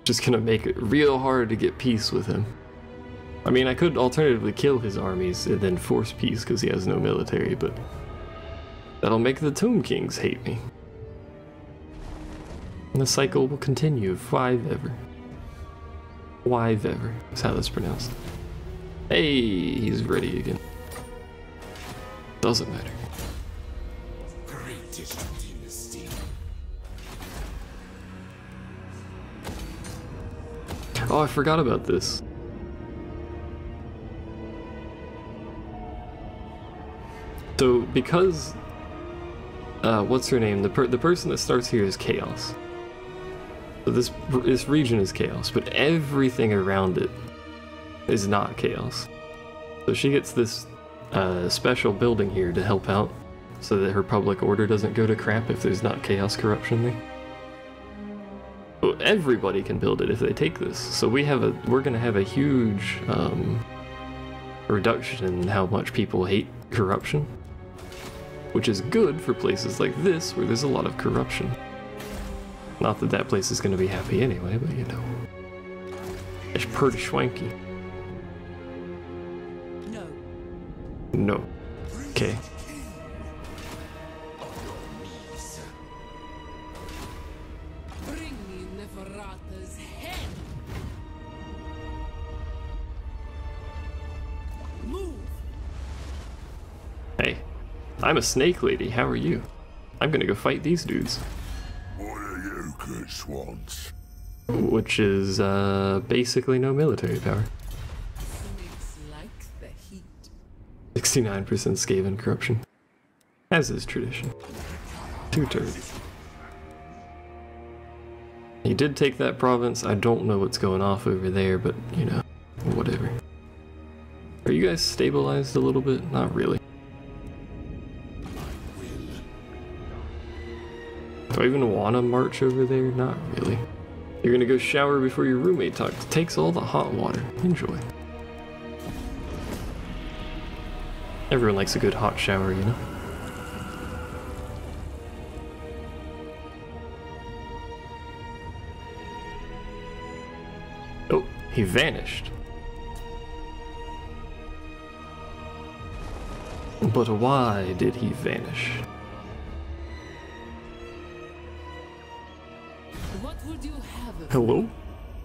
Just gonna make it real hard to get peace with him. I mean, I could alternatively kill his armies and then force peace because he has no military, but that'll make the Tomb Kings hate me. And the cycle will continue, Wyvever. Wyvever is how that's pronounced. Hey, he's ready again. Doesn't matter. Oh, I forgot about this. So, because, what's her name? The person that starts here is Chaos. So this region is Chaos, but everything around it is not Chaos. So she gets this special building here to help out, so that her public order doesn't go to crap if there's not Chaos corruption there. Everybody can build it if they take this. So we're gonna have a huge reduction in how much people hate corruption, which is good for places like this where there's a lot of corruption. Not that that place is gonna be happy anyway, but you know, it's pretty swanky. No. No. Okay. Hey, I'm a snake lady, how are you? I'm gonna go fight these dudes. What are you good swans? Which is, basically no military power. Snakes like the heat. 69% Skaven corruption. As is tradition. 2 turns. He did take that province, I don't know what's going off over there, but, you know, whatever. Are you guys stabilized a little bit? Not really. Do I even want to march over there? Not really. You're gonna go shower before your roommate takes all the hot water. Enjoy. Everyone likes a good hot shower, you know? Oh, he vanished. But why did he vanish? What would you have? Hello?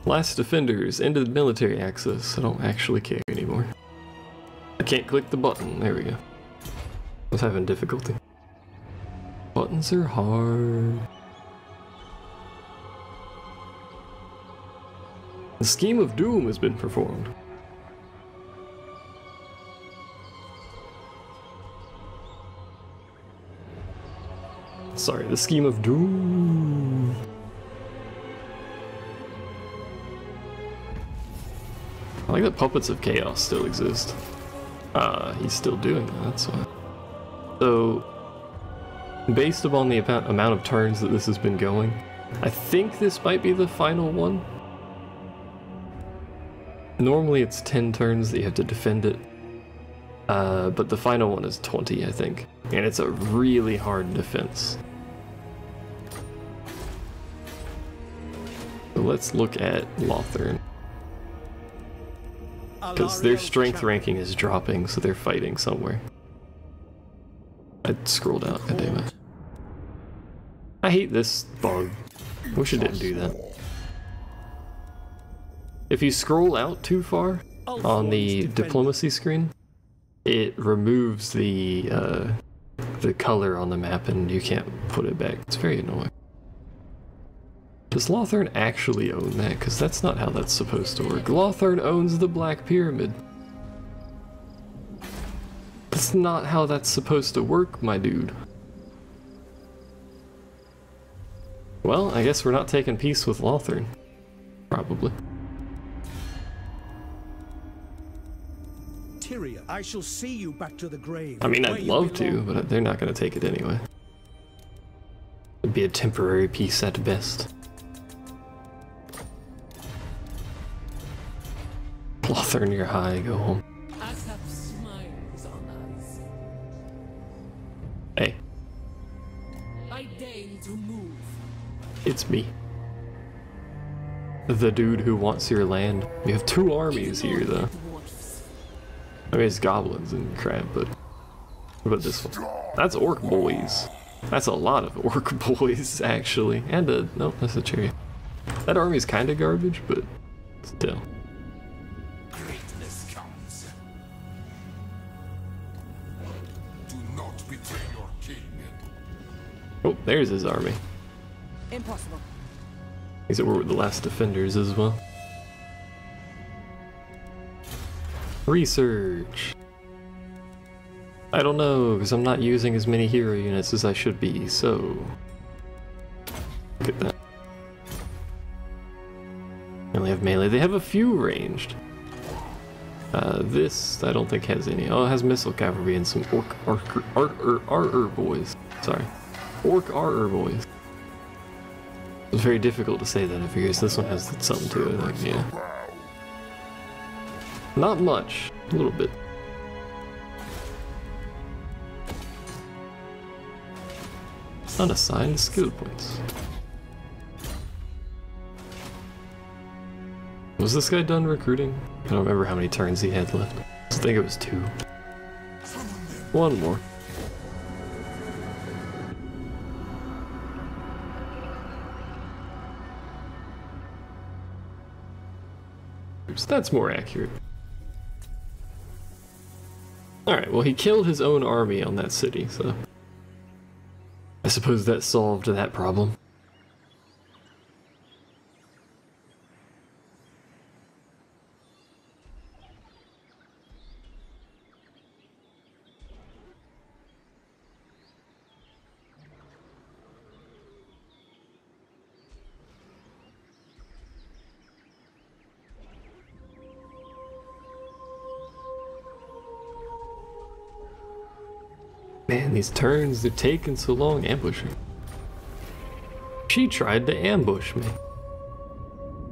Last defenders ended military access. I don't actually care anymore. I can't click the button. There we go. I was having difficulty. Buttons are hard. The scheme of doom has been performed. Sorry, the scheme of doom. I like that Puppets of Chaos still exist. He's still doing that, that's why. So, based upon the amount of turns that this has been going, I think this might be the final one. Normally it's 10 turns that you have to defend it, but the final one is 20, I think. And it's a really hard defense. So let's look at Lothern. Because their strength ranking is dropping, so they're fighting somewhere. I scrolled out, goddammit. I hate this bug. Wish it didn't do that. If you scroll out too far on the diplomacy screen, it removes the color on the map and you can't put it back. It's very annoying. Does Lothern actually own that? Because that's not how that's supposed to work. Lothern owns the Black Pyramid. That's not how that's supposed to work, my dude. Well, I guess we're not taking peace with Lothern. Probably. Tyria, I shall see you back to the grave. I mean, I'd love to, but they're not going to take it anyway. It'd be a temporary peace at best. Lothern, you're high, go home. Asap smiles on us. Hey. I deign to move. It's me. The dude who wants your land. We have 2 armies here, though. I mean, it's goblins and crap, but what about this one? That's orc boys. That's a lot of orc boys, actually. And no, that's a chariot. That army's kind of garbage, but still. Greatness comes. Do not betray your king. Oh, there's his army. Impossible. These were the last defenders as well. Research. I don't know, because I'm not using as many hero units as I should be, so... Look at that. They only have melee. They have a few ranged. This, I don't think has any. Oh, it has missile cavalry and some orc boys. Sorry. Orc boys. It's very difficult to say that, I figure. This one has something to it, like, yeah. Not much, a little bit. Unassigned skill points. Was this guy done recruiting? I don't remember how many turns he had left. I think it was 2. One more. Oops, that's more accurate. Alright, well he killed his own army on that city, so... I suppose that solved that problem. Man, these turns, they're taking so long ambushing. She tried to ambush me.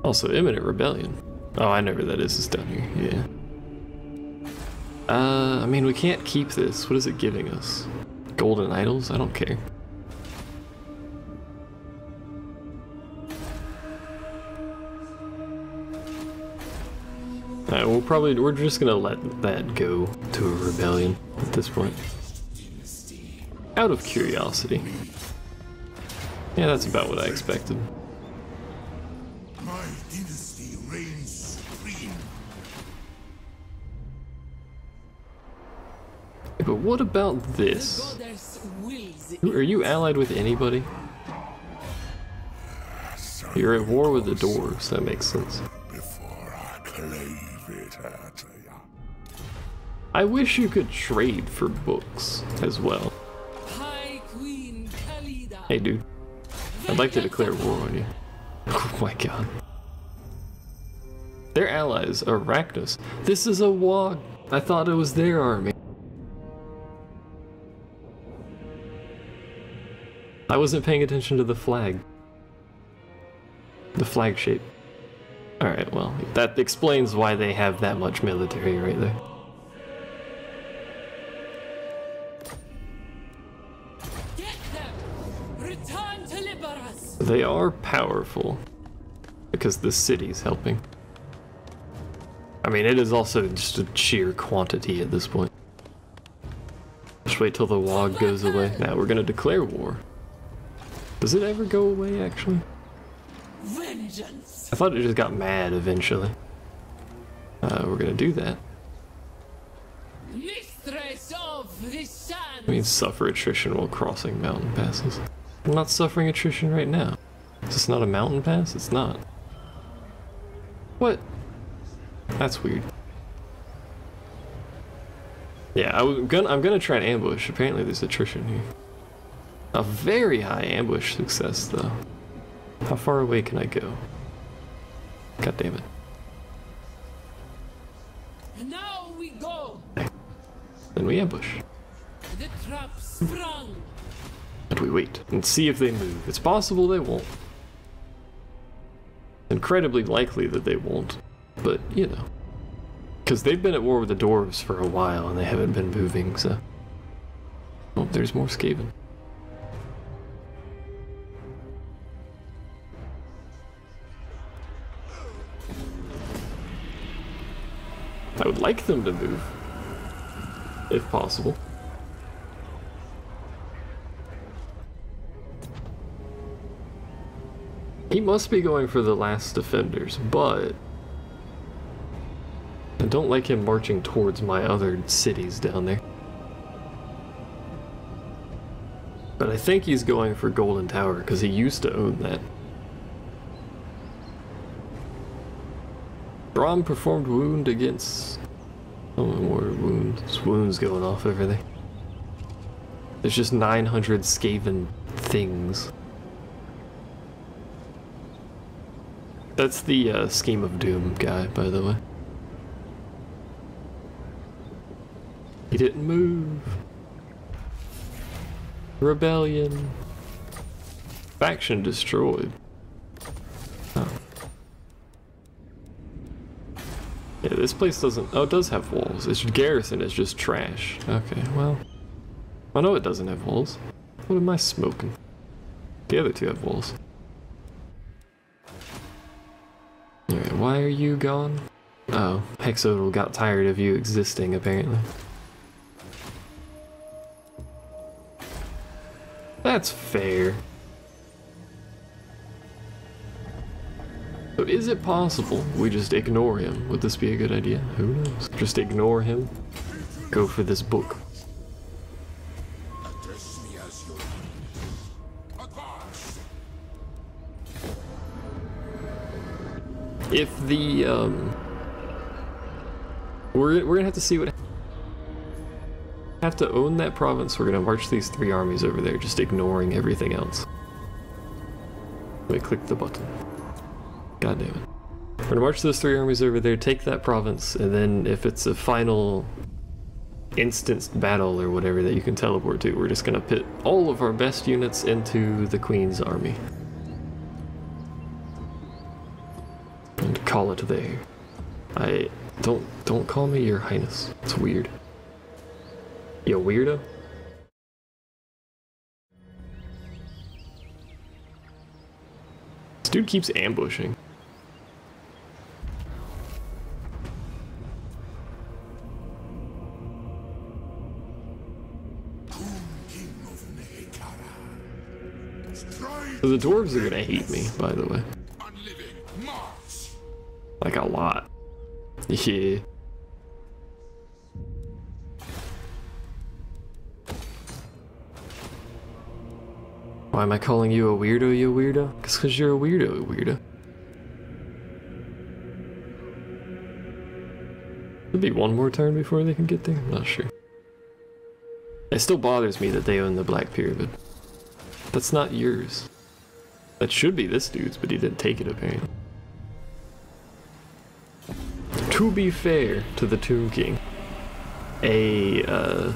Also, imminent rebellion. Oh, I know where that is. It's down here. Yeah. I mean, we can't keep this. What is it giving us? Golden idols? I don't care. Alright, we're just gonna let that go to a rebellion at this point. Out of curiosity. Yeah, that's about what I expected. My dynasty reigns supreme. what about The this? goddess wills it. Are you allied with anybody? You're at war with the dwarves, that makes sense. Before I clave it at ya. I wish you could trade for books as well. High Queen Khalida. Hey dude, I'd like to declare war on you. Oh my god. Their allies, Arachnos. This is a wog. I thought it was their army. I wasn't paying attention to the flag. The flag shape. Alright, well, that explains why they have that much military right there. Get them! Return to Liberus! They are powerful. Because the city's helping. I mean, it is also just a sheer quantity at this point. Just wait till the wog goes away. Now we're gonna declare war. Does it ever go away, actually? Vengeance! I thought it just got mad eventually. We're gonna do that. Mistress of the Sun! I mean, suffer attrition while crossing mountain passes. I'm not suffering attrition right now. Is this not a mountain pass? It's not. What? That's weird. Yeah, I'm gonna try and ambush. Apparently there's attrition here. A very high ambush success, though. How far away can I go? God damn it. Now we go! Then we ambush. The trap sprung! And we wait and see if they move. It's possible they won't. Incredibly likely that they won't. But, you know. Because they've been at war with the dwarves for a while and they haven't been moving, so... Oh, there's more Skaven. I would like them to move, if possible. He must be going for the last defenders, but I don't like him marching towards my other cities down there. But I think he's going for Golden Tower, because he used to own that. Brom performed wound against... Oh, more wounds. Wounds going off over there. There's just 900 Skaven things. That's the Scheme of Doom guy, by the way. He didn't move. Rebellion. Faction destroyed. Oh. Yeah, this place doesn't... Oh, it does have walls. Its garrison is just trash. Okay, well... Oh no, it doesn't have walls. What am I smoking? The other two have walls. Alright, why are you gone? Oh, Hexodal got tired of you existing, apparently. That's fair. So is it possible we just ignore him? Would this be a good idea? Who knows? Just ignore him. Go for this book. Address me as your advance. If the we're gonna have to see what have to own that province. We're gonna march these 3 armies over there, just ignoring everything else. Let me click the button. God damn it. We're gonna march those 3 armies over there, take that province, and then if it's a final instanced battle or whatever that you can teleport to, we're just gonna pit all of our best units into the Queen's army. And call it there. Don't call me your highness. It's weird. You weirdo? This dude keeps ambushing. So the dwarves are gonna hate me, by the way. Like a lot. Yeah. Why am I calling you a weirdo, you weirdo? Because you're a weirdo, you weirdo. There'll be one more turn before they can get there? I'm not sure. It still bothers me that they own the Black Pyramid. That's not yours. That should be this dude's, but he didn't take it apparently. To be fair to the Tomb King, a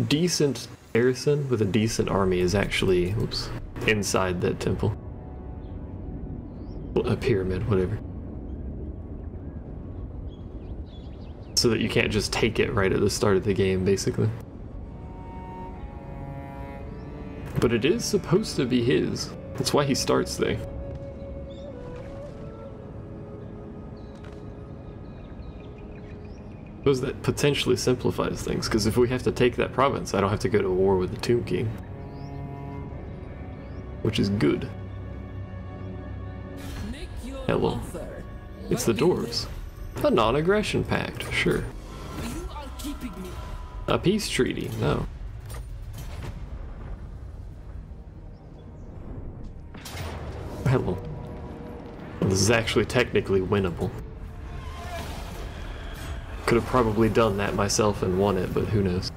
decent garrison with a decent army is actually, oops, inside that temple. A pyramid, whatever. So that you can't just take it right at the start of the game, basically. But it is supposed to be his. That's why he starts there. I suppose that potentially simplifies things, because if we have to take that province, I don't have to go to war with the Tomb King. Which is good. Hello. It's the dwarves. A non-aggression pact, sure. You are keeping me. A peace treaty, no. Hello. Well, this is actually technically winnable. Could have probably done that myself and won it, but who knows.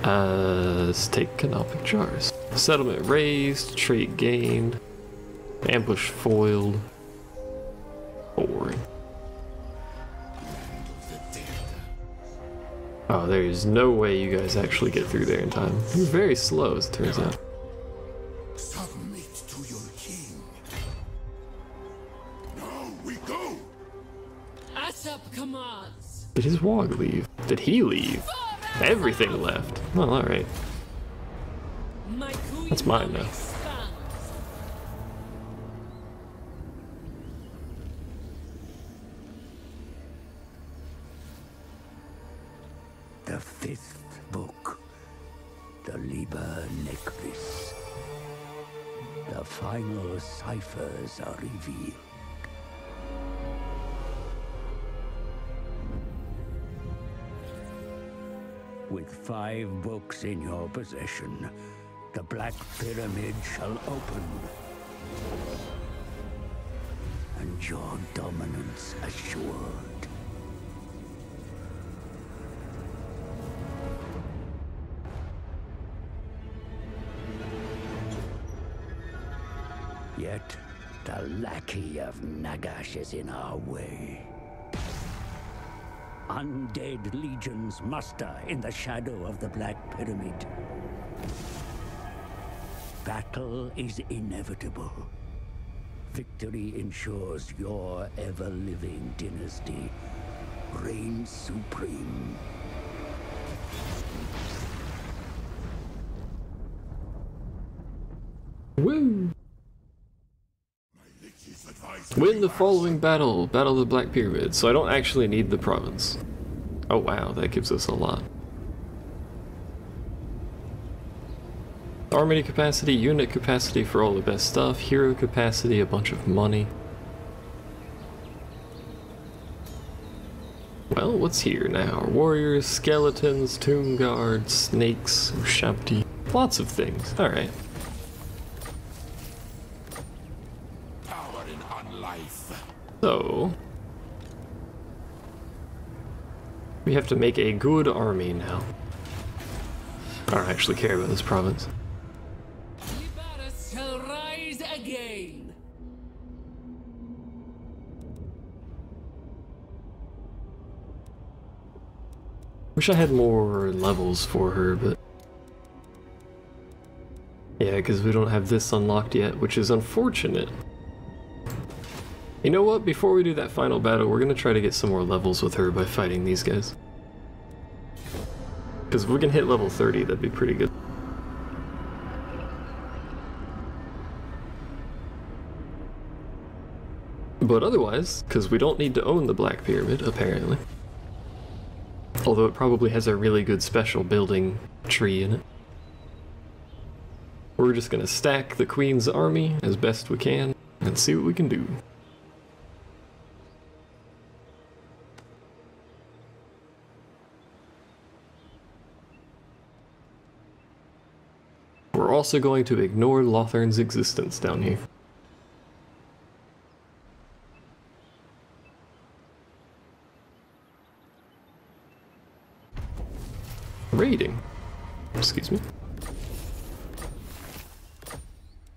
Let's take Canopic Jars. Settlement raised, trait gained, ambush foiled. Boring. Oh, there's no way you guys actually get through there in time. You're very slow, as it turns out. Submit to your king. Now we go. Asap commands. Did his wog leave? Did he leave? Everything left. Well, alright. My queen That's mine now. stands. The fifth book, the Liber Necris. The final ciphers are revealed. With 5 books in your possession, the Black Pyramid shall open. And your dominance assured. Yet, the lackey of Nagash is in our way. Undead legions muster in the shadow of the Black Pyramid. Battle is inevitable. Victory ensures your ever-living dynasty reigns supreme. Woo! Win the following battle, Battle of the Black Pyramid, so I don't actually need the province. Oh wow, that gives us a lot. Army capacity, unit capacity for all the best stuff, hero capacity, a bunch of money. Well, what's here now? Warriors, skeletons, tomb guards, snakes, Ushabti, lots of things. Alright. So, we have to make a good army now. I don't actually care about this province. Liberus shall rise again. Wish I had more levels for her, but yeah, because we don't have this unlocked yet, which is unfortunate. You know what? Before we do that final battle, we're gonna try to get some more levels with her by fighting these guys. Because if we can hit level 30, that'd be pretty good. But otherwise, because we don't need to own the Black Pyramid, apparently. Although it probably has a really good special building tree in it. We're just gonna stack the Queen's army as best we can and see what we can do. also going to ignore Lothern's existence down here. Raiding. Excuse me.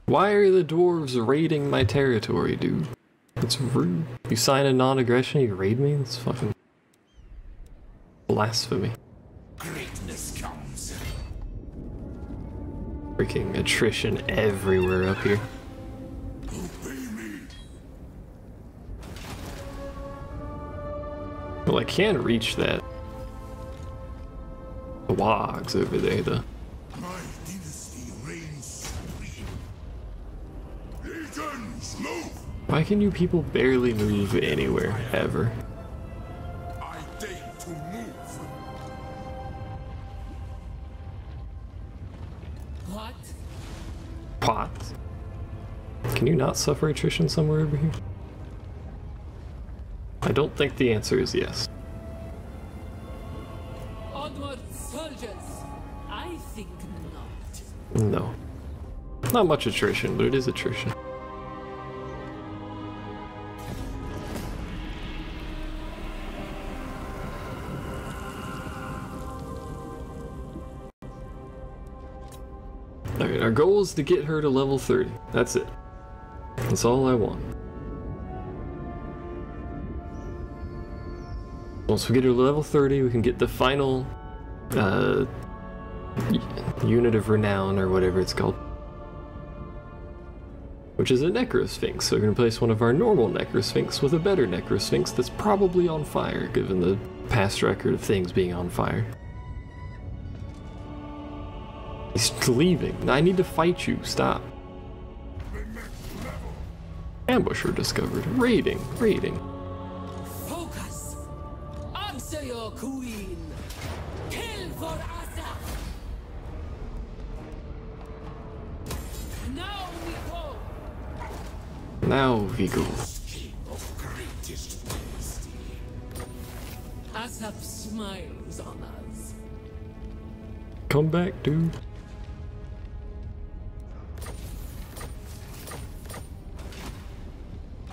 Why are the dwarves raiding my territory, dude? It's rude. You sign a non-aggression, you raid me? That's fucking blasphemy. Greatness comes. Freaking attrition everywhere up here. Obey me. Well, I can reach that. The wogs over there, though. My dynasty reigns supreme. Legions, move! Why can you people barely move anywhere, ever? I deign to move. What? Pot. Can you not suffer attrition somewhere over here? I don't think the answer is yes. Onward, soldiers! I think not. No. Not much attrition, but it is attrition. Alright, our goal is to get her to level 30. That's it. That's all I want. Once we get her to level 30, we can get the final unit of renown, or whatever it's called. Which is a Necrosphinx, so we're going to place one of our normal Necrosphinx with a better Necrosphinx that's probably on fire, given the past record of things being on fire. He's leaving. I need to fight you. Stop. Ambusher discovered. Raiding. Raiding. Focus! Answer your queen! Kill for Asaf! Now we go! Now we go. King of greatest dynasty. Asaf smiles on us. Come back, dude.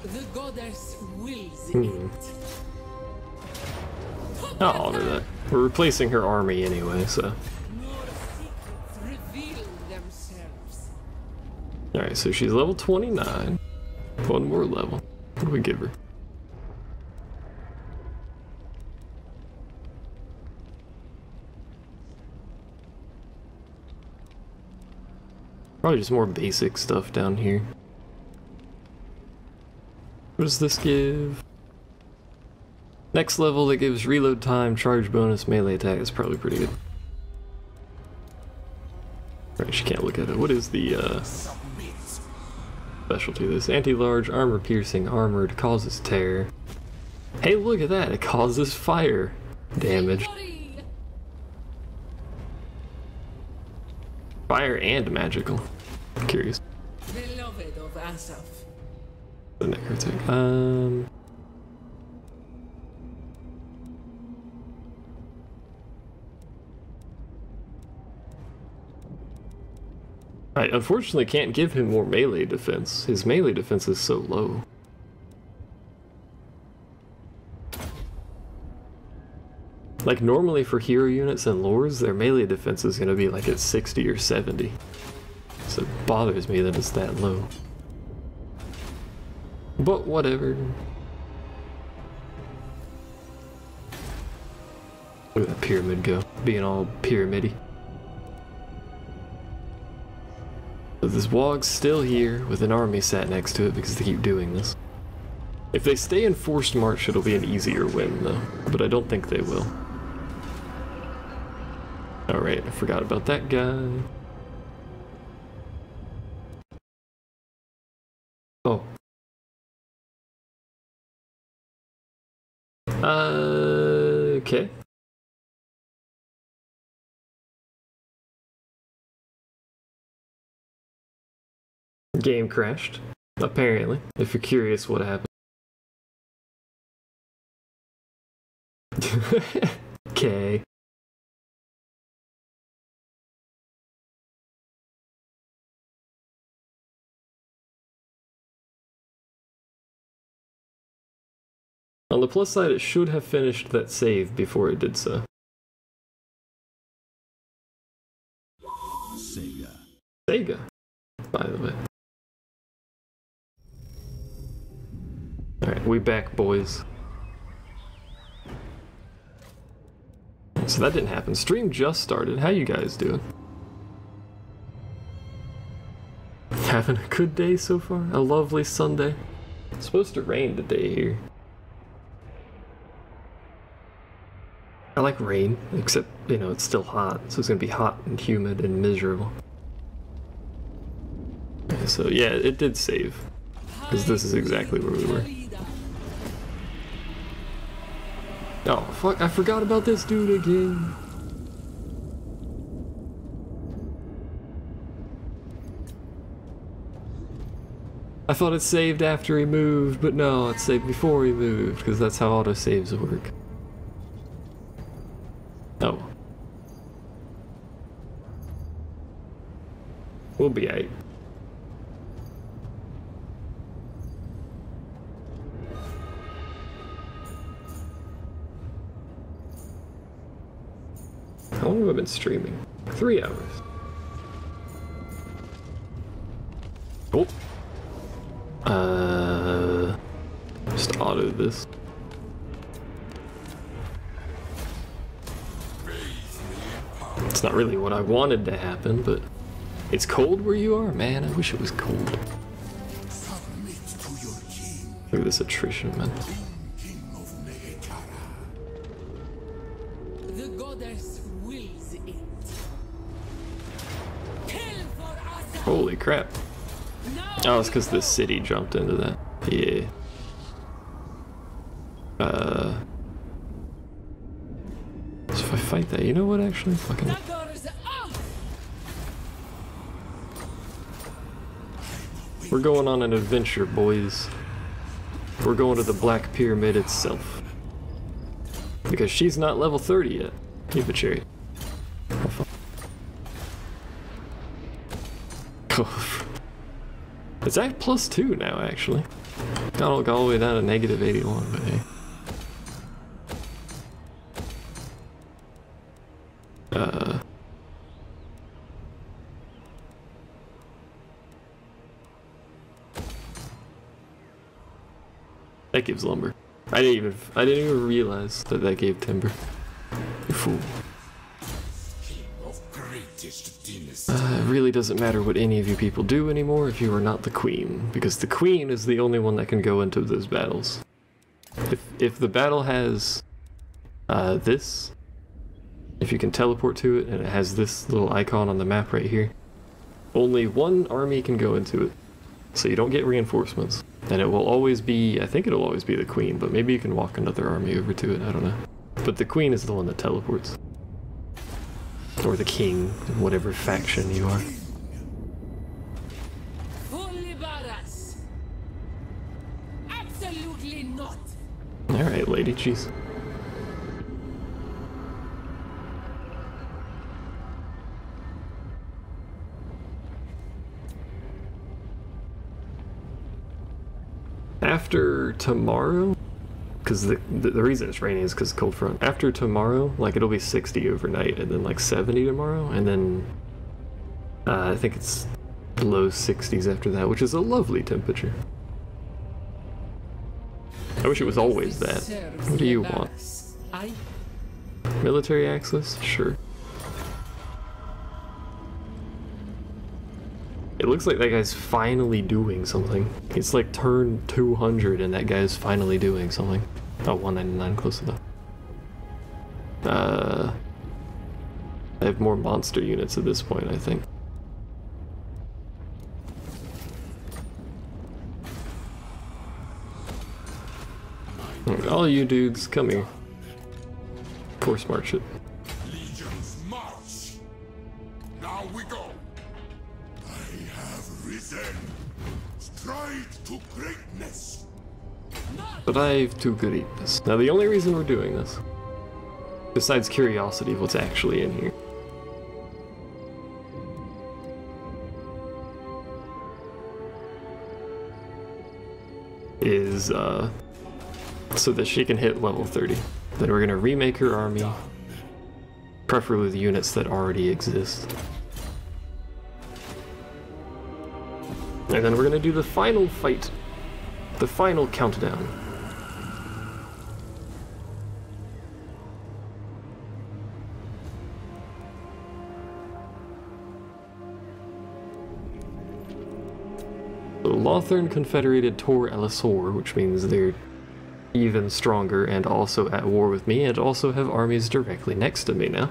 The goddess wills Hmm. it. I'll honor that. We're replacing her army anyway, so. More secrets reveal themselves. Alright, so she's level 29. One more level. What do we give her? Probably just more basic stuff down here. What does this give? Next level that gives reload time, charge bonus, melee attack is probably pretty good. Right, she can't look at it. What is the specialty of this? Anti-large, armor piercing, armored, causes tear. Hey, look at that! It causes fire damage. Victory! Fire and magical. I'm curious. Beloved of Asaf. The necrotic. I unfortunately can't give him more melee defense. His melee defense is so low. Like normally for hero units and lores, their melee defense is gonna be like at 60 or 70. So it bothers me that it's that low. But whatever. Look at that pyramid go, being all pyramidy. But this wog's still here with an army sat next to it because they keep doing this. If they stay in forced march, it'll be an easier win though, but I don't think they will. Alright, I forgot about that guy. Oh. Okay. Game crashed, apparently, if you're curious what happened. Okay. On the plus side, it should have finished that save before it did so. Sega. Sega, by the way. Alright, we back, boys. So that didn't happen. Stream just started. How you guys doing? Having a good day so far? A lovely Sunday? It's supposed to rain today here. I like rain, except, you know, it's still hot, so it's gonna be hot and humid and miserable. So yeah, it did save, because this is exactly where we were. Oh fuck, I forgot about this dude again. I thought it saved after he moved, but no, it saved before he moved, because that's how autosaves work. Oh. We'll be aight. How long have I been streaming? 3 hours. Oh. Just auto this. It's not really what I wanted to happen, but it's cold where you are? Man, I wish it was cold. Look at this attrition, man. The goddess wills it. Kill for us. Holy crap. Oh, it's because this city jumped into that. Yeah. So if I fight that, you know what, actually? Fucking... We're going on an adventure, boys. We're going to the Black Pyramid itself. Because she's not level 30 yet. Keep a cherry. It's at +2 now, actually. Got all the way down to -81, but hey. That gives lumber. I didn't even realize that that gave timber. You fool. It really doesn't matter what any of you people do anymore if you are not the queen, because the queen is the only one that can go into those battles. If the battle has this, if you can teleport to it and it has this little icon on the map right here, only one army can go into it, so you don't get reinforcements. And it will always be, I think it'll always be the queen, but maybe you can walk another army over to it, I don't know. But the queen is the one that teleports. Or the king, whatever faction you are. Fully badass. Absolutely not. Alright, lady, jeez. After tomorrow, because the reason it's raining is because cold front. After tomorrow, like it'll be 60 overnight, and then like 70 tomorrow, and then I think it's low 60s after that, which is a lovely temperature. I wish it was always that. What do you want? Military access? Sure. It looks like that guy's finally doing something. It's like turn 200 and that guy's finally doing something. Oh, 199, close enough. I have more monster units at this point, I think. All you dudes, come here. Force march it. Legions march. Now we go. I have risen. Stride to greatness. Strive to greatness. Now the only reason we're doing this, besides curiosity of what's actually in here, is so that she can hit level 30. Then we're gonna remake her army, preferably with units that already exist. And then we're gonna do the final fight, the final countdown. So Lothern Confederated Tor Elisor, which means they're even stronger and also at war with me, and also have armies directly next to me now.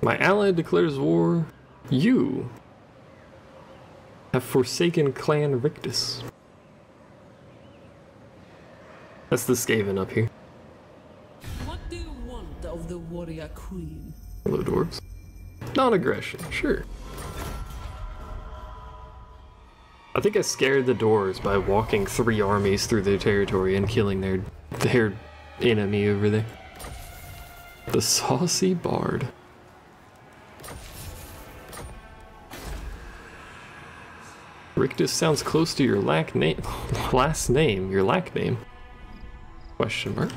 My ally declares war. You have forsaken Clan Rictus. That's the Skaven up here. What do you want of the warrior queen? Hello, dwarves. Non-aggression, sure. I think I scared the dwarves by walking 3 armies through their territory and killing their enemy over there. The Saucy Bard. Rictus sounds close to your last name, your lack name. Question mark.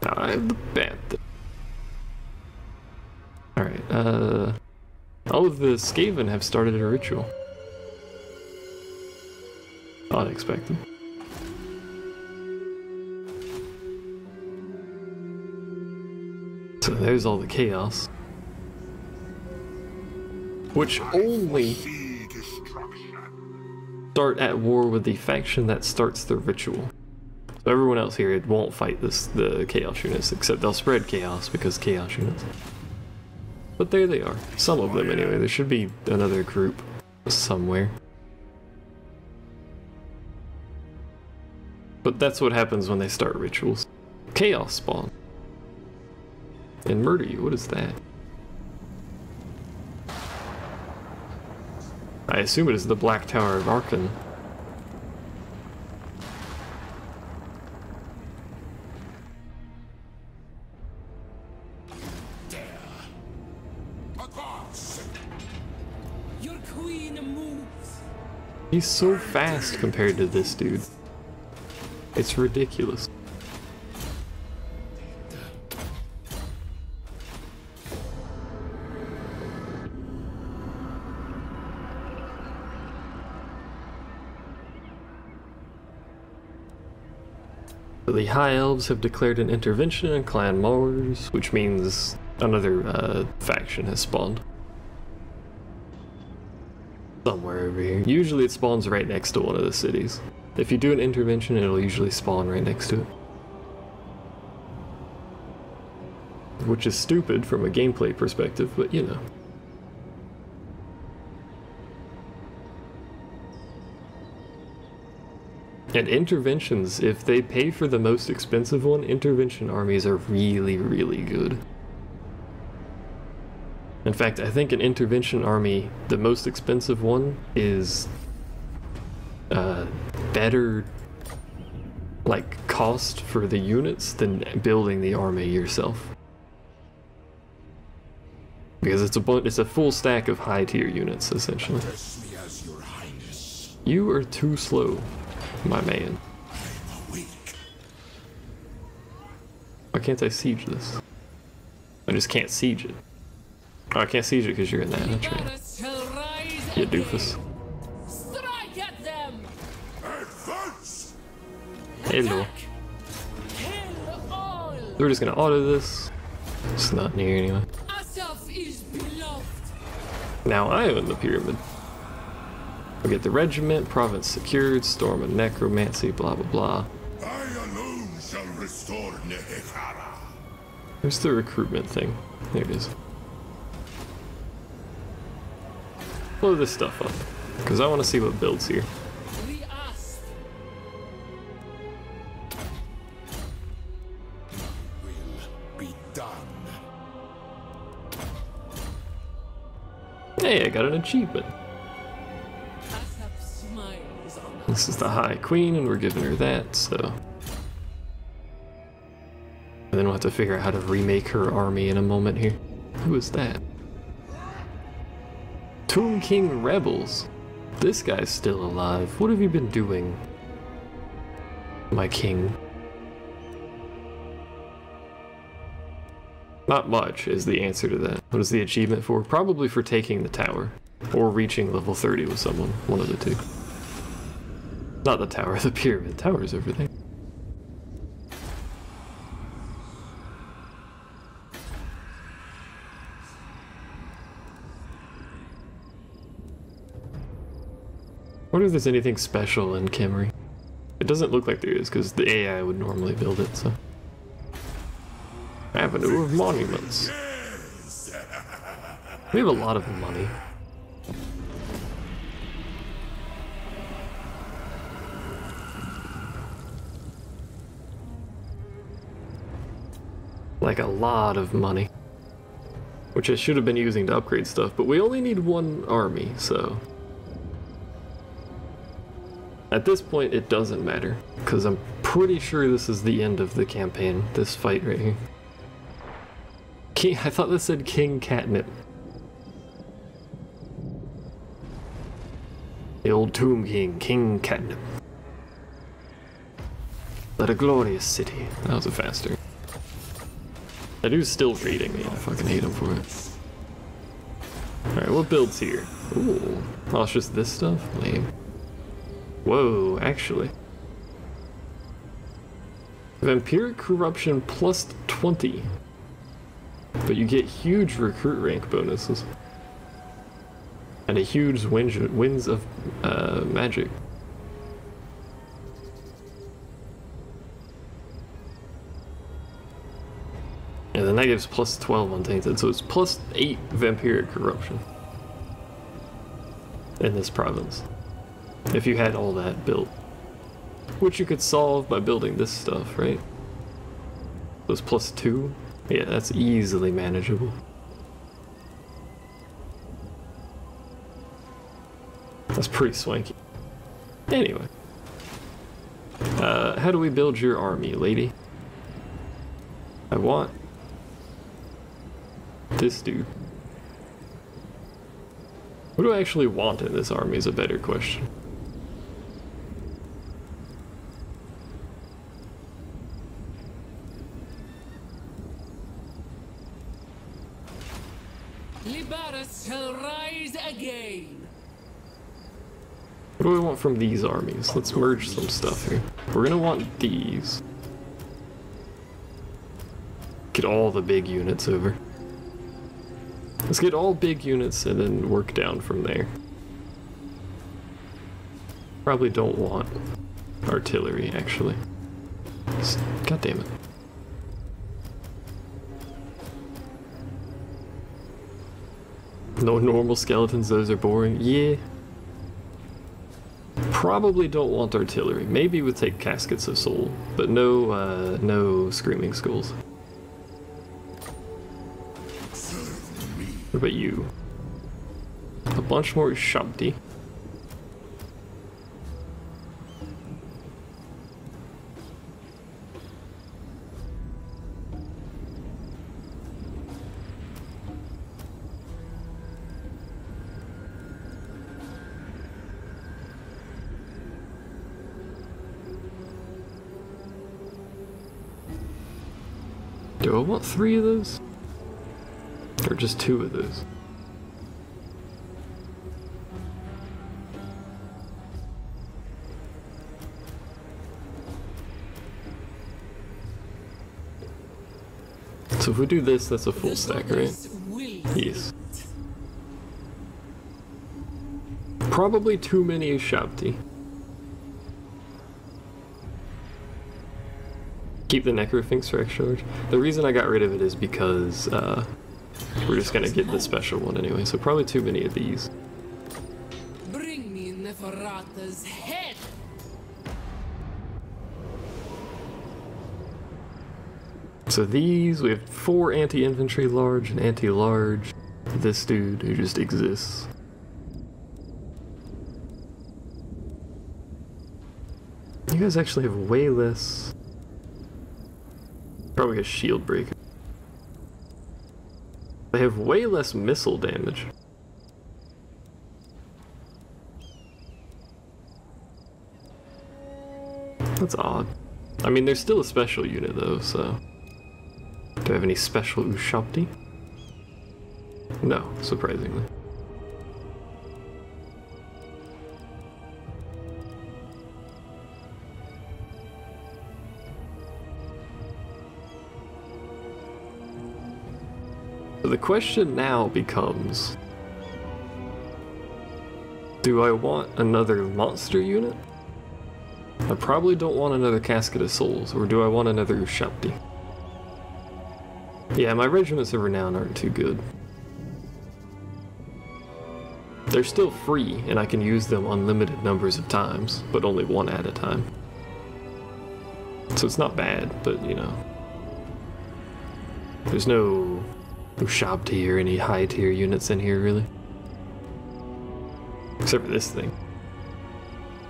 I'm the bad. Alright, all of the Skaven have started a ritual. Unexpected. So there's all the chaos. Which only start at war with the faction that starts the ritual. So everyone else here won't fight the chaos units, except they'll spread chaos because chaos units. But there they are. Some of them anyway. There should be another group somewhere. But that's what happens when they start rituals. Chaos spawn. And murder you. What is that? I assume it is the Black Tower of Arkan. Your queen moves. He's so fast compared to this dude. It's ridiculous. The High Elves have declared an intervention in Clan Mars, which means another faction has spawned. Somewhere over here. Usually it spawns right next to one of the cities. If you do an intervention, it'll usually spawn right next to it. Which is stupid from a gameplay perspective, but you know. And interventions, if they pay for the most expensive one, intervention armies are really, really good. In fact, I think an intervention army, the most expensive one, is better, like, cost for the units than building the army yourself. Because it's a full stack of high tier units, essentially. You are too slow, my man. Why can't I siege this? I just can't siege it. Oh, I can't siege it because you're in that. That's right. You doofus. Strike at them. Hello. Kill all. We're just gonna auto this. It's not near anyway. Asaf is beloved. Now I own the pyramid. We get the regiment, province secured, storm of necromancy, blah blah blah. I alone shall restore Nehekara. There's the recruitment thing. There it is. Blow this stuff up, because I want to see what builds here. We asked. Will be done. Hey, I got an achievement. Asaf smiles on us. This is the High Queen, and we're giving her that, so. And then we'll have to figure out how to remake her army in a moment here. Who is that? Tomb King Rebels. This guy's still alive. What have you been doing, my king? Not much is the answer to that. What is the achievement for? Probably for taking the tower. Or reaching level 30 with someone. One of the two. Not the tower, the pyramid. Tower's over there. I wonder if there's anything special in Khemri. It doesn't look like there is, because the AI would normally build it, so. Avenue of Monuments. We have a lot of money. Like a lot of money. Which I should have been using to upgrade stuff, but we only need one army, so. At this point, it doesn't matter, because I'm pretty sure this is the end of the campaign, this fight right here. I thought this said King Catnip. The old Tomb King, King Catnip. But a glorious city. That was a faster. That dude's still raiding me. I fucking hate him for it. Alright, what build's here? Ooh. Oh, it's just this stuff? Lame. Whoa, actually. Vampiric Corruption plus 20. But you get huge recruit rank bonuses. And a huge winds of magic. And then that gives plus 12 on Tainted, so it's plus 8 Vampiric Corruption. In this province. If you had all that built. Which you could solve by building this stuff, right? Those plus 2? Yeah, that's easily manageable. That's pretty swanky. Anyway. How do we build your army, lady? I want this dude. What do I actually want in this army is a better question. Liberus shall rise again. What do we want from these armies? Let's merge some stuff here. We're gonna want these. Get all the big units over. Let's get all big units and then work down from there. Probably don't want artillery, actually. God damn it. No normal skeletons, those are boring. Yeah. Probably don't want artillery. Maybe we'll take Caskets of Soul, but no Screaming Skulls. What about you? A bunch more Shabti. Do I want 3 of those? Or just 2 of those? So if we do this, that's a full stack, right? Yes. Probably too many Shabti. Keep the Necrofinks for extra charge. The reason I got rid of it is because we're just gonna get the special one anyway, so probably too many of these. Bring me Neferata's head. So these, we have 4 anti-infantry large and anti-large. This dude who just exists. You guys actually have way less Probably a shield breaker. They have way less missile damage. That's odd. I mean, there's still a special unit though, so... Do I have any special Ushabti? No, surprisingly. So the question now becomes... Do I want another monster unit? I probably don't want another Casket of Souls, or do I want another Ushabti? Yeah, my regiments of renown aren't too good. They're still free, and I can use them unlimited numbers of times, but only one at a time. So it's not bad, but you know. There's no Ushabti or any high tier units in here, really. Except for this thing.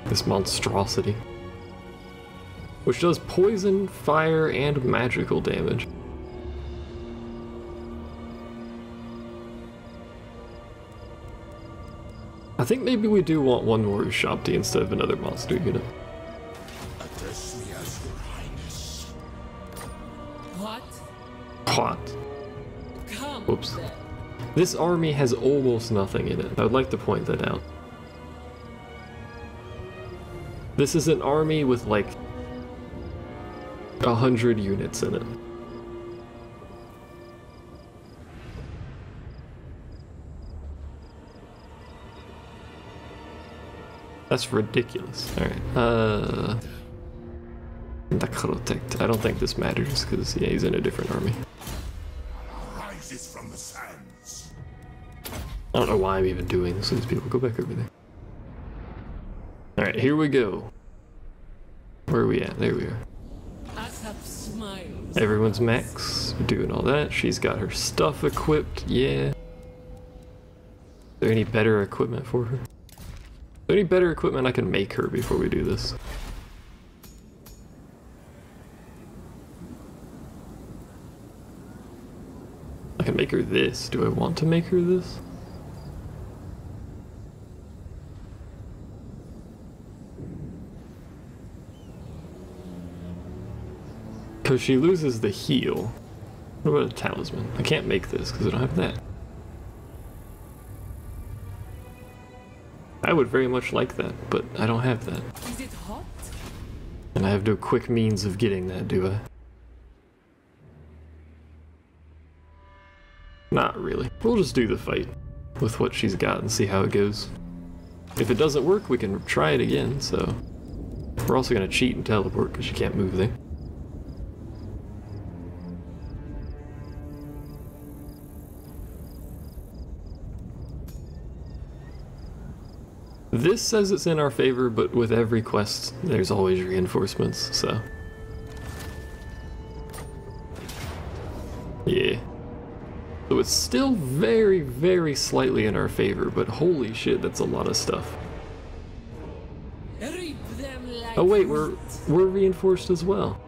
This monstrosity. Which does poison, fire, and magical damage. I think maybe we do want one more Ushabti instead of another monster unit. Address me as your highness. What? What? Come Whoops. then. This army has almost nothing in it. I would like to point that out. This is an army with like 100 units in it. That's ridiculous. Alright, Necrotect. I don't think this matters, because, yeah, he's in a different army. Rises from the sands. I don't know why I'm even doing this to these people. Go back over there. Alright, here we go. Where are we at? There we are. Asap smiles. Everyone's max, doing all that. She's got her stuff equipped, yeah. Is there any better equipment for her? Is there any better equipment I can make her before we do this? I can make her this. Do I want to make her this? Because she loses the heal. What about a talisman? I can't make this because I don't have that. I would very much like that, but I don't have that. Is it hot? And I have no quick means of getting that, do I? Not really. We'll just do the fight with what she's got and see how it goes. If it doesn't work, we can try it again, so... We're also going to cheat and teleport because she can't move there. This says it's in our favor, but with every quest, there's always reinforcements, so... Yeah. So it's still very, very slightly in our favor, but holy shit, that's a lot of stuff. Reap them like Oh wait, wheat. we're reinforced as well.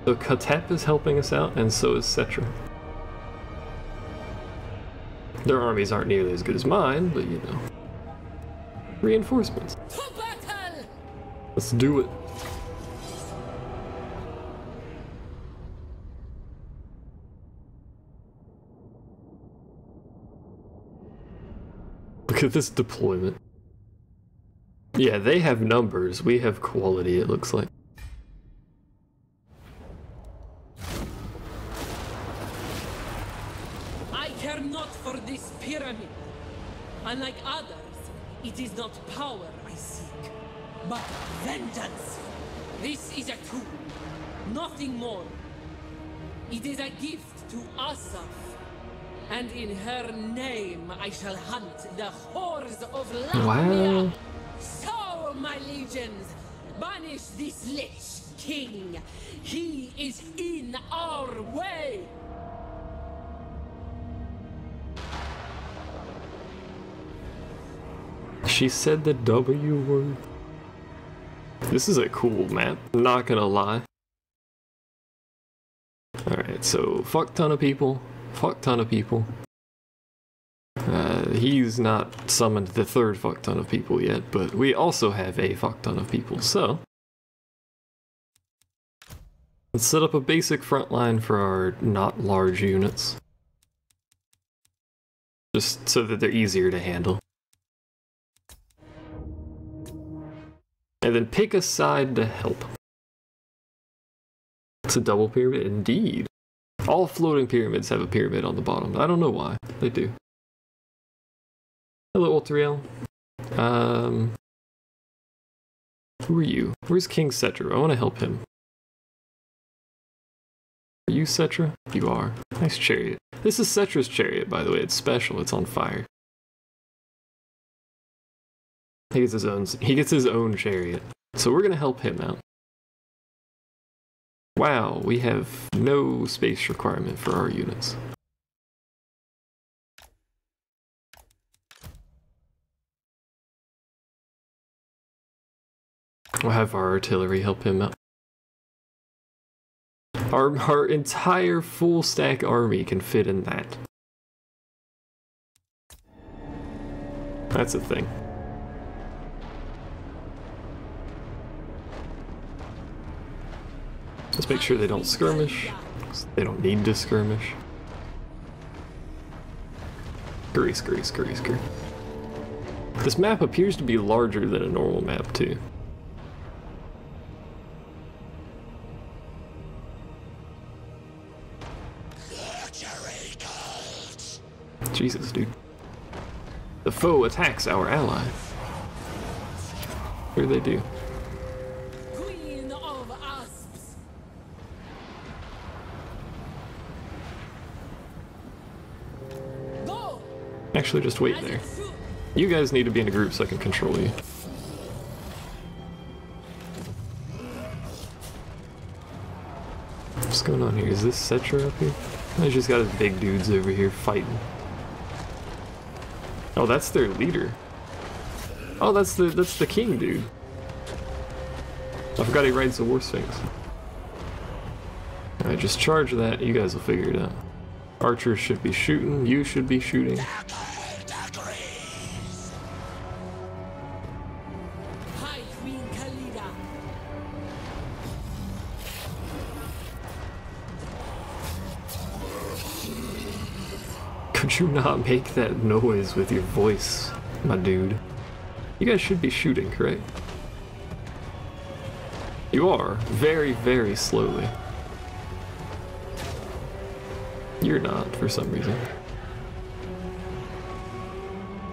So Katep is helping us out, and so is Cetra. Their armies aren't nearly as good as mine, but you know. Reinforcements. To battle! Let's do it. Look at this deployment. Yeah, they have numbers. We have quality, it looks like. I care not for this pyramid. Unlike others, it is not power I seek, but vengeance. This is a tool, nothing more. It is a gift to Asaf, and in her name I shall hunt the whores of Lamia. Wow. So, my legions, banish this lich king. He is in our way. She said the W word. This is a cool map, not gonna lie. Alright, so fuck ton of people. Fuck ton of people. He's not summoned the third fuck ton of people yet, but we also have a fuck ton of people, so let's set up a basic front line for our not large units. Just so that they're easier to handle. And then pick a side to help. It's a double pyramid? Indeed. All floating pyramids have a pyramid on the bottom. I don't know why. They do. Hello, Ultriel. Who are you? Where's King Cetra? I want to help him. Are you Cetra? You are. Nice chariot. This is Cetra's chariot, by the way. It's special. It's on fire. He gets his own chariot. So we're gonna help him out. Wow, we have no space requirement for our units. We'll have our artillery help him out. Our entire full stack army can fit in that. That's a thing. Let's make sure they don't skirmish. They don't need to skirmish. Scurry, scurry, scurry, scurry. This map appears to be larger than a normal map, too. Jesus, dude. The foe attacks our ally. What do they do? Queen of Asps. Go. Actually, just wait there. You guys need to be in a group so I can control you. What's going on here? Is this Cetra up here? He's just got his big dudes over here fighting. Oh, that's their leader. Oh, that's the king dude. I forgot he rides the War Sphinx. Alright, just charge that. You guys will figure it out. Archers should be shooting. You should be shooting. Hi, Queen Khalida. Could you not make that noise with your voice, my dude? You guys should be shooting, correct? You are. Very, very slowly. You're not, for some reason.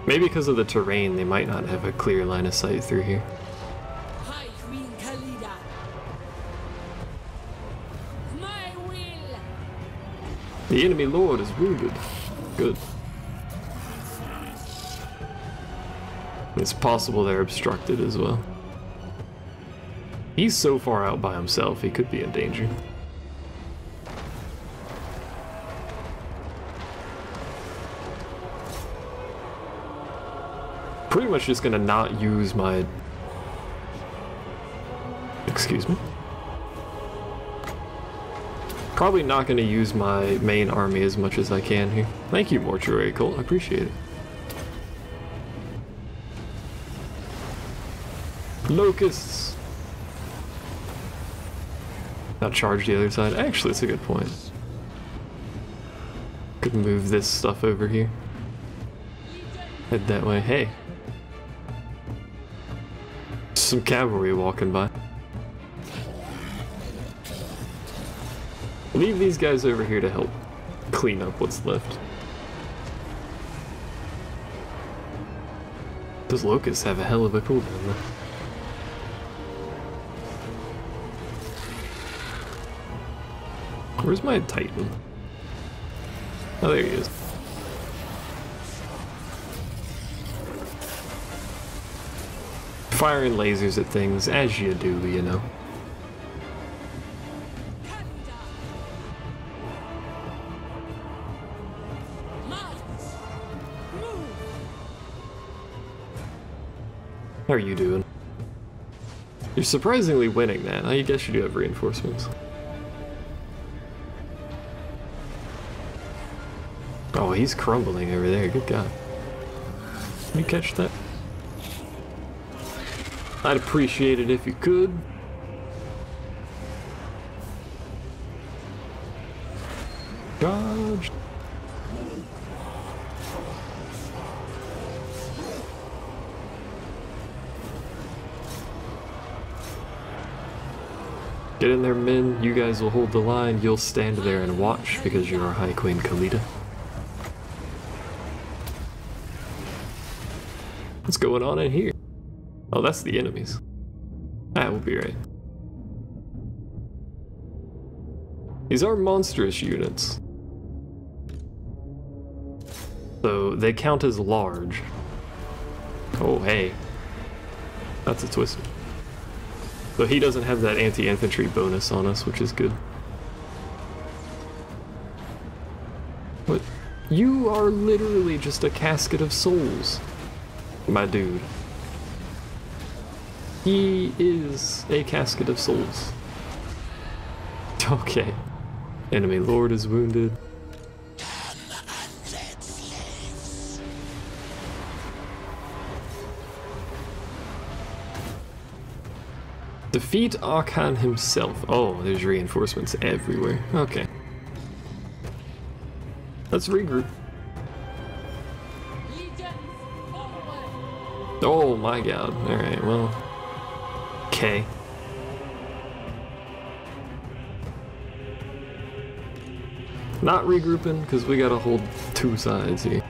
Maybe because of the terrain, they might not have a clear line of sight through here. Hi, Queen Khalida. My will. The enemy lord is wounded. Good. It's possible they're obstructed as well. He's so far out by himself, he could be in danger. Pretty much just gonna not use my... Excuse me? Probably not gonna use my main army as much as I can here. Thank you, Mortuary Cult, I appreciate it. Locusts! Now charge the other side. Actually, that's a good point. Could move this stuff over here. Head that way. Hey. Some cavalry walking by. Leave these guys over here to help clean up what's left. Those locusts have a hell of a cooldown though. Where's my Titan? Oh, there he is. Firing lasers at things, as you do, you know. How are you doing? You're surprisingly winning that. I guess you do have reinforcements. Oh, he's crumbling over there. Good God. Can you catch that? I'd appreciate it if you could. Dodge. Get in there, men. You guys will hold the line. You'll stand there and watch because you're our High Queen Khalida. What's going on in here? Oh, that's the enemies. We'll be right. These are monstrous units. So they count as large. Oh, hey. That's a twister. So he doesn't have that anti-infantry bonus on us, which is good. But you are literally just a casket of souls, my dude. He is a casket of souls. Okay. Enemy lord is wounded. Defeat Arkan himself. Oh, there's reinforcements everywhere. Okay. Let's regroup. Oh my god. Alright, well. Okay. Not regrouping, because we gotta hold two sides here.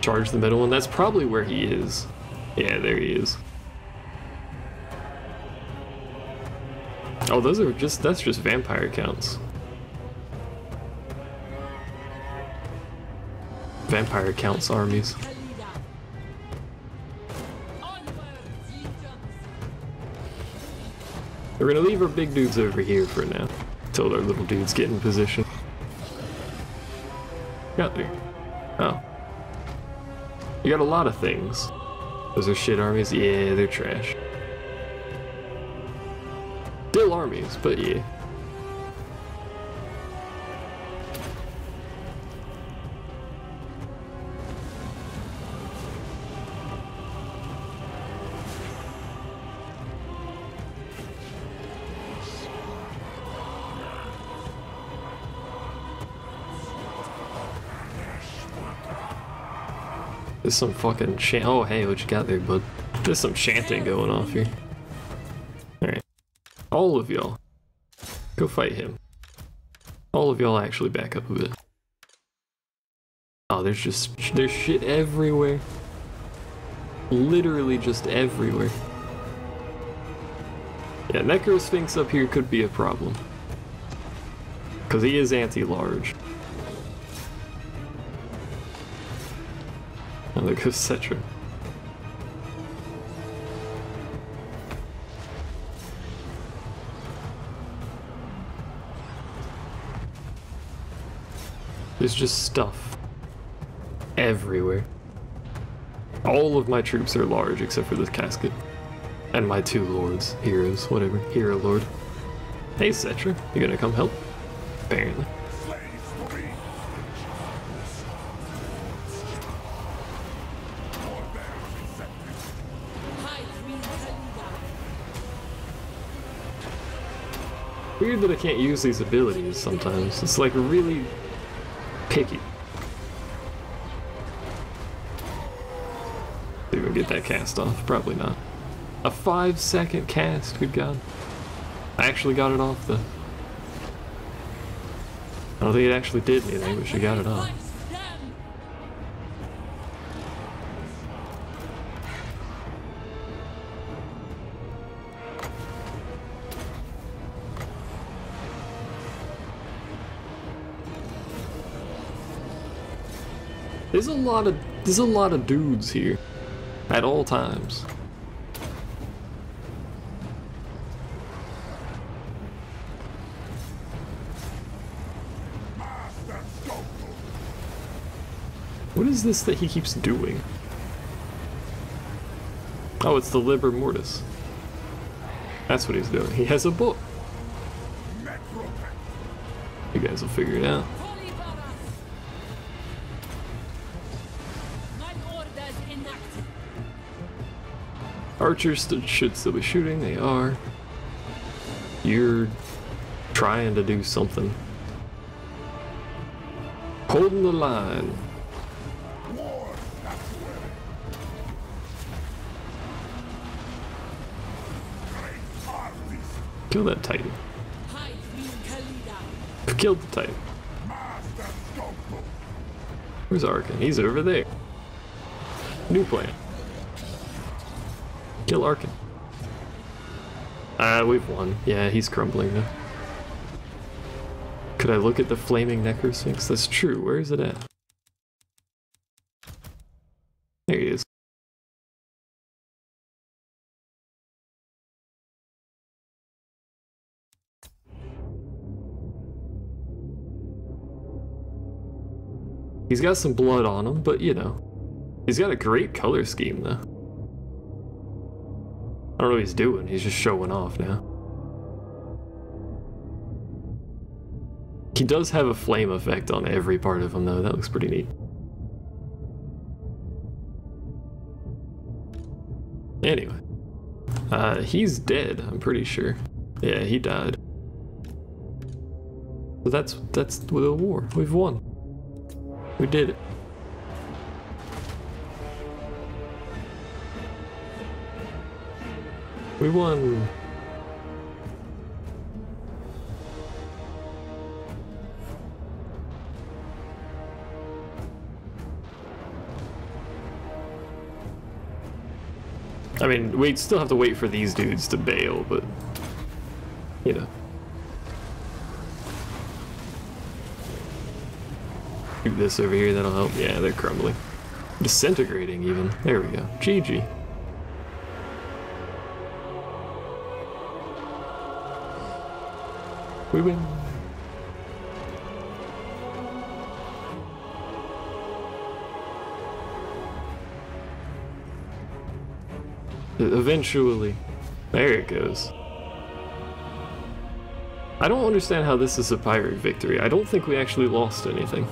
Charge the middle one. That's probably where he is. Yeah, there he is. Oh, those are just, that's just vampire counts. Vampire counts armies. We're gonna leave our big dudes over here for now, until our little dudes get in position. Got there. Oh. You got a lot of things. Those are shit armies? Yeah, they're trash. Still armies, but yeah. There's some fucking chant. Oh, hey, what you got there, bud? There's some chanting going off here. Alright. All of y'all. Go fight him. All of y'all actually back up a bit. Oh, there's shit everywhere. Literally just everywhere. Yeah, Necrosphinx up here could be a problem. Because he is anti-large. Oh, there goes Cetra. There's just stuff everywhere. All of my troops are large except for this casket. And my two lords, heroes, whatever, hero lord. Hey Cetra, you gonna come help? Apparently. Weird that I can't use these abilities sometimes. It's like really picky. Did we get that cast off? Probably not. A 5-second cast, good god. I actually got it off though. I don't think it actually did anything, but she got it off. There's a lot of dudes here at all times. What is this that he keeps doing? Oh, it's the Liber Mortis. That's what he's doing. He has a book. You guys will figure it out. Archers should still be shooting. They are. You're trying to do something. Holding the line. Kill that Titan. Killed the Titan. Where's Arkin? He's over there. New plan. Kill Arkin. We've won. Yeah, he's crumbling now. Could I look at the flaming Necrosphinx? That's true. Where is it at? There he is. He's got some blood on him, but you know. He's got a great color scheme though. I don't know what he's doing, he's just showing off now. He does have a flame effect on every part of him though, that looks pretty neat. Anyway. He's dead, I'm pretty sure. Yeah, he died. So that's the war. We've won. We did it. We won. I mean, we'd still have to wait for these dudes to bail, but, you know. Do this over here, that'll help. Yeah, they're crumbling. Disintegrating even. There we go. GG. We win. Eventually. There it goes. I don't understand how this is a pirate victory. I don't think we actually lost anything.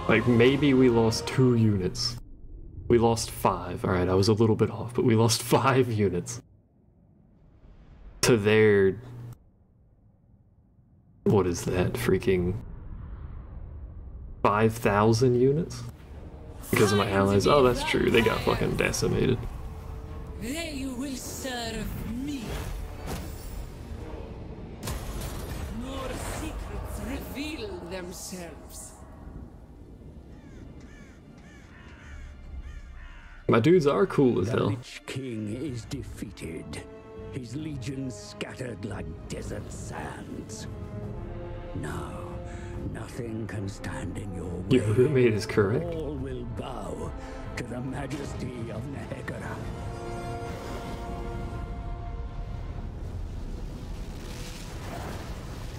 Like, maybe we lost 2 units. We lost 5. Alright, I was a little bit off, but we lost 5 units. To their... What is that? Freaking... 5,000 units? Because of my allies. Oh, that's true. They got fucking decimated. They will serve me. More secrets reveal themselves. My dudes are cool as hell. The Lich King is defeated. His legions scattered like desert sands. Now, nothing can stand in your way. Your roommate is correct. All will bow to the majesty of Nehegara.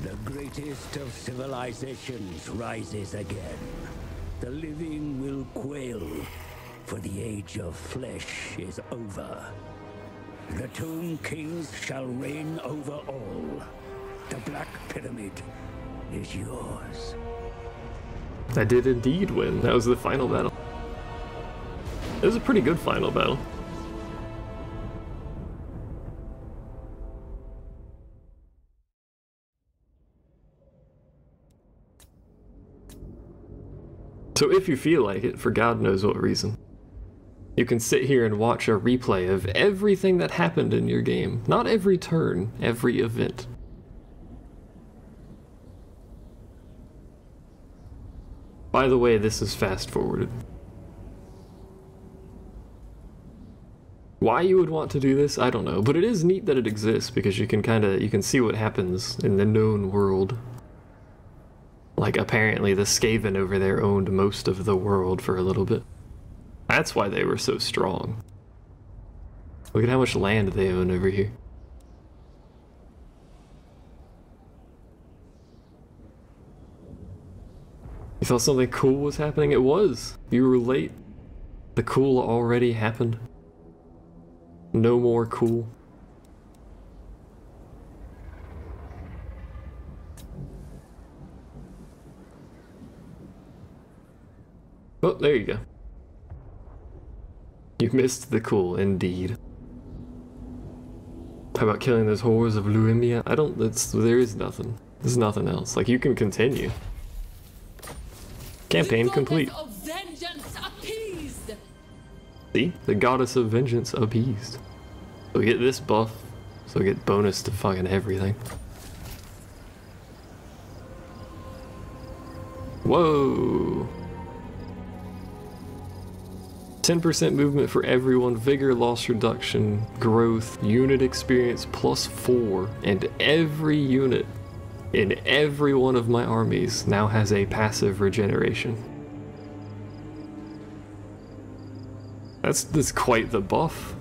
The greatest of civilizations rises again. The living will quail, for the age of flesh is over. The Tomb Kings shall reign over all. The Black Pyramid is yours. I did indeed win. That was the final battle. It was a pretty good final battle. So if you feel like it, for God knows what reason, you can sit here and watch a replay of everything that happened in your game. Not every turn, every event. By the way, this is fast forwarded. Why you would want to do this, I don't know, but it is neat that it exists because you can see what happens in the known world. Like, apparently the Skaven over there owned most of the world for a little bit. That's why they were so strong. Look at how much land they own over here. You thought something cool was happening? It was. You were late. The cool already happened. No more cool. Oh, there you go. You missed the cool, indeed. How about killing those horrors of Luimia? I don't, there is nothing. There's nothing else. Like, you can continue. Campaign complete. Of vengeance appeased. See? The goddess of vengeance appeased. So we get this buff, so we get bonus to fucking everything. Whoa! 10% movement for everyone, vigor loss reduction, growth, unit experience +4, and every unit in every one of my armies now has a passive regeneration. That's quite the buff.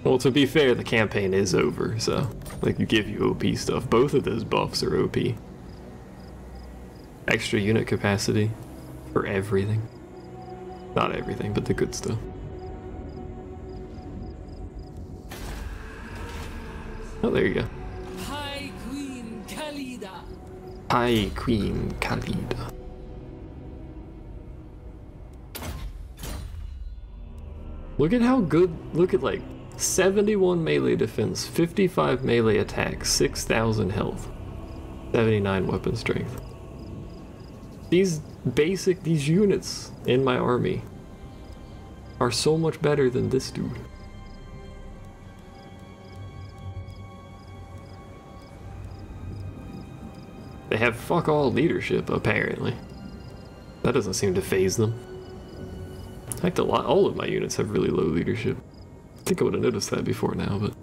Well, to be fair, the campaign is over, so, like, you give you OP stuff. Both of those buffs are OP. Extra unit capacity for everything. Not everything, but the good stuff. Oh, there you go. High Queen Khalida. High Queen Khalida. Look at how good, look at, like, 71 melee defense, 55 melee attack, 6,000 health, 79 weapon strength. These units in my army are so much better than this dude. They have fuck all leadership, apparently. That doesn't seem to phase them. In fact, all of my units have really low leadership. I think I would have noticed that before now, but...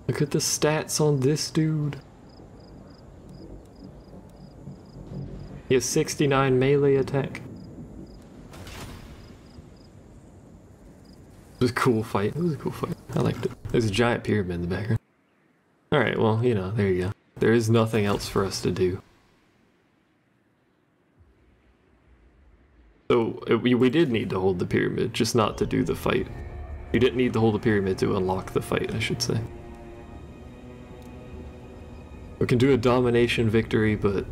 Look at the stats on this dude. He has 69 melee attack. It was a cool fight. It was a cool fight. I liked it. There's a giant pyramid in the background. Alright, well, you know, there you go. There is nothing else for us to do. So, we did need to hold the pyramid, just not to do the fight. You didn't need to hold the pyramid to unlock the fight, I should say. We can do a domination victory, but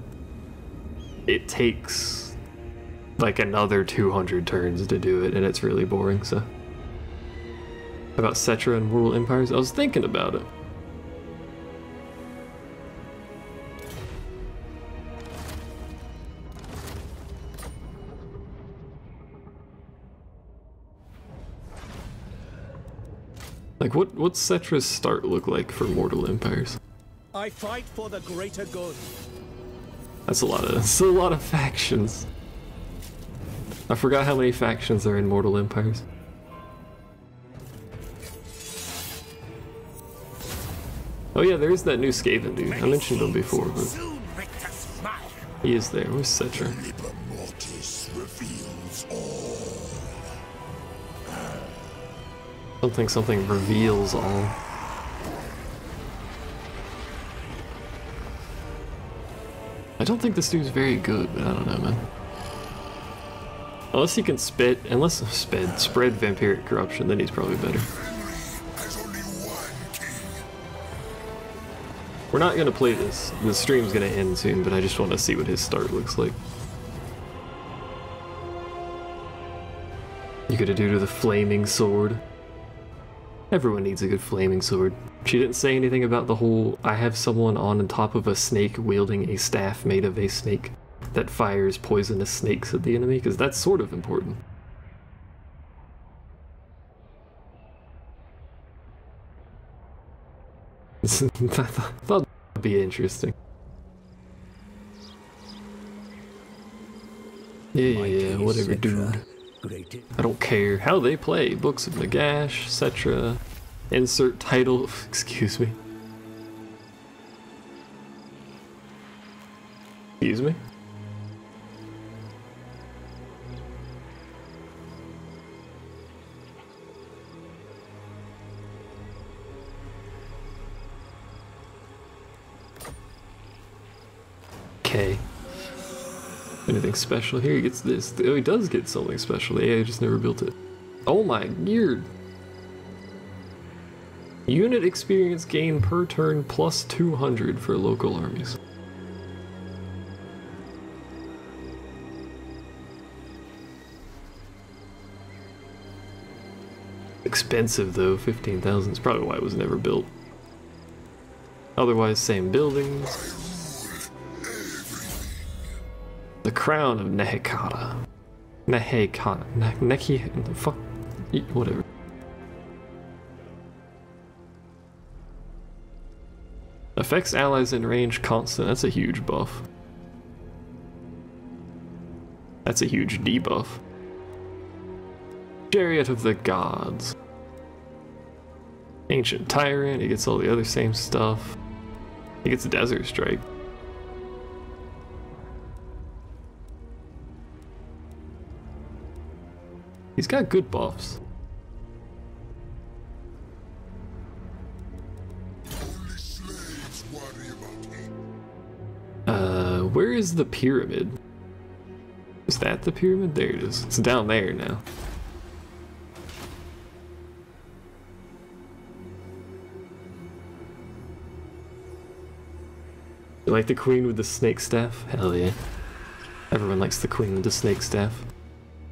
it takes like another 200 turns to do it, and it's really boring, so. How about Cetra and Mortal Empires? I was thinking about it. Like, what's Cetra's start look like for Mortal Empires? I fight for the greater good. That's a lot of factions. I forgot how many factions are in Mortal Empires. Oh yeah, there is that new Skaven dude. I mentioned him before, but he is there. Where's Cetra? Liber Mortis reveals all. Something reveals all. I don't think this dude's very good, but I don't know, man. Unless he can spread vampiric corruption, then he's probably better. Has only one king. We're not gonna play this. The stream's gonna end soon, but I just want to see what his start looks like. You gotta do to the flaming sword. Everyone needs a good flaming sword. She didn't say anything about the whole, I have someone on top of a snake wielding a staff made of a snake that fires poisonous snakes at the enemy, because that's sort of important. I thought that'd be interesting. Yeah, whatever, dude. I don't care how they play. Books of Nagash, Cetra, insert title, excuse me. Excuse me? Okay. Anything special here? He gets this. Oh, he does get something special. The AI just never built it. Oh my gear. Unit experience gain per turn plus 200 for local armies. Expensive though, 15,000 is probably why it was never built. Otherwise, same buildings. The Crown of Nehekara. Fuck, whatever. Affects allies in range constant. That's a huge buff. That's a huge debuff. Chariot of the Gods. Ancient Tyrant. He gets all the other same stuff. He gets a Desert Strike. He's got good buffs. Where is the pyramid? Is that the pyramid? There it is. It's down there now. You like the queen with the snake staff? Hell yeah. Everyone likes the queen with the snake staff.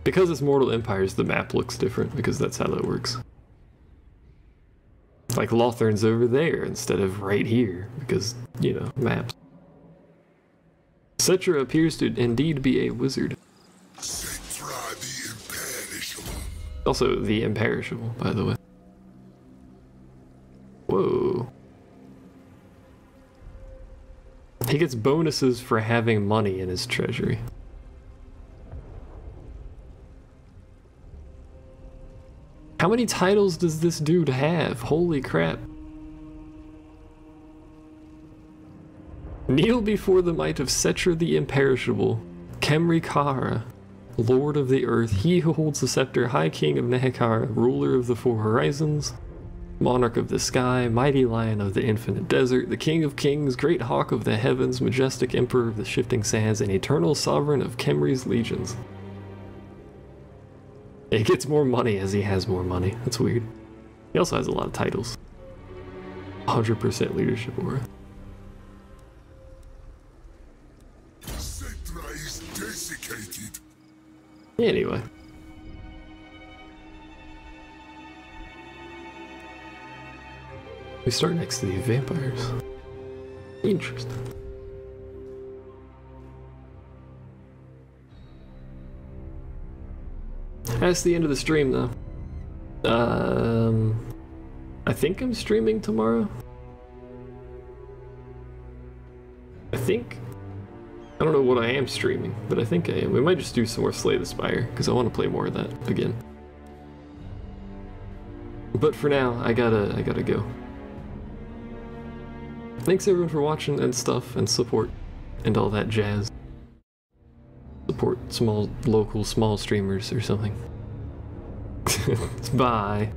Because it's Mortal Empires, the map looks different, because that's how that works. It's like Lothern's over there instead of right here, because, you know, maps. Cetra appears to indeed be a wizard. Cetra the Imperishable. Also, the Imperishable, by the way. Whoa. He gets bonuses for having money in his treasury. How many titles does this dude have? Holy crap. Kneel before the might of Cetra the Imperishable, Khemri Khara, Lord of the Earth, he who holds the scepter, High King of Nehekara, Ruler of the Four Horizons, Monarch of the Sky, Mighty Lion of the Infinite Desert, the King of Kings, Great Hawk of the Heavens, Majestic Emperor of the Shifting Sands, and Eternal Sovereign of Khemri's Legions. He gets more money as he has more money. That's weird. He also has a lot of titles. 100% leadership aura. Cetra is desiccated. Anyway. We start next to the vampires. Interesting. That's the end of the stream, though. I think I'm streaming tomorrow. I think. I don't know what I am streaming, but I think I am. We might just do some more Slay the Spire, because I want to play more of that again. But for now, I gotta go. Thanks everyone for watching and stuff, and support, and all that jazz. Support small, local, small streamers or something. Bye.